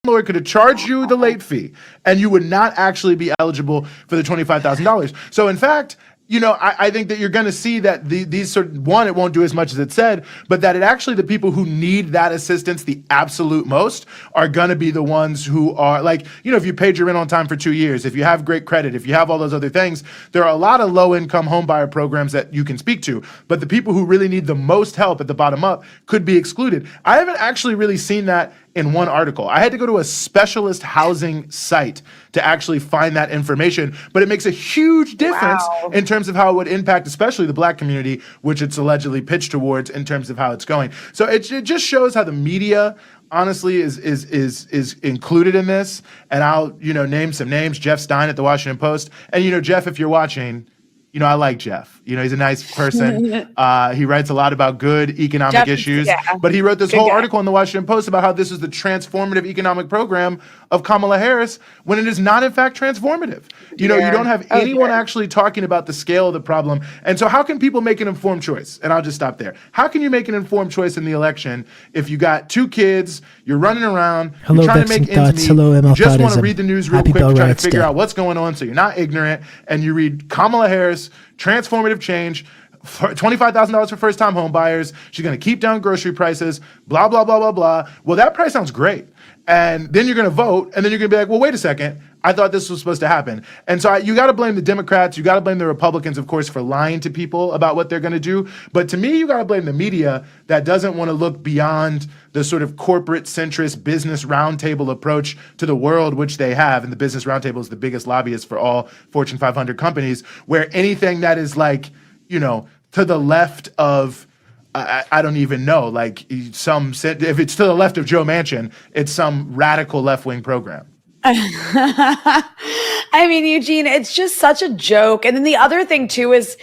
Landlord could have charged you the late fee, and you would not actually be eligible for the $25,000. So in fact, you know, I think that you're going to see that these sort of, one, it won't do as much as it said, but that it actually, the people who need that assistance the absolute most are going to be the ones who are like, you know, if you paid your rent on time for 2 years, if you have great credit, if you have all those other things, there are a lot of low income home buyer programs that you can speak to, but the people who really need the most help at the bottom up could be excluded. I haven't actually really seen that in one article. I had to go to a specialist housing site to actually find that information, but it makes a huge difference in terms of how it would impact, especially the Black community, which it's allegedly pitched towards in terms of how it's going. So it just shows how the media honestly is included in this. And I'll, you know, name some names. Jeff Stein at the Washington Post. And, you know, Jeff, if you're watching, you know, I like Jeff. You know, he's a nice person. He writes a lot about good economic issues. Yeah. But he wrote this whole article in the Washington Post about how this is the transformative economic program of Kamala Harris when it is not, in fact, transformative. You know, you don't have anyone actually talking about the scale of the problem. And so how can people make an informed choice? And I'll just stop there. How can you make an informed choice in the election if you got 2 kids, you're running around, you're trying to make ends meet, Hello, you just want to read the news real Happy quick to try to Rights figure Day. out what's going on so you're not ignorant, and you read Kamala Harris, transformative change, $25,000 for first-time home buyers. She's going to keep down grocery prices, blah, blah, blah, blah, blah. Well, that price sounds great. And then you're going to vote, and then you're going to be like, well, wait a second. I thought this was supposed to happen. And so you got to blame the Democrats. You got to blame the Republicans, of course, for lying to people about what they're going to do. But to me, you got to blame the media that doesn't want to look beyond the sort of corporate centrist business roundtable approach to the world, which they have. And the Business Roundtable is the biggest lobbyist for all Fortune 500 companies, where anything that is like, you know, to the left of, I don't even know, like if it's to the left of Joe Manchin, it's some radical left-wing program. I mean, Eugene, it's just such a joke. And then the other thing too is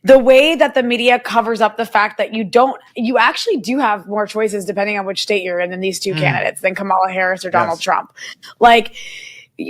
the way that the media covers up the fact that you actually do have more choices depending on which state you're in than these 2 candidates than Kamala Harris or Donald Trump. Like,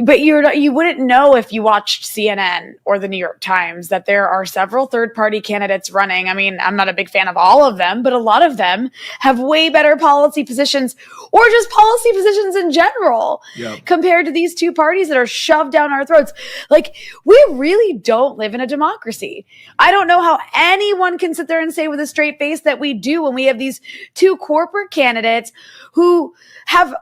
but you wouldn't know if you watched CNN or the New York Times that there are several third-party candidates running. I mean, I'm not a big fan of all of them, but a lot of them have way better policy positions or just policy positions in general compared to these 2 parties that are shoved down our throats. Like, we really don't live in a democracy. I don't know how anyone can sit there and say with a straight face that we do when we have these 2 corporate candidates who have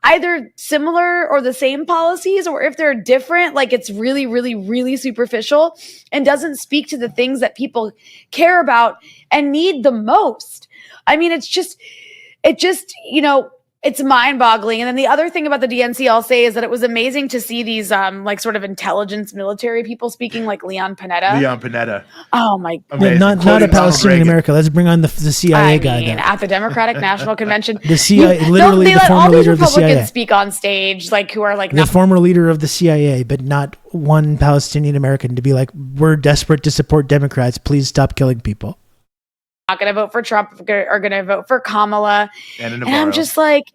either similar or the same policies, or if they're different, like it's really, really, really superficial and doesn't speak to the things that people care about and need the most. I mean, it just, you know, it's mind-boggling. And then the other thing about the DNC I'll say is that it was amazing to see these like sort of intelligence military people speaking, like Leon Panetta. Oh my God. Not a Palestinian America. Let's bring on the CIA guy then. At the Democratic National Convention. The CIA, literally the former leader of the CIA. They let all these Republicans speak on stage, like who are like the former leader of the CIA, but not one Palestinian American to be like, we're desperate to support Democrats. Please stop killing people. Not going to vote for Trump, are going to vote for Kamala. And I'm just like,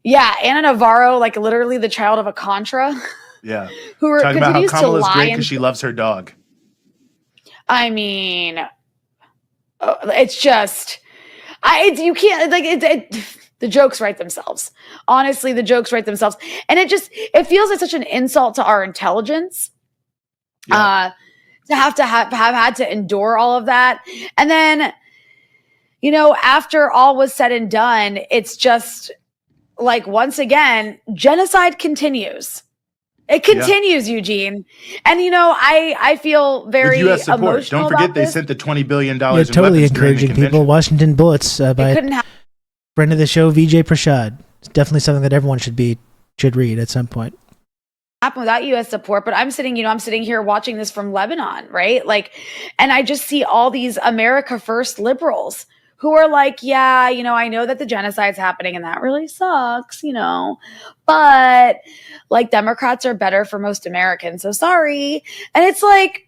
yeah, Anna Navarro, like literally the child of a Contra. Yeah. Who talking about how Kamala's to lie great because she loves her dog. I mean, it's just, you can't, like, the jokes write themselves. Honestly, the jokes write themselves. And it feels like such an insult to our intelligence. To have had to endure all of that. And then, you know, after all was said and done, it's just like, once again, genocide continues. It continues, Eugene. And, you know, I feel very with US support. Emotional. Don't forget about they this. sent the $20 billion Yeah, totally encouraging people. Washington Bullets by friend of the show, VJ Prashad. It's definitely something that everyone should read at some point. happen without U.S. support. But I'm sitting here watching this from Lebanon, right? Like, and I just see all these America First liberals who are like, yeah, I know that the genocide's happening and that really sucks, but like Democrats are better for most Americans. So sorry. And it's like,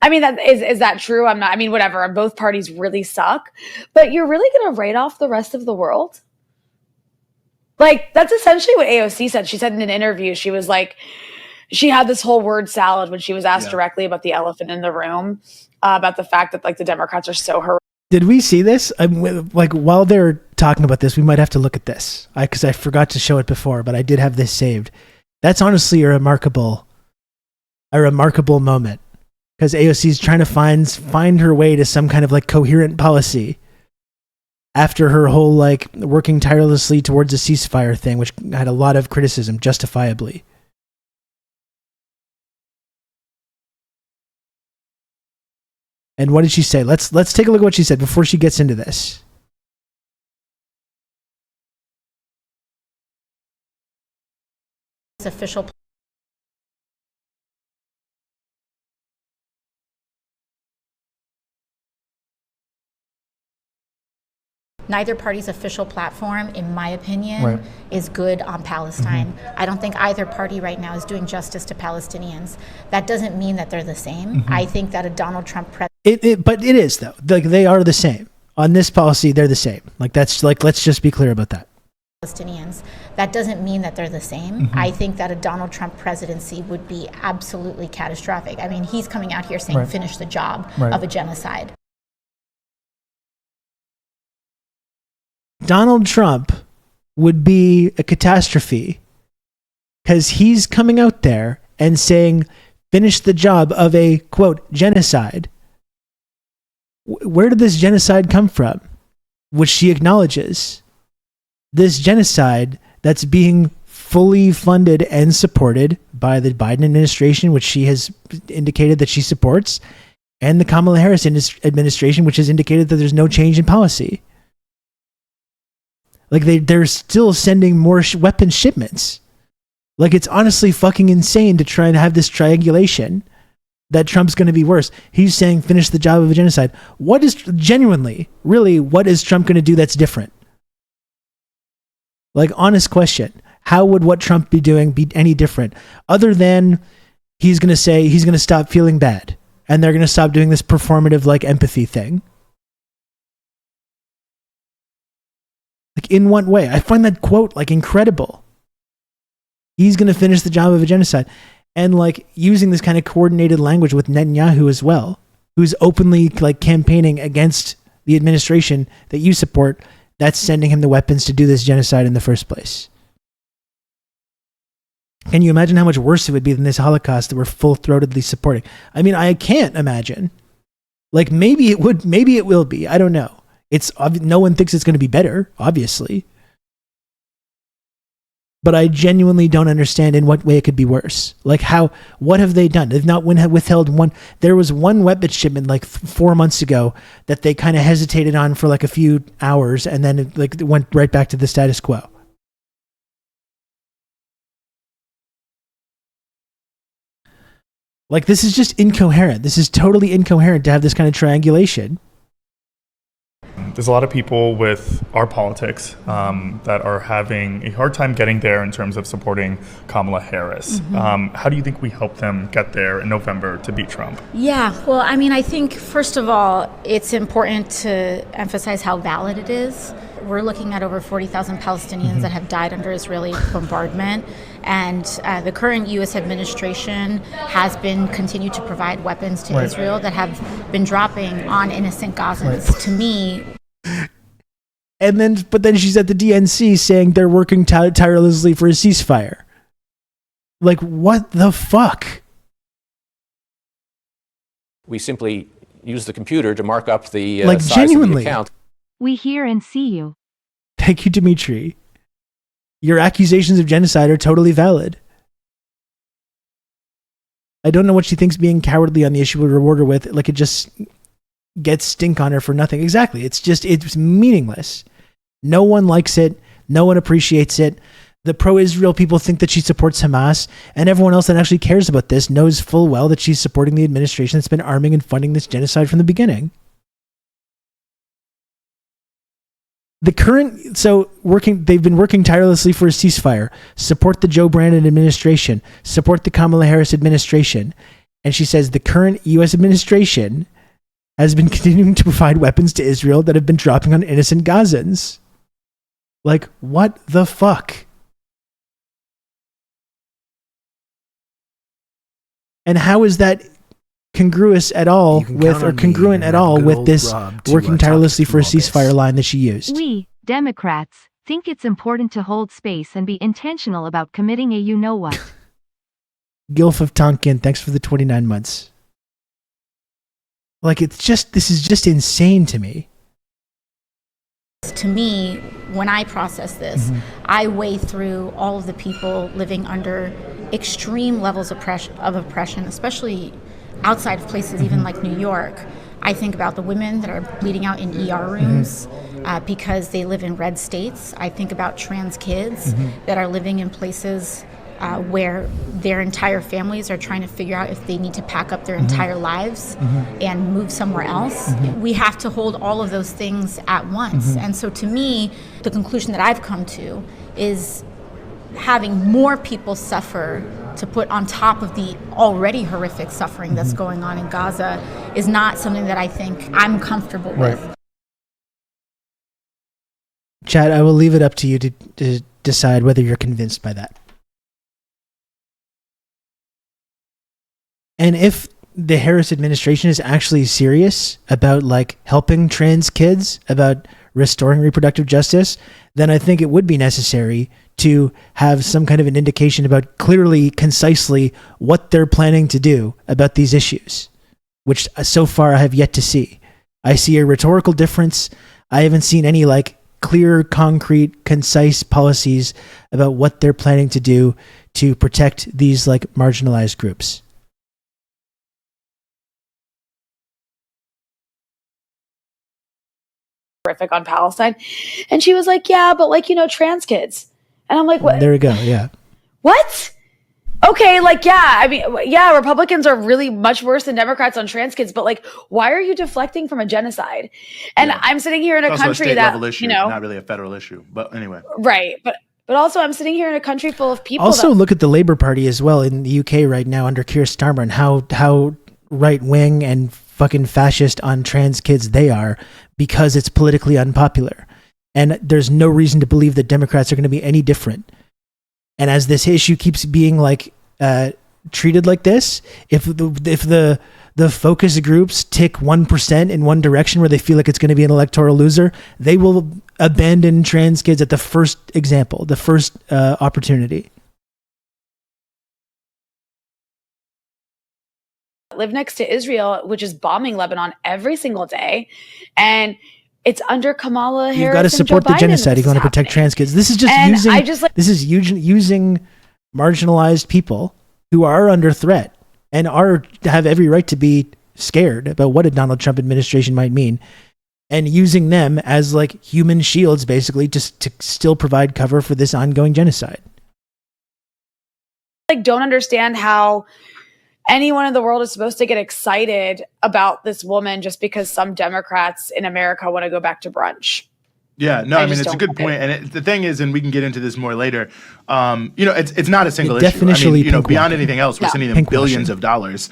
I mean, is that true? Whatever. Both parties really suck, but you're really going to write off the rest of the world? Like, that's essentially what AOC said. She said in an interview, she was like, she had this whole word salad when she was asked directly about the elephant in the room, about the fact that like the Democrats are so horrific. Did we see this? Like, while they're talking about this, we might have to look at this. Because I forgot to show it before, but I did have this saved. That's honestly a remarkable moment. Because AOC is trying to find her way to some kind of like coherent policy after her whole like working tirelessly towards a ceasefire thing, which had a lot of criticism, justifiably. And what did she say? Let's take a look at what she said before she gets into this. Official. Neither party's official platform, in my opinion, is good on Palestine. I don't think either party right now is doing justice to Palestinians. That doesn't mean that they're the same. I think that a Donald Trump president... But it is, though. Like, they are the same. On this policy, they're the same. Like, that's like, let's just be clear about that. Palestinians. That doesn't mean that they're the same. I think that a Donald Trump presidency would be absolutely catastrophic. I mean, he's coming out here saying finish the job of a genocide. Donald Trump would be a catastrophe because he's coming out there and saying, finish the job of a, quote, genocide. Where did this genocide come from? Which she acknowledges. This genocide that's being fully funded and supported by the Biden administration, which she has indicated that she supports, and the Kamala Harris administration, which has indicated that there's no change in policy. Like, they're still sending more weapons shipments. Like, it's honestly fucking insane to try and have this triangulation that Trump's going to be worse. He's saying finish the job of a genocide. What is genuinely, really, what is Trump going to do that's different? Like, honest question. How would what Trump be doing be any different? Other than he's going to say he's going to stop feeling bad. And they're going to stop doing this performative, like, empathy thing. Like, in what way? I find that quote, like, incredible. He's going to finish the job of a genocide. And, like, using this kind of coordinated language with Netanyahu as well, who's openly, like, campaigning against the administration that you support, that's sending him the weapons to do this genocide in the first place. Can you imagine how much worse it would be than this Holocaust that we're full-throatedly supporting? I mean, I can't imagine. Like, maybe it would, maybe it will be. I don't know. No one thinks it's going to be better, obviously. But I genuinely don't understand in what way it could be worse. Like, what have they done? They've not withheld one. There was one weapons shipment like 4 months ago that they kind of hesitated on for like a few hours, and then it went right back to the status quo. Like, this is just incoherent. This is totally incoherent to have this kind of triangulation. There's a lot of people with our politics that are having a hard time getting there in terms of supporting Kamala Harris. How do you think we help them get there in November to beat Trump? Yeah, well, I mean, I think, first of all, it's important to emphasize how valid it is. We're looking at over 40,000 Palestinians that have died under Israeli bombardment. And the current U.S. administration has been continued to provide weapons to Israel that have been dropping on innocent Gazans. To me... But then she's at the DNC saying they're working tirelessly for a ceasefire. Like, what the fuck? We simply use the computer to mark up the like, size genuinely. of the account. We hear and see you. Thank you, Dimitri. Your accusations of genocide are totally valid. I don't know what she thinks being cowardly on the issue would reward her with. Like, it just gets stink on her for nothing. Exactly. It's meaningless. No one likes it. No one appreciates it. The pro-Israel people think that she supports Hamas, and everyone else that actually cares about this knows full well that she's supporting the administration that's been arming and funding this genocide from the beginning. They've been working tirelessly for a ceasefire, support the Joe Brandon administration, support the Kamala Harris administration. And she says the current U.S. administration has been continuing to provide weapons to Israel that have been dropping on innocent Gazans. Like, what the fuck? And how is that congruent at all with this working tirelessly for a ceasefire line that she used? We, Democrats, think it's important to hold space and be intentional about committing a you-know-what. Gilf of Tonkin, thanks for the 29 months. Like, this is just insane to me. To me, when I process this, I weigh through all of the people living under extreme levels of oppression, especially outside of places even like New York. I think about the women that are bleeding out in ER rooms because they live in red states. I think about trans kids that are living in places where their entire families are trying to figure out if they need to pack up their entire lives and move somewhere else. We have to hold all of those things at once. And so to me, the conclusion that I've come to is having more people suffer to put on top of the already horrific suffering that's going on in Gaza is not something that I think I'm comfortable with. Chad, I will leave it up to you to decide whether you're convinced by that. And if the Harris administration is actually serious about like helping trans kids, about restoring reproductive justice, then I think it would be necessary to have some kind of an indication about clearly, concisely what they're planning to do about these issues, which so far I have yet to see. I see a rhetorical difference. I haven't seen any like clear, concrete, concise policies about what they're planning to do to protect these like marginalized groups. Horrific on Palestine. And she was like, yeah, but like, trans kids. And I'm like, what? There we go. Yeah. What? Okay. Like, yeah, I mean, yeah, Republicans are really much worse than Democrats on trans kids, but like, why are you deflecting from a genocide? And I'm sitting here in a country that, issue, not really a federal issue, but anyway. Right. But also I'm sitting here in a country full of people. Also look at the Labour Party as well in the UK right now under Keir Starmer and how right wing and fucking fascist on trans kids they are, because it's politically unpopular. And there's no reason to believe that Democrats are going to be any different. And as this issue keeps being like treated like this, if the focus groups tick 1% in one direction where they feel like it's going to be an electoral loser, they will abandon trans kids at the first example, the first opportunity. Live next to Israel, which is bombing Lebanon every single day, and it's under Kamala Harris. You've got to support the genocide. You want to protect trans kids. This is just using marginalized people who are under threat and have every right to be scared about what a Donald Trump administration might mean, and using them as like human shields, basically, just to still provide cover for this ongoing genocide. Like, don't understand how anyone in the world is supposed to get excited about this woman just because some Democrats in America want to go back to brunch. Yeah, no, I mean, it's a good point. And the thing is, and we can get into this more later, it's not a single issue. I mean, beyond anything else, we're sending them billions of dollars,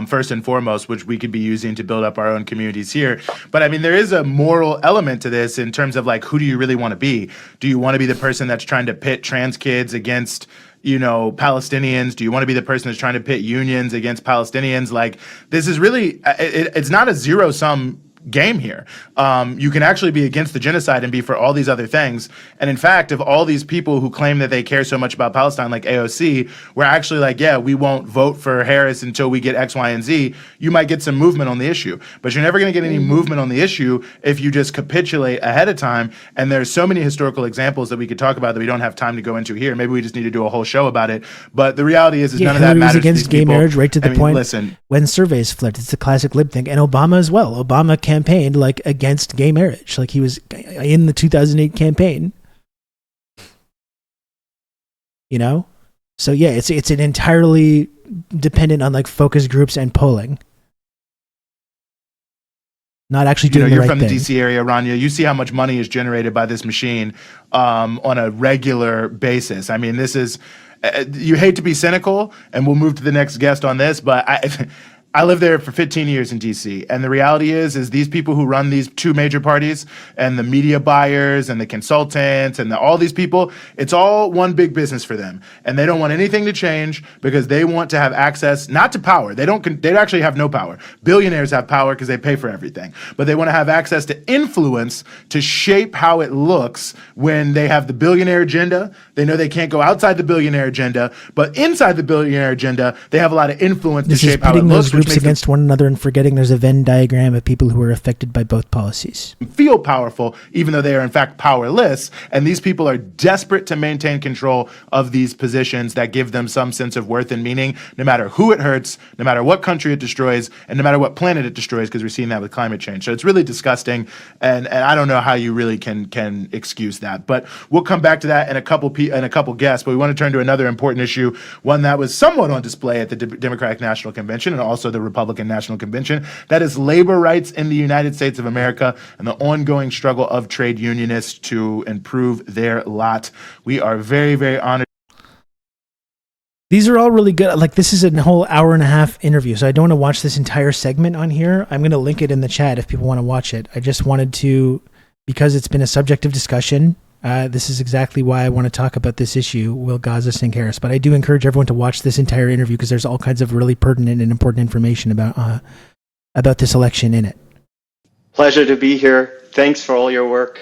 first and foremost, which we could be using to build up our own communities here. But I mean, there is a moral element to this in terms of like, who do you really want to be? Do you want to be the person that's trying to pit trans kids against Palestinians? Do you want to be the person that's trying to pit unions against Palestinians? Like, this is really, it's not a zero-sum game here. You can actually be against the genocide and be for all these other things. And in fact, of all these people who claim that they care so much about Palestine, like AOC, we're actually like, yeah, we won't vote for Harris until we get X, Y, and Z. You might get some movement on the issue, but you're never going to get any movement on the issue if you just capitulate ahead of time. And there's so many historical examples that we could talk about that we don't have time to go into here. Maybe we just need to do a whole show about it. But the reality is none of that matters. Against gay marriage, right to the point. Listen, when surveys flipped, it's a classic lib thing, and Obama as well. Obama campaigned like against gay marriage, like he was in the 2008 campaign. you know? So yeah, it's an entirely dependent on like focus groups and polling. Not actually doing the right thing. You're from the DC area, Rania. You see how much money is generated by this machine on a regular basis. I mean, this is, you hate to be cynical, and we'll move to the next guest on this, but I lived there for 15 years in DC, and the reality is these people who run these two major parties and the media buyers and the consultants and all these people, it's all one big business for them, and they don't want anything to change because they want to have access not to power. They actually have no power. Billionaires have power because they pay for everything, but they want to have access to influence to shape how it looks when they have the billionaire agenda. They know they can't go outside the billionaire agenda, but inside the billionaire agenda, they have a lot of influence to shape how it looks. Groups against one another and forgetting there's a Venn diagram of people who are affected by both policies. Feel powerful, even though they are in fact powerless. And these people are desperate to maintain control of these positions that give them some sense of worth and meaning, no matter who it hurts, no matter what country it destroys, and no matter what planet it destroys, because we're seeing that with climate change. So it's really disgusting. And I don't know how you really can excuse that. But we'll come back to that in a couple guests. But we want to turn to another important issue, one that was somewhat on display at the Democratic National Convention and also the Republican National Convention. That is labor rights in the United States of America and the ongoing struggle of trade unionists to improve their lot. We are very, very honored. These are all really good. Like, this is a whole hour and a half interview, so I don't want to watch this entire segment on here. I'm going to link it in the chat if people want to watch it. I just wanted to, because it's been a subject of discussion, this is exactly why I want to talk about this issue, will Gaza sink Harris? But I do encourage everyone to watch this entire interview because there's all kinds of really pertinent and important information about this election in it. Pleasure to be here. Thanks for all your work.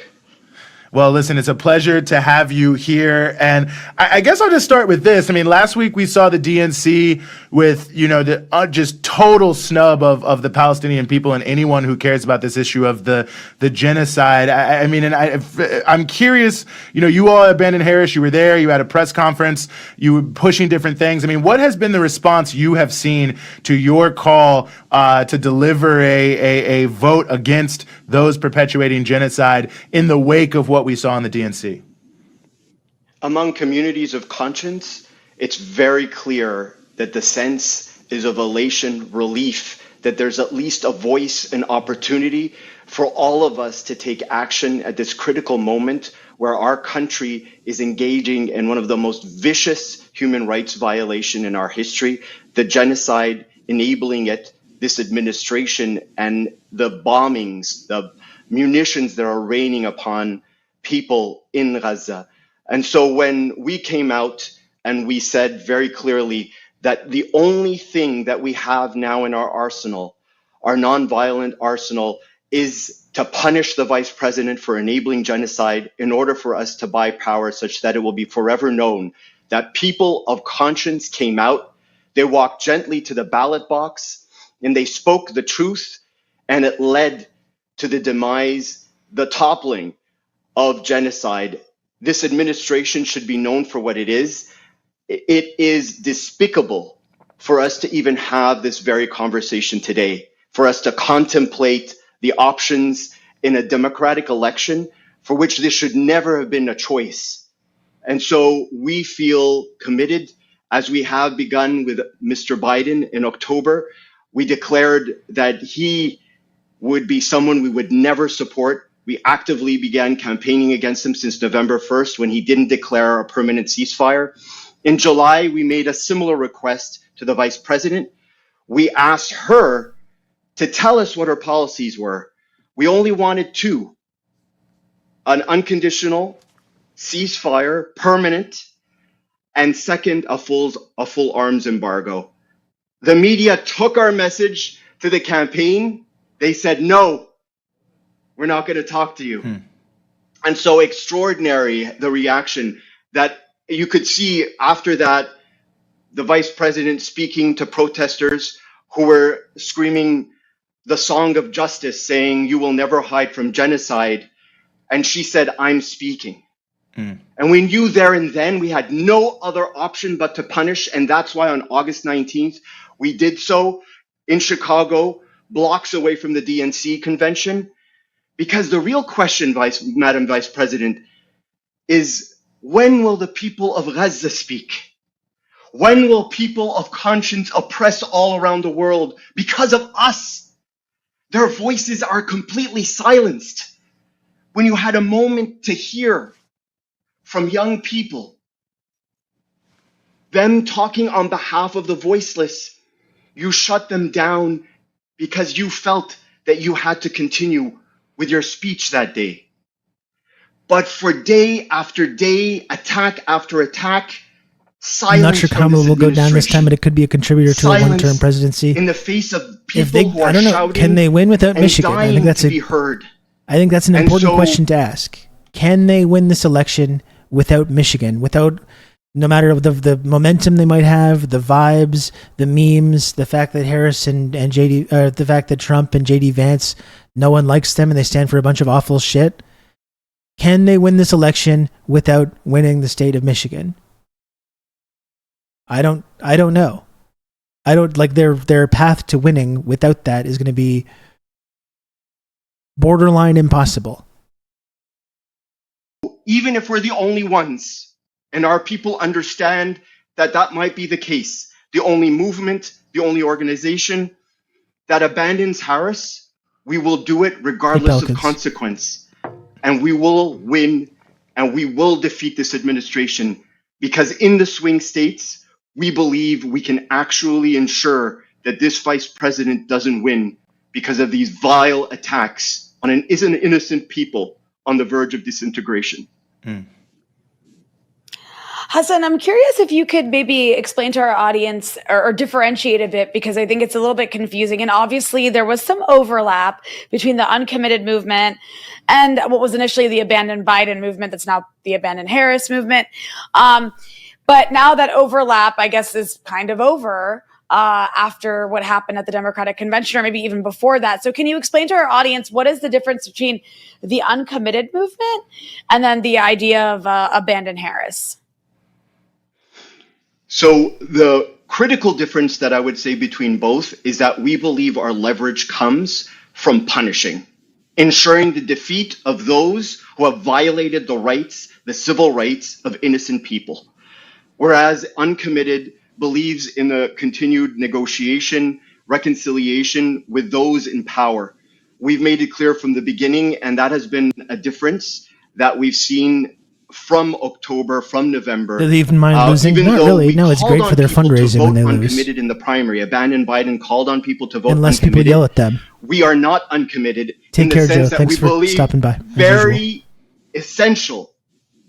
Well, listen, it's a pleasure to have you here. And I guess I'll just start with this. I mean, last week we saw the DNC with, the just total snub of the Palestinian people and anyone who cares about this issue of the genocide. I'm curious, you all at Ben and Harris, you were there, you had a press conference, you were pushing different things. I mean, what has been the response you have seen to your call to deliver a vote against those perpetuating genocide in the wake of what we saw in the DNC? Among communities of conscience, it's very clear that the sense is of elation, relief, that there's at least a voice and opportunity for all of us to take action at this critical moment where our country is engaging in one of the most vicious human rights violation in our history, the genocide enabling it, this administration, and the bombings, the munitions that are raining upon people in Gaza. And so when we came out and we said very clearly that the only thing that we have now in our arsenal, our nonviolent arsenal, is to punish the vice president for enabling genocide in order for us to buy power such that it will be forever known that people of conscience came out, they walked gently to the ballot box, and they spoke the truth, and it led to the demise, the toppling of genocide. This administration should be known for what it is. It is despicable for us to even have this very conversation today, for us to contemplate the options in a democratic election for which this should never have been a choice. And so we feel committed, as we have begun with Mr. Biden in October. We declared that he would be someone we would never support. We actively began campaigning against him since November 1st when he didn't declare a permanent ceasefire. In July, we made a similar request to the vice president. We asked her to tell us what her policies were. We only wanted two: an unconditional ceasefire, permanent, and second, a full arms embargo. The media took our message to the campaign. They said, no, we're not going to talk to you. And so extraordinary, the reaction that you could see after that, the vice president speaking to protesters who were screaming the song of justice, saying, you will never hide from genocide. And she said, I'm speaking. And we knew there and then we had no other option but to punish. And that's why on August 19th, we did so in Chicago, blocks away from the DNC convention. Because the real question, Madam Vice President, is When will the people of Gaza speak? When will people of conscience oppressed all around the world because of us? Their voices are completely silenced. When you had a moment to hear from young people, them talking on behalf of the voiceless, you shut them down because you felt that you had to continue with your speech that day. But for day after day, attack after attack, silence I'm not sure Kamala will go down this time, but it could be a contributor to a one-term presidency. In the face of people If they, who are I don't know, shouting can they win without and Michigan? dying I think that's to be heard. I think that's an And important so- question to ask. Can they win this election without Michigan? Without, no matter the momentum they might have, the vibes, the memes, the fact that Harris and JD, the fact that Trump and JD Vance, no one likes them and they stand for a bunch of awful shit. Can they win this election without winning the state of Michigan? I don't know. I don't like their path to winning without that is going to be borderline impossible. Even if we're the only ones and our people understand that that might be the case, the only movement, the only organization that abandons Harris, we will do it regardless of consequence. And we will win and we will defeat this administration because in the swing states, we believe we can actually ensure that this vice president doesn't win because of these vile attacks on an innocent people on the verge of disintegration. Hassan, I'm curious if you could maybe explain to our audience or differentiate a bit, because I think it's a little bit confusing. And obviously there was some overlap between the uncommitted movement and what was initially the abandoned Biden movement that's now the abandoned Harris movement. But now that overlap, I guess, is kind of over after what happened at the Democratic Convention, or maybe even before that. So can you explain to our audience what is the difference between the uncommitted movement and then the idea of abandoned Harris? So the critical difference that I would say between both is that we believe our leverage comes from punishing, ensuring the defeat of those who have violated the rights, the civil rights of innocent people. Whereas uncommitted believes in the continued negotiation, reconciliation with those in power. We've made it clear from the beginning, and that has been a difference that we've seen from October, from November. Do they even mind losing? Even Not though really. we No, it's called great on for their people to fundraising when vote they lose. uncommitted in the primary. Abandoned Biden called on people to vote Unless people uncommitted. yell at them. We are not uncommitted Take in the care, sense Joe. that Thanks we for believe stopping by, as very essential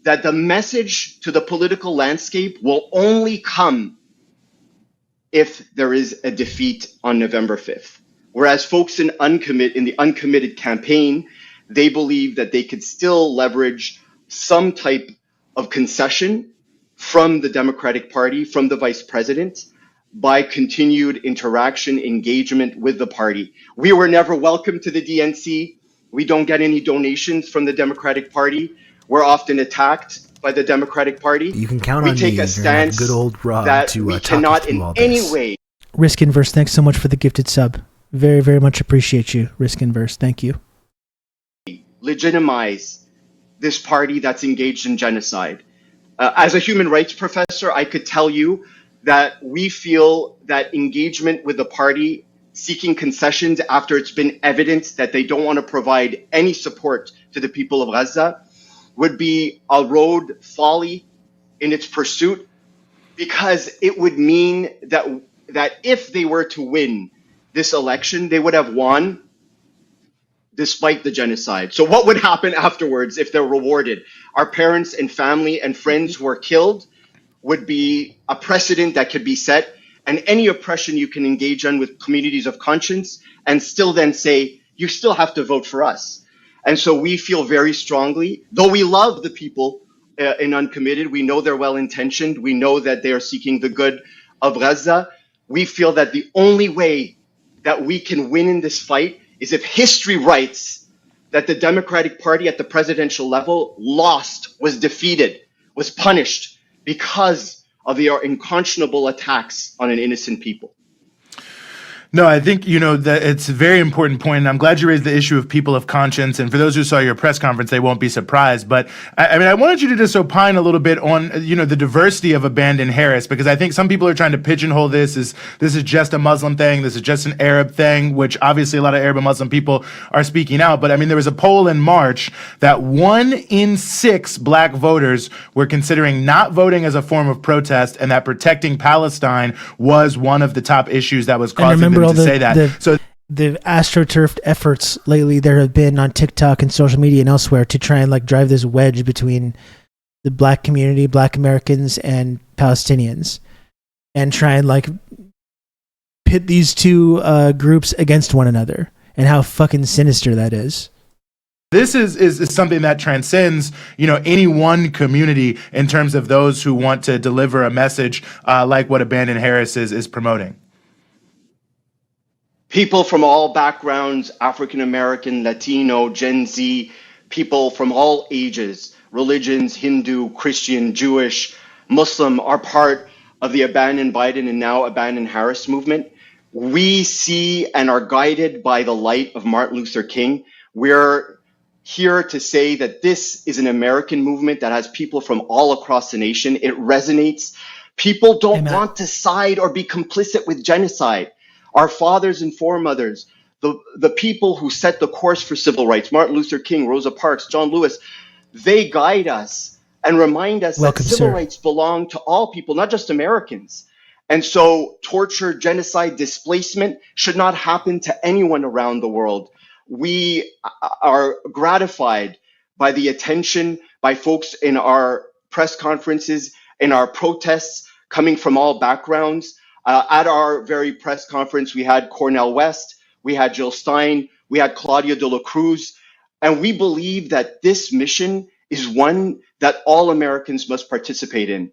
that the message to the political landscape will only come if there is a defeat on November 5th. Whereas folks in the uncommitted campaign, they believe that they could still leverage some type of concession from the Democratic Party, from the vice president, by continued interaction, engagement with the party. We were never welcome to the DNC. We don't get any donations from the Democratic Party. We're often attacked by the Democratic Party. You can count we on take me. a You're gonna have stance good old Rob that to we talk you cannot through in all any this. way. Risk Inverse, thanks so much for the gifted sub. Very, very much appreciate you, Risk Inverse. Thank you. Legitimize this party that's engaged in genocide. As a human rights professor, I could tell you that we feel that engagement with the party seeking concessions after it's been evident that they don't want to provide any support to the people of Gaza would be a road folly in its pursuit, because it would mean that if they were to win this election, they would have won despite the genocide. So what would happen afterwards if they're rewarded? Our parents and family and friends who are killed would be a precedent that could be set, and any oppression you can engage in with communities of conscience and still then say, you still have to vote for us. And so we feel very strongly, though we love the people in uncommitted, we know they're well-intentioned, we know that they are seeking the good of Gaza, we feel that the only way that we can win in this fight is if history writes that the Democratic Party at the presidential level lost, was defeated, was punished because of their unconscionable attacks on an innocent people. No, I think, that it's a very important point, and I'm glad you raised the issue of people of conscience. And for those who saw your press conference, they won't be surprised. But I wanted you to just opine a little bit on, the diversity of Abandon Harris, because I think some people are trying to pigeonhole this as this is just a Muslim thing, this is just an Arab thing, which obviously a lot of Arab and Muslim people are speaking out. But I mean, there was a poll in March that 1 in 6 black voters were considering not voting as a form of protest, and that protecting Palestine was one of the top issues that was causing them to say that. The astroturfed efforts lately there have been on TikTok and social media and elsewhere to try and drive this wedge between the black community, black Americans, and Palestinians, and try and pit these two groups against one another, and how fucking sinister that is. This is something that transcends, any one community in terms of those who want to deliver a message like what Abandon Harris is promoting. People from all backgrounds, African American, Latino, Gen Z, people from all ages, religions, Hindu, Christian, Jewish, Muslim, are part of the Abandon Biden and now Abandon Harris movement. We see and are guided by the light of Martin Luther King. We're here to say that this is an American movement that has people from all across the nation. It resonates. People don't want to side or be complicit with genocide. Our fathers and foremothers, the people who set the course for civil rights, Martin Luther King, Rosa Parks, John Lewis, they guide us and remind us that civil rights belong to all people, not just Americans. And so torture, genocide, displacement should not happen to anyone around the world. We are gratified by the attention by folks in our press conferences, in our protests, coming from all backgrounds. At our very press conference, we had Cornel West, we had Jill Stein, we had Claudia de la Cruz, and we believe that this mission is one that all Americans must participate in.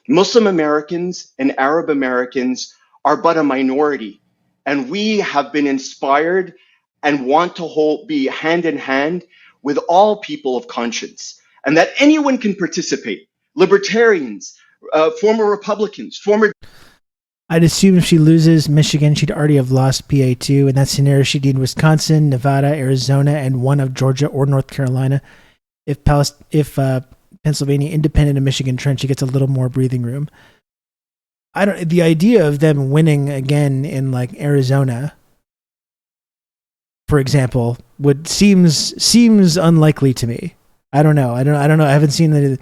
Muslim Americans and Arab Americans are but a minority, and we have been inspired and want to be hand in hand with all people of conscience, and that anyone can participate. Libertarians, former Republicans, former... I'd assume if she loses Michigan, she'd already have lost PA too. In that scenario, she'd need Wisconsin, Nevada, Arizona, and one of Georgia or North Carolina. If Pennsylvania, independent of Michigan, Trent, she gets a little more breathing room. The idea of them winning again in Arizona, for example, seems unlikely to me. I don't know. I don't know. I haven't seen the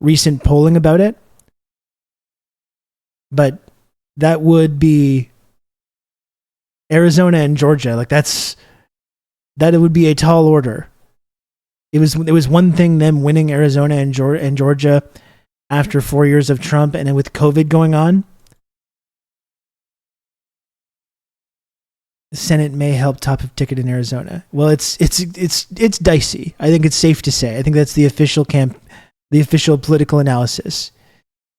recent polling about it, but that would be Arizona and Georgia. That would be a tall order. It was one thing them winning Arizona and Georgia after 4 years of Trump, and then with COVID going on, the Senate may help top of ticket in Arizona. Well, it's dicey. I think it's safe to say. I think that's the official political analysis.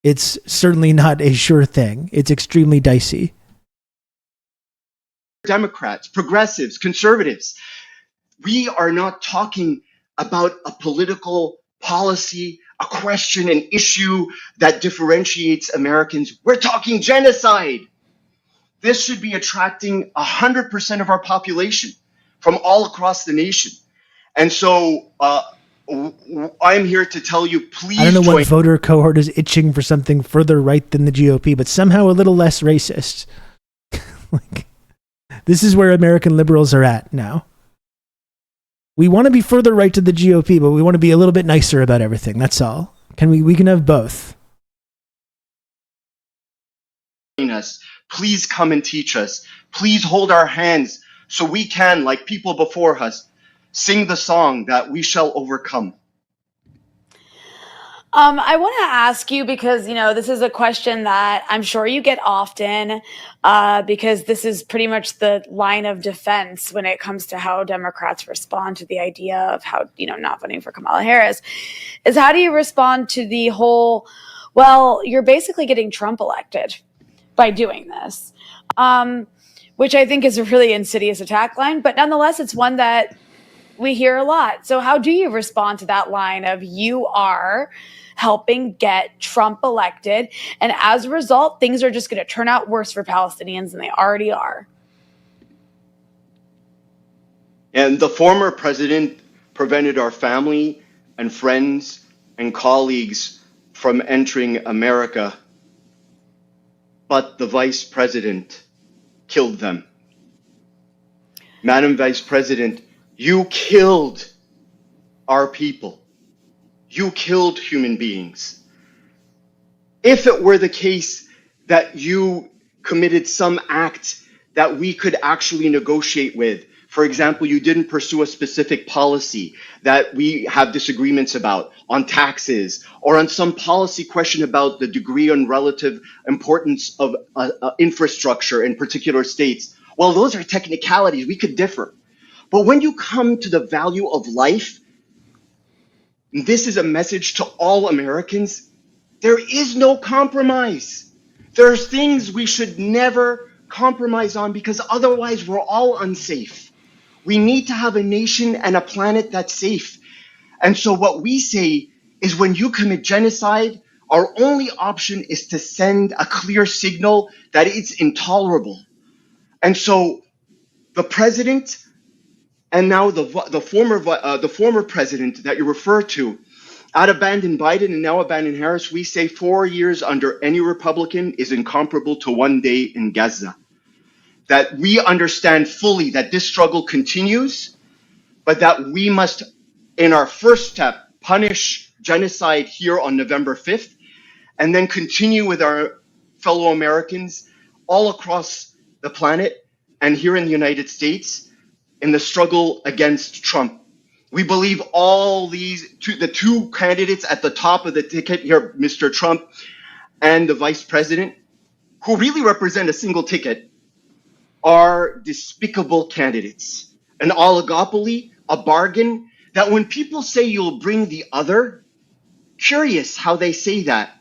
It's certainly not a sure thing. It's extremely dicey. Democrats, progressives, conservatives. We are not talking about a political policy, a question, an issue that differentiates Americans. We're talking genocide. This should be attracting 100% of our population from all across the nation. And so I'm here to tell you, please. I don't know what voter cohort is itching for something further right than the GOP, but somehow a little less racist. This is where American liberals are at now. We want to be further right to the GOP, but we want to be a little bit nicer about everything. That's all. We can have both. Please come and teach us. Please hold our hands so we can, like people before us, sing the song that we shall overcome. I want to ask you, because, this is a question that I'm sure you get often, because this is pretty much the line of defense when it comes to how Democrats respond to the idea of how, not voting for Kamala Harris, is how do you respond to the whole, well, you're basically getting Trump elected by doing this, which I think is a really insidious attack line, but nonetheless, it's one that we hear a lot. So how do you respond to that line of you are helping get Trump elected, and as a result, things are just going to turn out worse for Palestinians than they already are? And the former president prevented our family and friends and colleagues from entering America, but the vice president killed them. Madam Vice President, you killed our people. You killed human beings. If it were the case that you committed some act that we could actually negotiate with, for example, you didn't pursue a specific policy that we have disagreements about on taxes or on some policy question about the degree and relative importance of infrastructure in particular states, well, those are technicalities. We could differ. But when you come to the value of life, this is a message to all Americans. There is no compromise. There's things we should never compromise on because otherwise we're all unsafe. We need to have a nation and a planet that's safe. And so what we say is when you commit genocide, our only option is to send a clear signal that it's intolerable. And so the president and now the former president that you refer to, out abandoned Biden and now abandoned Harris, we say 4 years under any Republican is incomparable to 1 day in Gaza. That we understand fully that this struggle continues, but that we must, in our first step, punish genocide here on November 5th, and then continue with our fellow Americans all across the planet and here in the United States in the struggle against Trump. We believe all these, the two candidates at the top of the ticket here, Mr. Trump and the vice president, who really represent a single ticket, are despicable candidates. An oligopoly, a bargain, that when people say you'll bring the other, curious how they say that.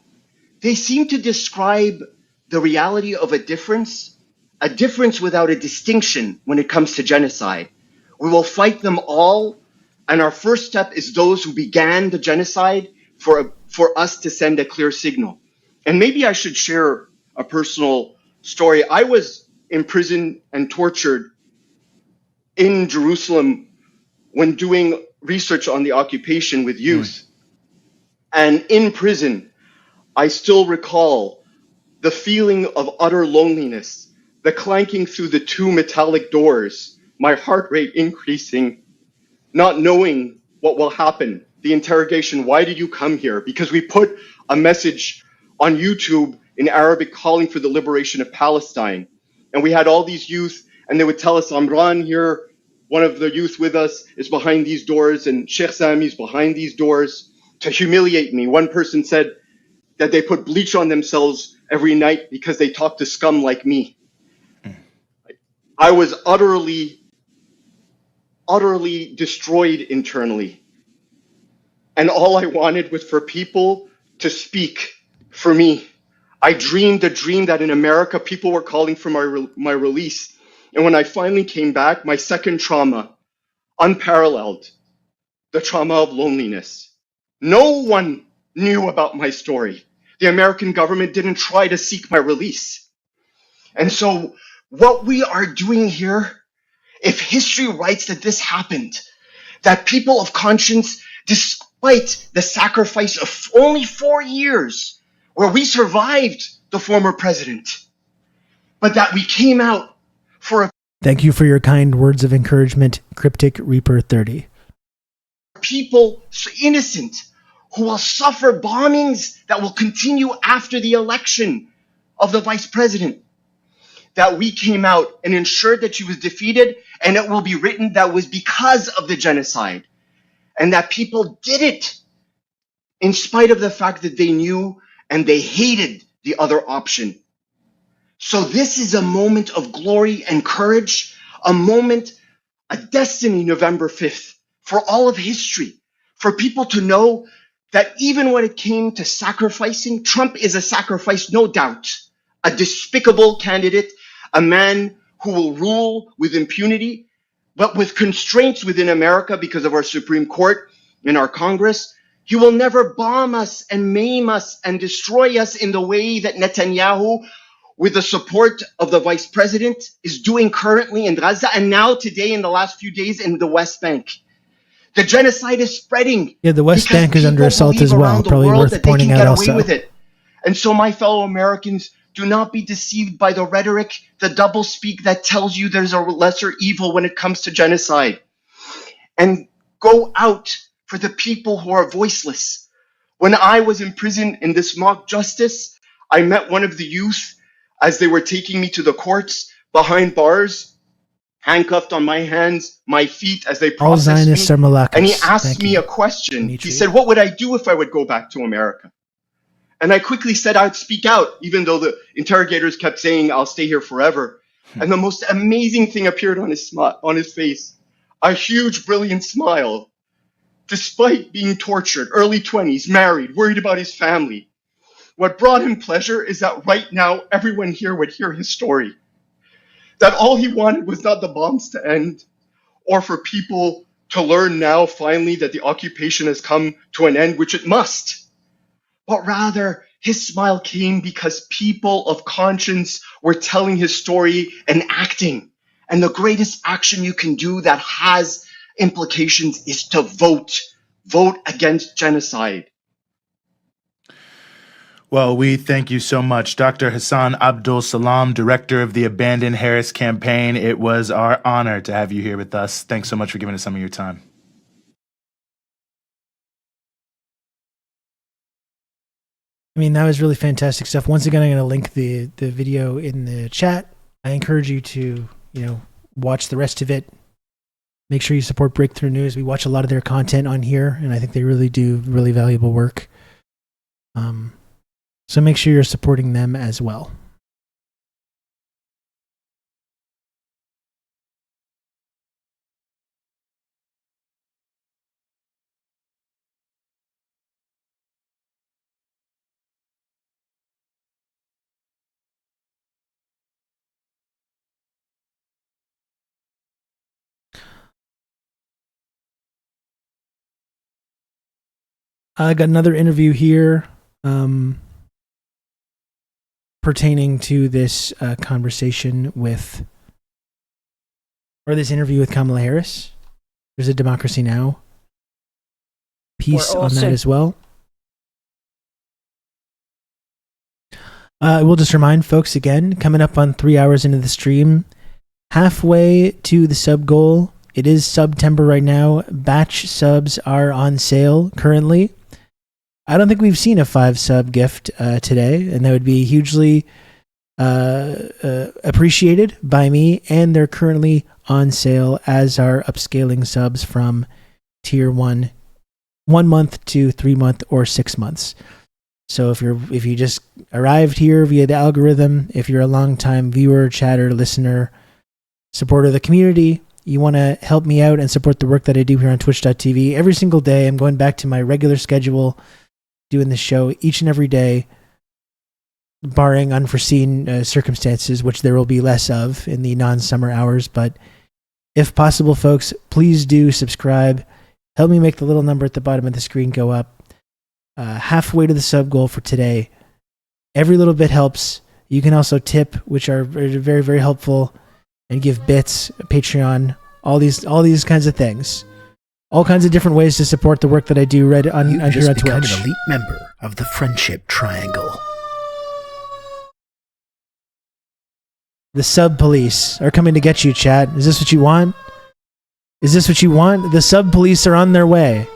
They seem to describe the reality of a difference without a distinction when it comes to genocide. We will fight them all, and our first step is those who began the genocide for us to send a clear signal. And maybe I should share a personal story. I was imprisoned and tortured in Jerusalem when doing research on the occupation with youth. And in prison, I still recall the feeling of utter loneliness, the clanking through the two metallic doors, my heart rate increasing, not knowing what will happen. The interrogation, why did you come here? Because we put a message on YouTube in Arabic calling for the liberation of Palestine. And we had all these youth, and they would tell us, Amran here, one of the youth with us, is behind these doors, and Sheikh Sami is behind these doors to humiliate me. One person said that they put bleach on themselves every night because they talk to scum like me. I was utterly destroyed internally. And all I wanted was for people to speak for me. I dreamed a dream that in America, people were calling for my release. And when I finally came back, my second trauma, unparalleled, the trauma of loneliness. No one knew about my story. The American government didn't try to seek my release. And so what we are doing here, if history writes that this happened, that people of conscience, despite the sacrifice of only 4 years, where we survived the former president, but that we came out for a Thank you for your kind words of encouragement, Cryptic Reaper 30. People innocent who will suffer bombings that will continue after the election of the vice president, that we came out and ensured that she was defeated, and it will be written that was because of the genocide, and that people did it in spite of the fact that they knew and they hated the other option. So this is a moment of glory and courage, a moment, a destiny, November 5th, for all of history, for people to know that even when it came to sacrificing, Trump is a sacrifice, no doubt, a despicable candidate, a man who will rule with impunity, but with constraints within America because of our Supreme Court and our Congress. He will never bomb us and maim us and destroy us in the way that Netanyahu, with the support of the vice president, is doing currently in Gaza and now today in the last few days in the West Bank. The genocide is spreading. Yeah, the West because Bank is under people assault believe as well. around the Probably world worth that they pointing can out get also. away with it. And so, my fellow Americans, do not be deceived by the rhetoric, the doublespeak that tells you there's a lesser evil when it comes to genocide. And go out for the people who are voiceless. When I was in prison in this mock justice, I met one of the youth as they were taking me to the courts behind bars, handcuffed on my hands, my feet as they All processed Zionists me. are Malakas. And he asked Thank me you, a question. Dimitri. He said, what would I do if I would go back to America? And I quickly said I'd speak out, even though the interrogators kept saying I'll stay here forever. And the most amazing thing appeared on his face, a huge, brilliant smile. Despite being tortured, early 20s, married, worried about his family, what brought him pleasure is that right now everyone here would hear his story. That all he wanted was not the bombs to end, or for people to learn now finally that the occupation has come to an end, which it must. But rather, his smile came because people of conscience were telling his story and acting. And the greatest action you can do that has implications is to vote. Vote against genocide. Well, we thank you so much, Dr. Hassan Abdul Salam, director of the Abandon Harris campaign. It was our honor to have you here with us. Thanks so much for giving us some of your time. I mean, that was really fantastic stuff. Once again, I'm going to link the video in the chat. I encourage you to, watch the rest of it. Make sure you support Breakthrough News. We watch a lot of their content on here, and I think they really do really valuable work. So make sure you're supporting them as well. I got another interview here pertaining to this conversation with, or this interview with Kamala Harris. There's a Democracy Now! Piece on that as well. We'll just remind folks again, coming up on 3 hours into the stream, halfway to the sub goal. It is September right now. Batch subs are on sale currently. I don't think we've seen a 5 sub gift today, and that would be hugely appreciated by me. And they're currently on sale, as are upscaling subs from tier 1 month to 3 month or 6 months. So if you just arrived here via the algorithm, if you're a longtime viewer, chatter, listener, supporter of the community, you want to help me out and support the work that I do here on twitch.tv every single day. I'm going back to my regular schedule, doing the show each and every day, barring unforeseen circumstances, which there will be less of in the non-summer hours. But if possible, folks, please do subscribe. Help me make the little number at the bottom of the screen go up. Halfway to the sub goal for today. Every little bit helps. You can also tip, which are very, very, very helpful, and give bits, Patreon, all these kinds of things. All kinds of different ways to support the work that I do right on here on Twitch. Become an elite member of the Friendship Triangle. The sub police are coming to get you, chat. Is this what you want? Is this what you want? The sub police are on their way.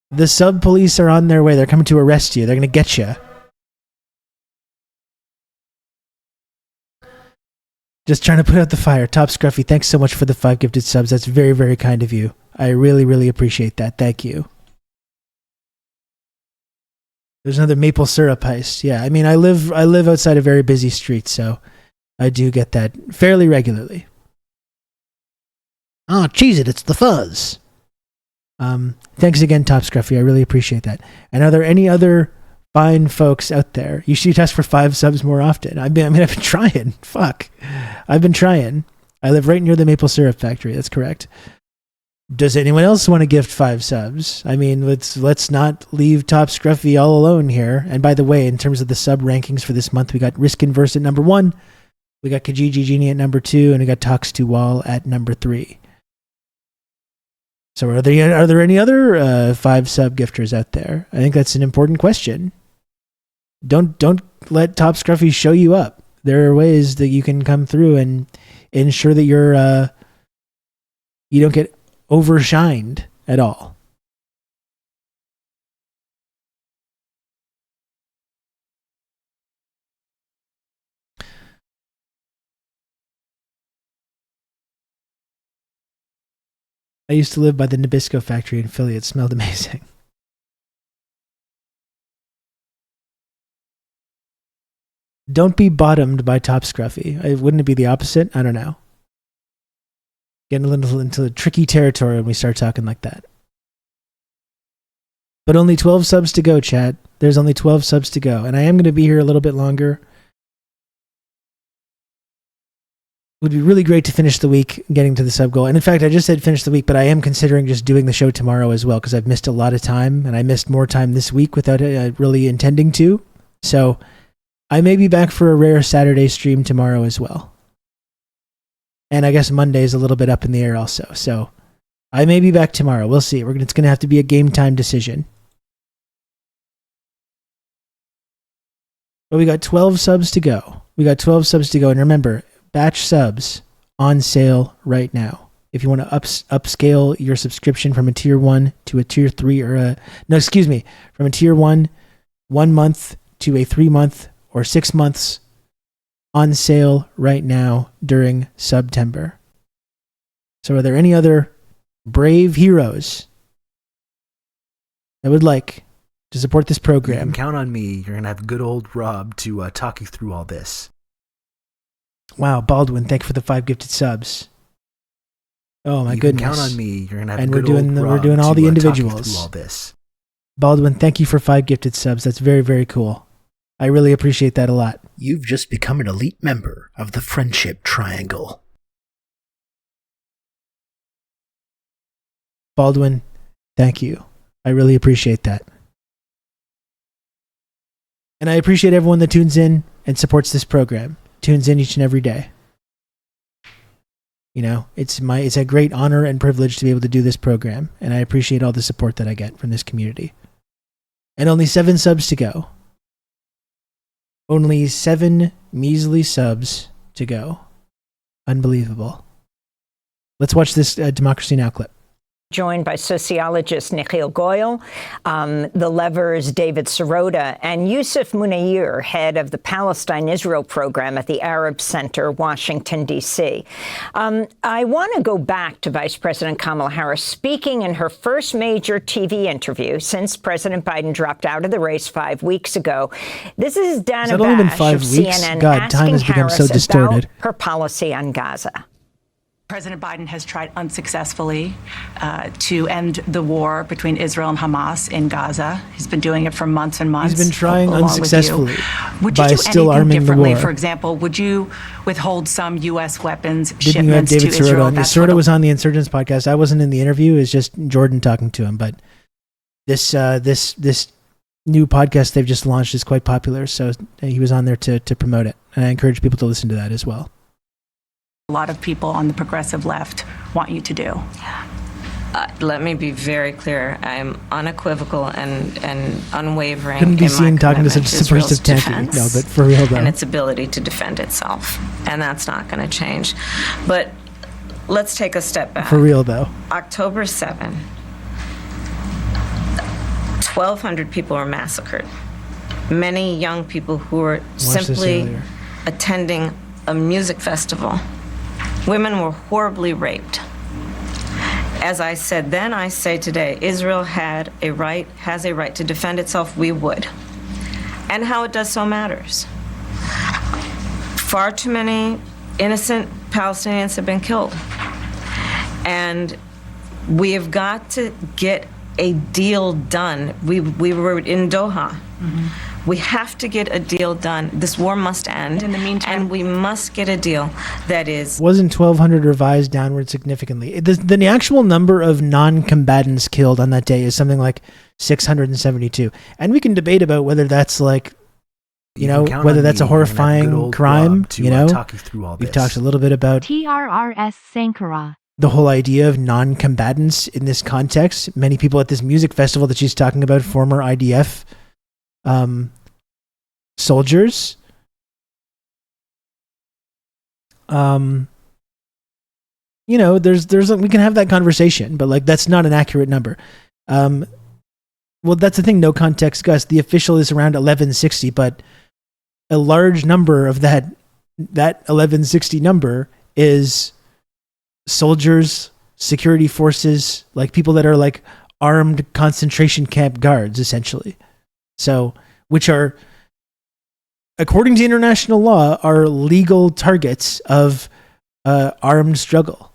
The sub police are on their way. They're coming to arrest you. They're going to get you. Just trying to put out the fire. Top Scruffy, thanks so much for the 5 gifted subs. That's very, very kind of you. I really, really appreciate that. Thank you. There's another maple syrup heist. Yeah, I mean, I live outside a very busy street, so I do get that fairly regularly. Oh, cheese it, it's the fuzz. Thanks again, Top Scruffy. I really appreciate that. And are there any other fine folks out there? You should ask for 5 subs more often. I've been trying. Fuck. I've been trying. I live right near the maple syrup factory. That's correct. Does anyone else want to gift 5 subs? I mean, let's not leave Top Scruffy all alone here. And by the way, in terms of the sub rankings for this month, we got Risk Inverse at number 1, we got Kijiji Genie at number 2, and we got Talks to Wall at number 3. So are there any other 5 sub gifters out there? I think that's an important question. Don't let Top Scruffy show you up. There are ways that you can come through and ensure that you don't get overshined at all. I used to live by the Nabisco factory in Philly. It smelled amazing. Don't be bottomed by Top Scruffy. Wouldn't it be the opposite? I don't know. Getting a little into tricky territory when we start talking like that. But only 12 subs to go, chat. There's only 12 subs to go. And I am going to be here a little bit longer. It would be really great to finish the week getting to the sub goal. And in fact, I just said finish the week, but I am considering just doing the show tomorrow as well, because I've missed a lot of time, and I missed more time this week without really intending to. So I may be back for a rare Saturday stream tomorrow as well. And I guess Monday is a little bit up in the air also. So I may be back tomorrow. We'll see. It's going to have to be a game time decision. But we got 12 subs to go. And remember, batch subs on sale right now. If you want to upscale your subscription from a tier 1 to a tier 3 from a tier 1 month to a 3 month or 6 months, on sale right now during September. So are there any other brave heroes that would like to support this program? You can count on me. You're going to have good old Rob to talk you through all this. Wow, Baldwin, thank you for the 5 gifted subs. Oh my goodness. You can count on me. You're going to have and good old Rob we're doing all the individuals. Talk you through all this. Baldwin, thank you for 5 gifted subs. That's very, very cool. I really appreciate that a lot. You've just become an elite member of the Friendship Triangle. Baldwin, thank you. I really appreciate that. And I appreciate everyone that tunes in and supports this program. Tunes in each and every day. You know, it's a great honor and privilege to be able to do this program, and I appreciate all the support that I get from this community. And only 7 subs to go. Only 7 measly subs to go. Unbelievable. Let's watch this Democracy Now! Clip. Joined by sociologist Nikhil Goyal, the Lever's David Sirota, and Yusuf Munayir, head of the Palestine-Israel program at the Arab Center, Washington, D.C. I want to go back to Vice President Kamala Harris speaking in her first major TV interview since President Biden dropped out of the race 5 weeks ago. This is Dana Bash of CNN time has become Harris so distorted. about her policy on Gaza. President Biden has tried unsuccessfully to end the war between Israel and Hamas in Gaza. He's been doing it for months and months. He's been trying unsuccessfully would you by do still anything arming differently? the war. For example, would you withhold some U.S. weapons Didn't you have shipments to David Sirota Israel? on? Sirota was on the Insurgents podcast. I wasn't in the interview. It's just Jordan talking to him. But this new podcast they've just launched is quite popular. So he was on there to promote it. And I encourage people to listen to that as well. A lot of people on the progressive left want you to do. Let me be very clear. I'm unequivocal and unwavering. Couldn't be in my seen talking to commitment such a subversive Israel's tanky. defense No, but for real though. and its ability to defend itself, and that's not going to change. But let's take a step back. For real though. October 7, 1,200 people were massacred. Many young people who were simply attending a music festival. Women were horribly raped. As I said then, I say today, Israel has a right to defend itself. We would. And how it does so matters. Far too many innocent Palestinians have been killed. And we have got to get a deal done. We were in Doha. We have to get a deal done. This war must end. In the meantime, and we must get a deal that is. Wasn't 1,200 revised downward significantly? The actual number of non-combatants killed on that day is something like 672. And we can debate about whether that's like, whether that's a horrifying crime. Talk you through all this. We've talked a little bit about TRRS Sankara. The whole idea of non-combatants in this context. Many people at this music festival that she's talking about, former IDF soldiers. There's we can have that conversation, but like that's not an accurate number. Well, that's the thing. No context, Gus. The official is around 1160, but a large number of that 1160 number is soldiers, security forces, like people that are like armed concentration camp guards, essentially. So, which are, according to international law, are legal targets of armed struggle.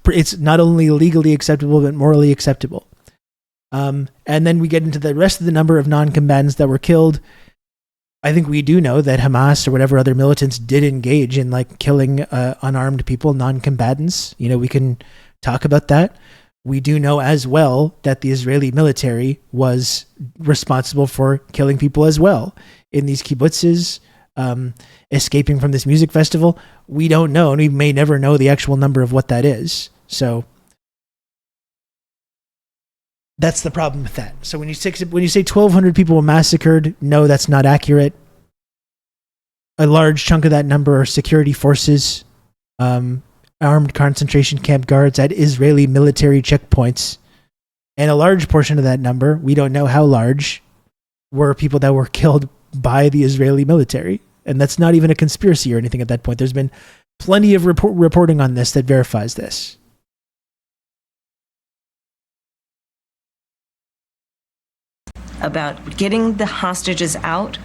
It's not only legally acceptable, but morally acceptable. And then we get into the rest of the number of non-combatants that were killed. I think we do know that Hamas or whatever other militants did engage in like killing unarmed people, non-combatants. We can talk about that. We do know as well that the Israeli military was responsible for killing people as well in these kibbutzes, escaping from this music festival. We don't know, and we may never know the actual number of what that is. So that's the problem with that. So when you say 1,200 people were massacred, no, that's not accurate. A large chunk of that number are security forces, armed concentration camp guards at Israeli military checkpoints. And a large portion of that number, we don't know how large, were people that were killed by the Israeli military. And that's not even a conspiracy or anything at that point. There's been plenty of reporting on this that verifies this. About getting the hostages out.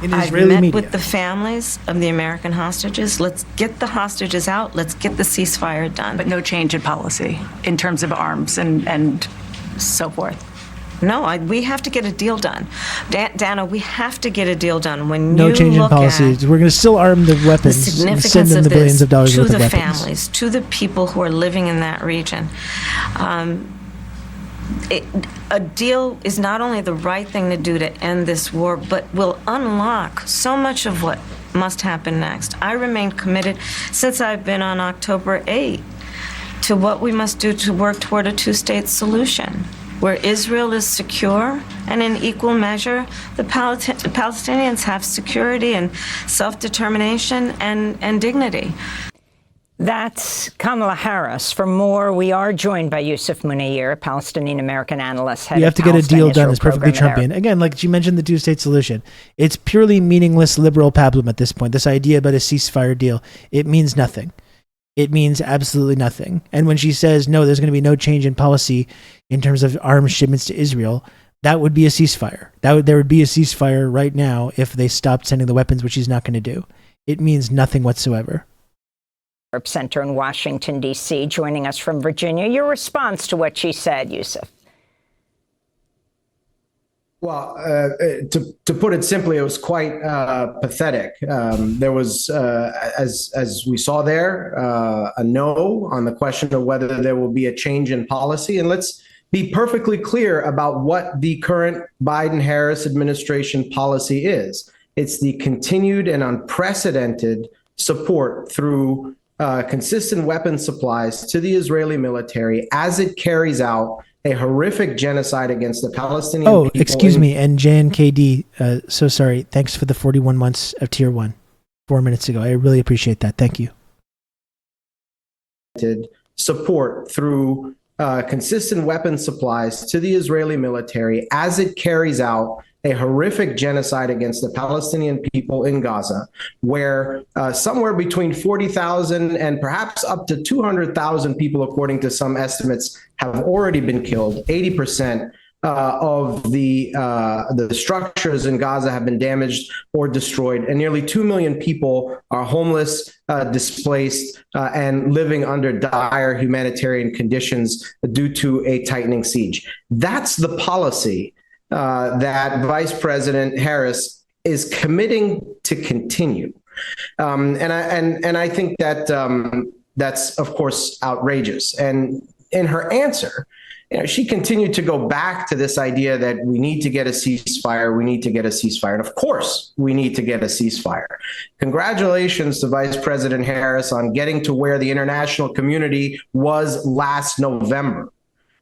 In I've Israeli met media. with the families of the American hostages. Let's get the hostages out. Let's get the ceasefire done. But no change in policy in terms of arms and so forth. No, we have to get a deal done. Dana, we have to get a deal done. When No you change in look policy. We're going to still arm the the weapons and send significance them of the billions this of dollars to worth the of weapons. families, to the people who are living in that region. A deal is not only the right thing to do to end this war, but will unlock so much of what must happen next. I remain committed since I've been on October 8 to what we must do to work toward a two-state solution, where Israel is secure and in equal measure, the Palestinians have security and self-determination and dignity. That's Kamala Harris. For more, we are joined by Yusuf Munayir, a Palestinian-American analyst. You have to get a deal done. It's perfectly Trumpian. Again, like she mentioned, the two-state solution. It's purely meaningless liberal pablum at this point. This idea about a ceasefire deal, it means nothing. It means absolutely nothing. And when she says, no, there's going to be no change in policy in terms of arms shipments to Israel, that would be a ceasefire. There would be a ceasefire right now if they stopped sending the weapons, which she's not going to do. It means nothing whatsoever. Center in Washington, D.C., joining us from Virginia. Your response to what she said, Yusuf? Well, to put it simply, it was quite pathetic. There was, as we saw there, a no on the question of whether there will be a change in policy. And let's be perfectly clear about what the current Biden-Harris administration policy is. It's the continued and unprecedented support through consistent weapons supplies to the Israeli military as it carries out a horrific genocide against the Palestinian people. Oh, excuse me, and JNKD, so sorry. Thanks for the 41 months of Tier 1 4 minutes ago. I really appreciate that. Thank you. Support through consistent weapons supplies to the Israeli military as it carries out a horrific genocide against the Palestinian people in Gaza, where somewhere between 40,000 and perhaps up to 200,000 people, according to some estimates, have already been killed. 80% of the structures in Gaza have been damaged or destroyed, and nearly 2 million people are homeless, displaced, and living under dire humanitarian conditions due to a tightening siege. That's the policy that Vice President Harris is committing to continue. And I think that that's, of course, outrageous. And in her answer, she continued to go back to this idea that we need to get a ceasefire, we need to get a ceasefire. And of course, we need to get a ceasefire. Congratulations to Vice President Harris on getting to where the international community was last November.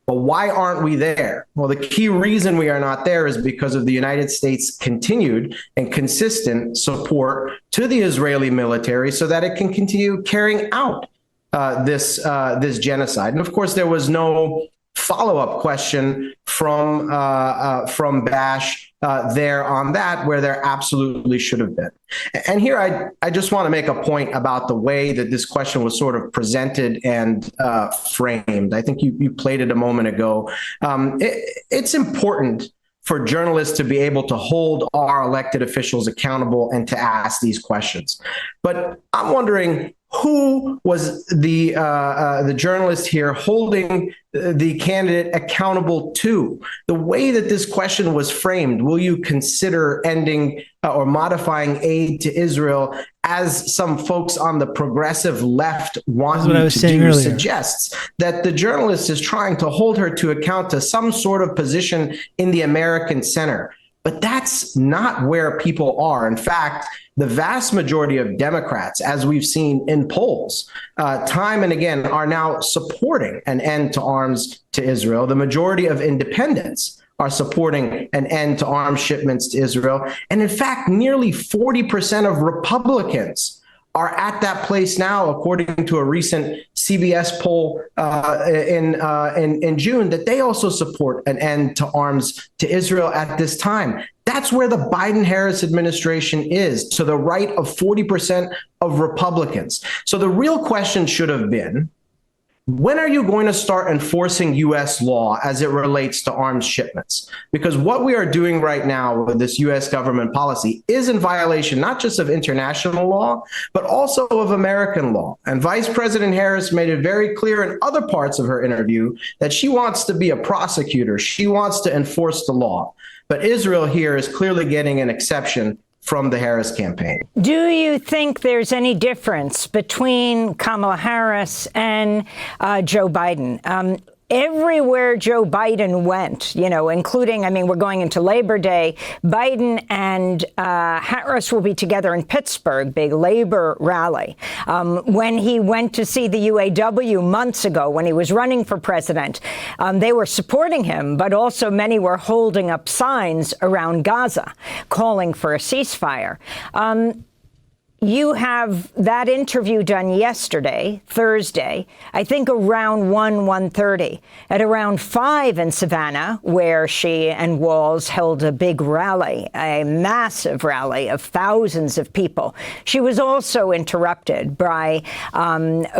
But why aren't we there? Well, the key reason we are not there is because of the United States' continued and consistent support to the Israeli military so that it can continue carrying out this genocide. And of course, there was no follow-up question from Bash there on that, where there absolutely should have been. And here I just want to make a point about the way that this question was sort of presented and framed. I think you played it a moment ago. It's important for journalists to be able to hold our elected officials accountable and to ask these questions. But I'm wondering, who was the journalist here holding the candidate accountable to? The way that this question was framed, will you consider ending or modifying aid to Israel, as some folks on the progressive left want you to do, earlier suggests that the journalist is trying to hold her to account to some sort of position in the American center. But that's not where people are. In fact, the vast majority of Democrats, as we've seen in polls, time and again, are now supporting an end to arms to Israel. The majority of independents are supporting an end to arms shipments to Israel. And in fact, nearly 40% of Republicans are at that place now, according to a recent CBS poll in June, that they also support an end to arms to Israel at this time. That's where the Biden-Harris administration is, to the right of 40% of Republicans. So the real question should have been, when are you going to start enforcing U.S. law as it relates to arms shipments? Because what we are doing right now with this U.S. government policy is in violation not just of international law, but also of American law. And Vice President Harris made it very clear in other parts of her interview that she wants to be a prosecutor. She wants to enforce the law. But Israel here is clearly getting an exception from the Harris campaign. Do you think there's any difference between Kamala Harris and Joe Biden? Everywhere Joe Biden went, including, we're going into Labor Day, Biden and Harris will be together in Pittsburgh, big labor rally. When he went to see the UAW months ago, when he was running for president, they were supporting him, but also many were holding up signs around Gaza, calling for a ceasefire. You have that interview done yesterday, Thursday, I think around 1:30. At around 5 in Savannah, where she and Walz held a big rally, a massive rally of thousands of people, she was also interrupted by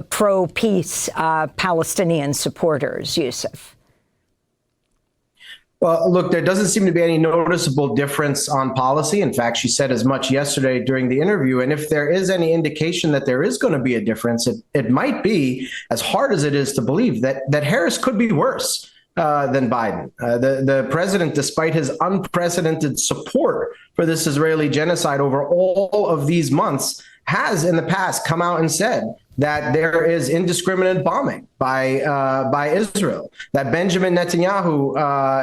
pro-peace Palestinian supporters, Yusuf. Well, look, there doesn't seem to be any noticeable difference on policy. In fact, she said as much yesterday during the interview. And if there is any indication that there is going to be a difference, it might be, as hard as it is to believe, that Harris could be worse than Biden. The president, despite his unprecedented support for this Israeli genocide over all of these months, has in the past come out and said that there is indiscriminate bombing by Israel, that Benjamin Netanyahu,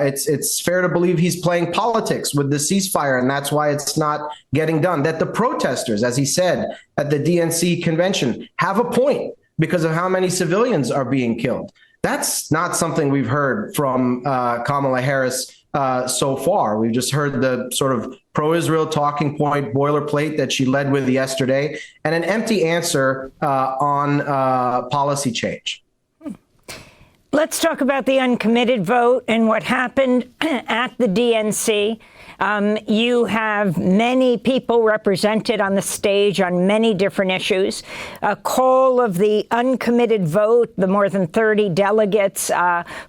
it's fair to believe he's playing politics with the ceasefire, and that's why it's not getting done, that the protesters, as he said at the DNC convention, have a point because of how many civilians are being killed. That's not something we've heard from Kamala Harris so far. We've just heard the sort of pro-Israel talking point boilerplate that she led with yesterday, and an empty answer on policy change. Let's talk about the uncommitted vote and what happened at the DNC. You have many people represented on the stage on many different issues. A call of the uncommitted vote, the more than 30 delegates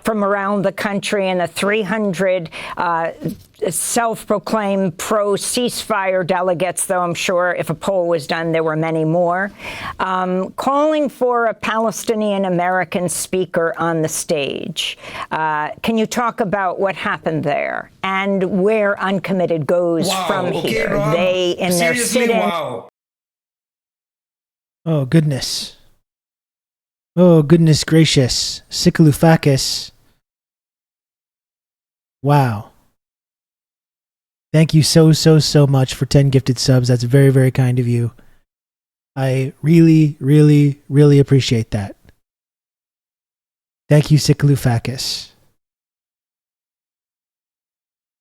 from around the country and the 300 self-proclaimed pro-ceasefire delegates, though I'm sure if a poll was done, there were many more, calling for a Palestinian-American speaker on the stage. Can you talk about what happened there and where uncommitted goes from here? Rob, they, in their sit-in... Wow. Oh, goodness. Oh, goodness gracious. Sikalufakis. Wow. Thank you so much for 10 gifted subs. That's very, very kind of you. I really, really, really appreciate that. Thank you, Sikalufakis.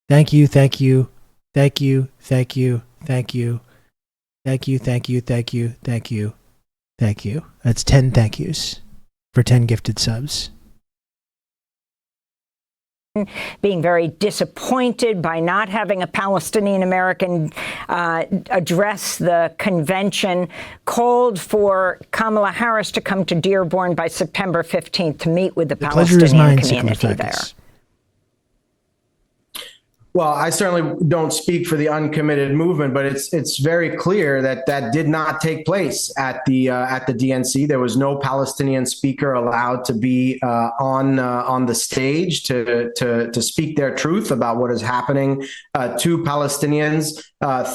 Thank you, thank you, thank you, thank you, thank you, thank you, thank you, thank you, thank you, thank you. That's 10 thank yous for 10 gifted subs. Being very disappointed by not having a Palestinian-American address the convention, called for Kamala Harris to come to Dearborn by September 15th to meet with the Palestinian community there. Well, I certainly don't speak for the uncommitted movement, but it's very clear that that did not take place at the DNC. There was no Palestinian speaker allowed to be on the stage to speak their truth about what is happening to Palestinians,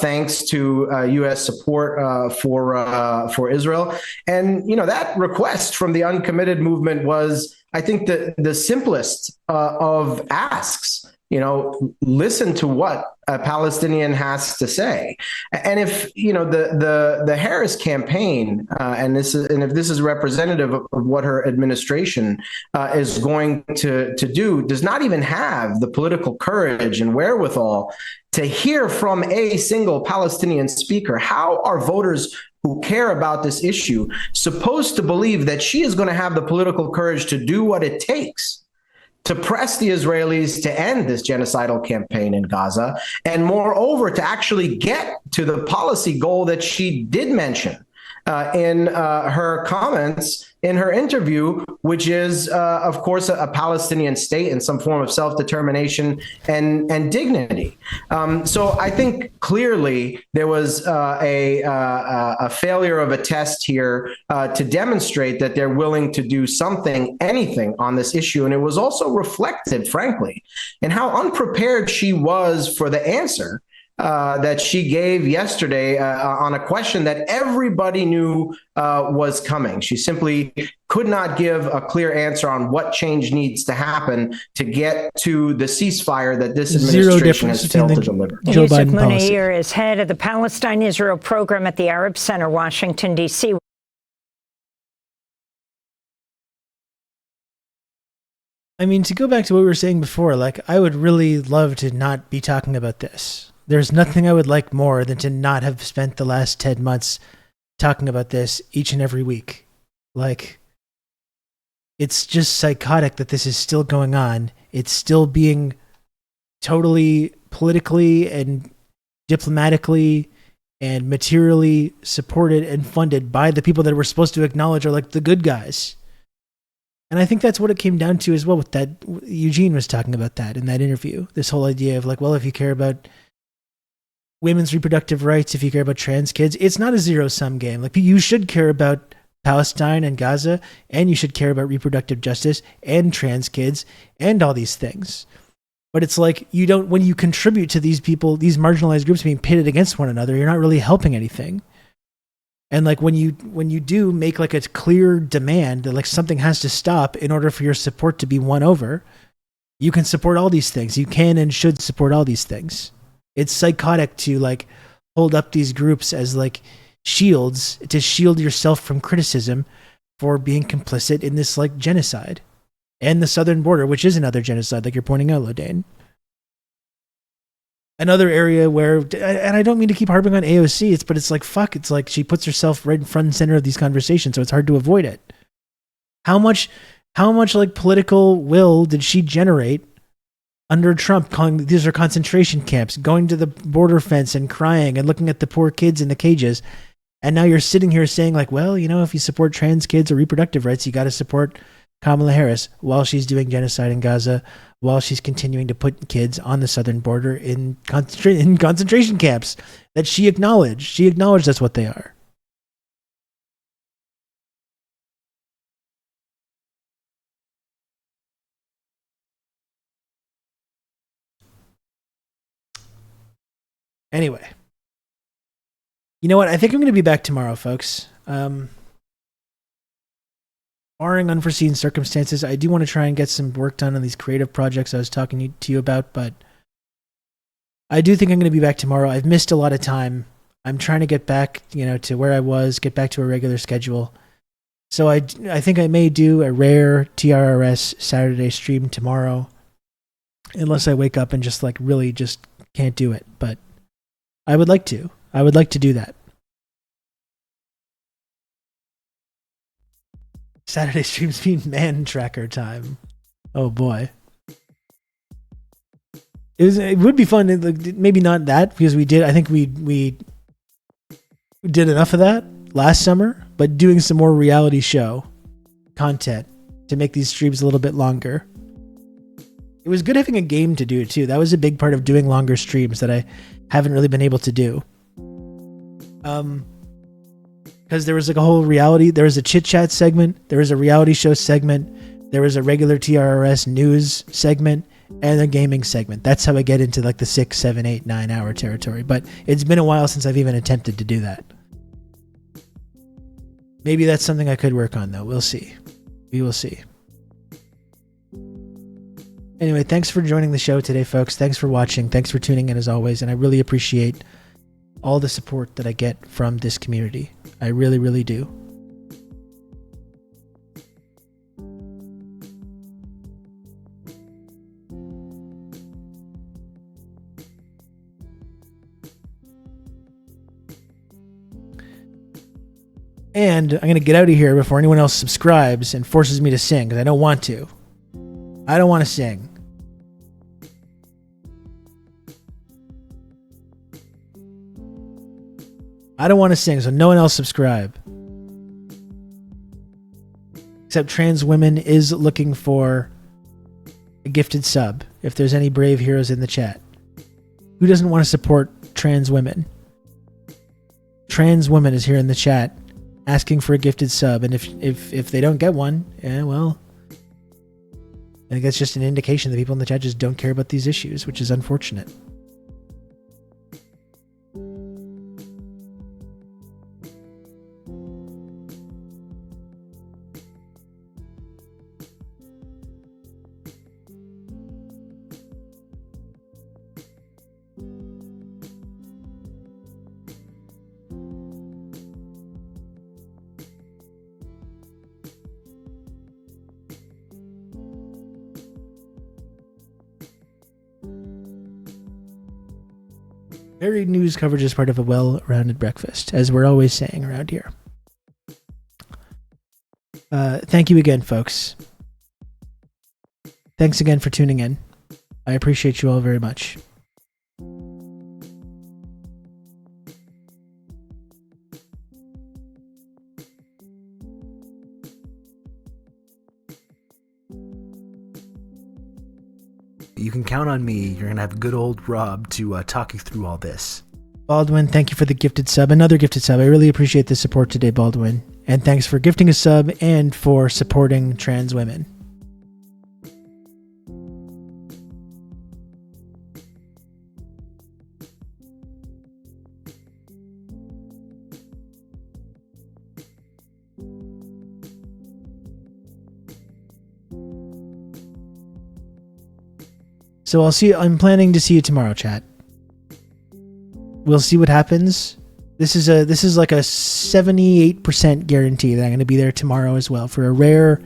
thanks to U.S. support for Israel. And that request from the uncommitted movement was, I think, the simplest of asks. Listen to what a Palestinian has to say. And if, the Harris campaign, and if this is representative of what her administration is going to do, does not even have the political courage and wherewithal to hear from a single Palestinian speaker, how are voters who care about this issue supposed to believe that she is going to have the political courage to do what it takes to press the Israelis to end this genocidal campaign in Gaza, and moreover, to actually get to the policy goal that she did mention in her comments in her interview, which is, of course, a Palestinian state and some form of self-determination and dignity. So I think clearly there was a failure of a test here to demonstrate that they're willing to do something, anything on this issue. And it was also reflected, frankly, in how unprepared she was for the answer that she gave yesterday on a question that everybody knew was coming. She simply could not give a clear answer on what change needs to happen to get to the ceasefire that this administration has failed to deliver. Joe Biden Munayir is head of the Palestine-Israel program at the Arab Center, Washington, D.C. I mean, to go back to what we were saying before, I would really love to not be talking about this. There's nothing I would like more than to not have spent the last 10 months talking about this each and every week. It's just psychotic that this is still going on. It's still being totally politically and diplomatically and materially supported and funded by the people that we're supposed to acknowledge are the good guys. And I think that's what it came down to as well with that. Eugene was talking about that in that interview. This whole idea of if you care about women's reproductive rights, if you care about trans kids, it's not a zero-sum game. You should care about Palestine and Gaza, and you should care about reproductive justice and trans kids and all these things. But it's you don't, when you contribute to these people, these marginalized groups being pitted against one another, you're not really helping anything. And when you do make a clear demand that something has to stop in order for your support to be won over, you can support all these things. You can and should support all these things. It's psychotic to hold up these groups as shields to shield yourself from criticism for being complicit in this genocide and the southern border, which is another genocide, you're pointing out, Lodane. Another area where, and I don't mean to keep harping on AOC, but it's she puts herself right in front and center of these conversations, so it's hard to avoid it. How much political will did she generate under Trump, calling these are concentration camps, going to the border fence and crying and looking at the poor kids in the cages. And now you're sitting here saying like, well, you know, if you support trans kids or reproductive rights, you got to support Kamala Harris while she's doing genocide in Gaza, while she's continuing to put kids on the southern border in concentration camps that she acknowledged. She acknowledged that's what they are. Anyway, you know what? I think I'm going to be back tomorrow, folks. Barring unforeseen circumstances, I do want to try and get some work done on these creative projects I was talking to you about, but I do think I'm going to be back tomorrow. I've missed a lot of time. I'm trying to get back, to where I was, get back to a regular schedule. So I think I may do a rare TRRS Saturday stream tomorrow, unless I wake up and just really just can't do it. But I would like to. I would like to do that. Saturday streams mean man tracker time. Oh boy. It would be fun. Maybe not that, because I think we did enough of that last summer, but doing some more reality show content to make these streams a little bit longer. It was good having a game to do too. That was a big part of doing longer streams that I haven't really been able to do. Because there was a whole reality, there was a chit chat segment, there was a reality show segment, there was a regular TRRS news segment, and a gaming segment. That's how I get into the 6, 7, 8, 9 hour territory. But it's been a while since I've even attempted to do that. Maybe that's something I could work on though. We'll see. We will see. Anyway, thanks for joining the show today, folks. Thanks for watching. Thanks for tuning in as always. And I really appreciate all the support that I get from this community. I really, really do. And I'm going to get out of here before anyone else subscribes and forces me to sing, because I don't want to. I don't want to sing. I don't want to sing, so no one else subscribe. Except Trans Women is looking for a gifted sub, if there's any brave heroes in the chat. Who doesn't want to support trans women? Trans Women is here in the chat asking for a gifted sub, and if they don't get one, well, I think that's just an indication that people in the chat just don't care about these issues, which is unfortunate. Varied news coverage is part of a well-rounded breakfast, as we're always saying around here. Thank you again, folks. Thanks again for tuning in. I appreciate you all very much. You can count on me. You're going to have good old Rob to talk you through all this. Baldwin, thank you for the gifted sub. Another gifted sub. I really appreciate the support today, Baldwin. And thanks for gifting a sub and for supporting trans women. So I'm planning to see you tomorrow, chat. We'll see what happens. This is like a 78% guarantee that I'm going to be there tomorrow as well for a rare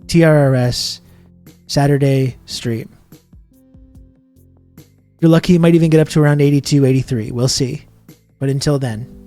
TRRS Saturday stream. If you're lucky, you might even get up to around 82, 83. We'll see. But until then,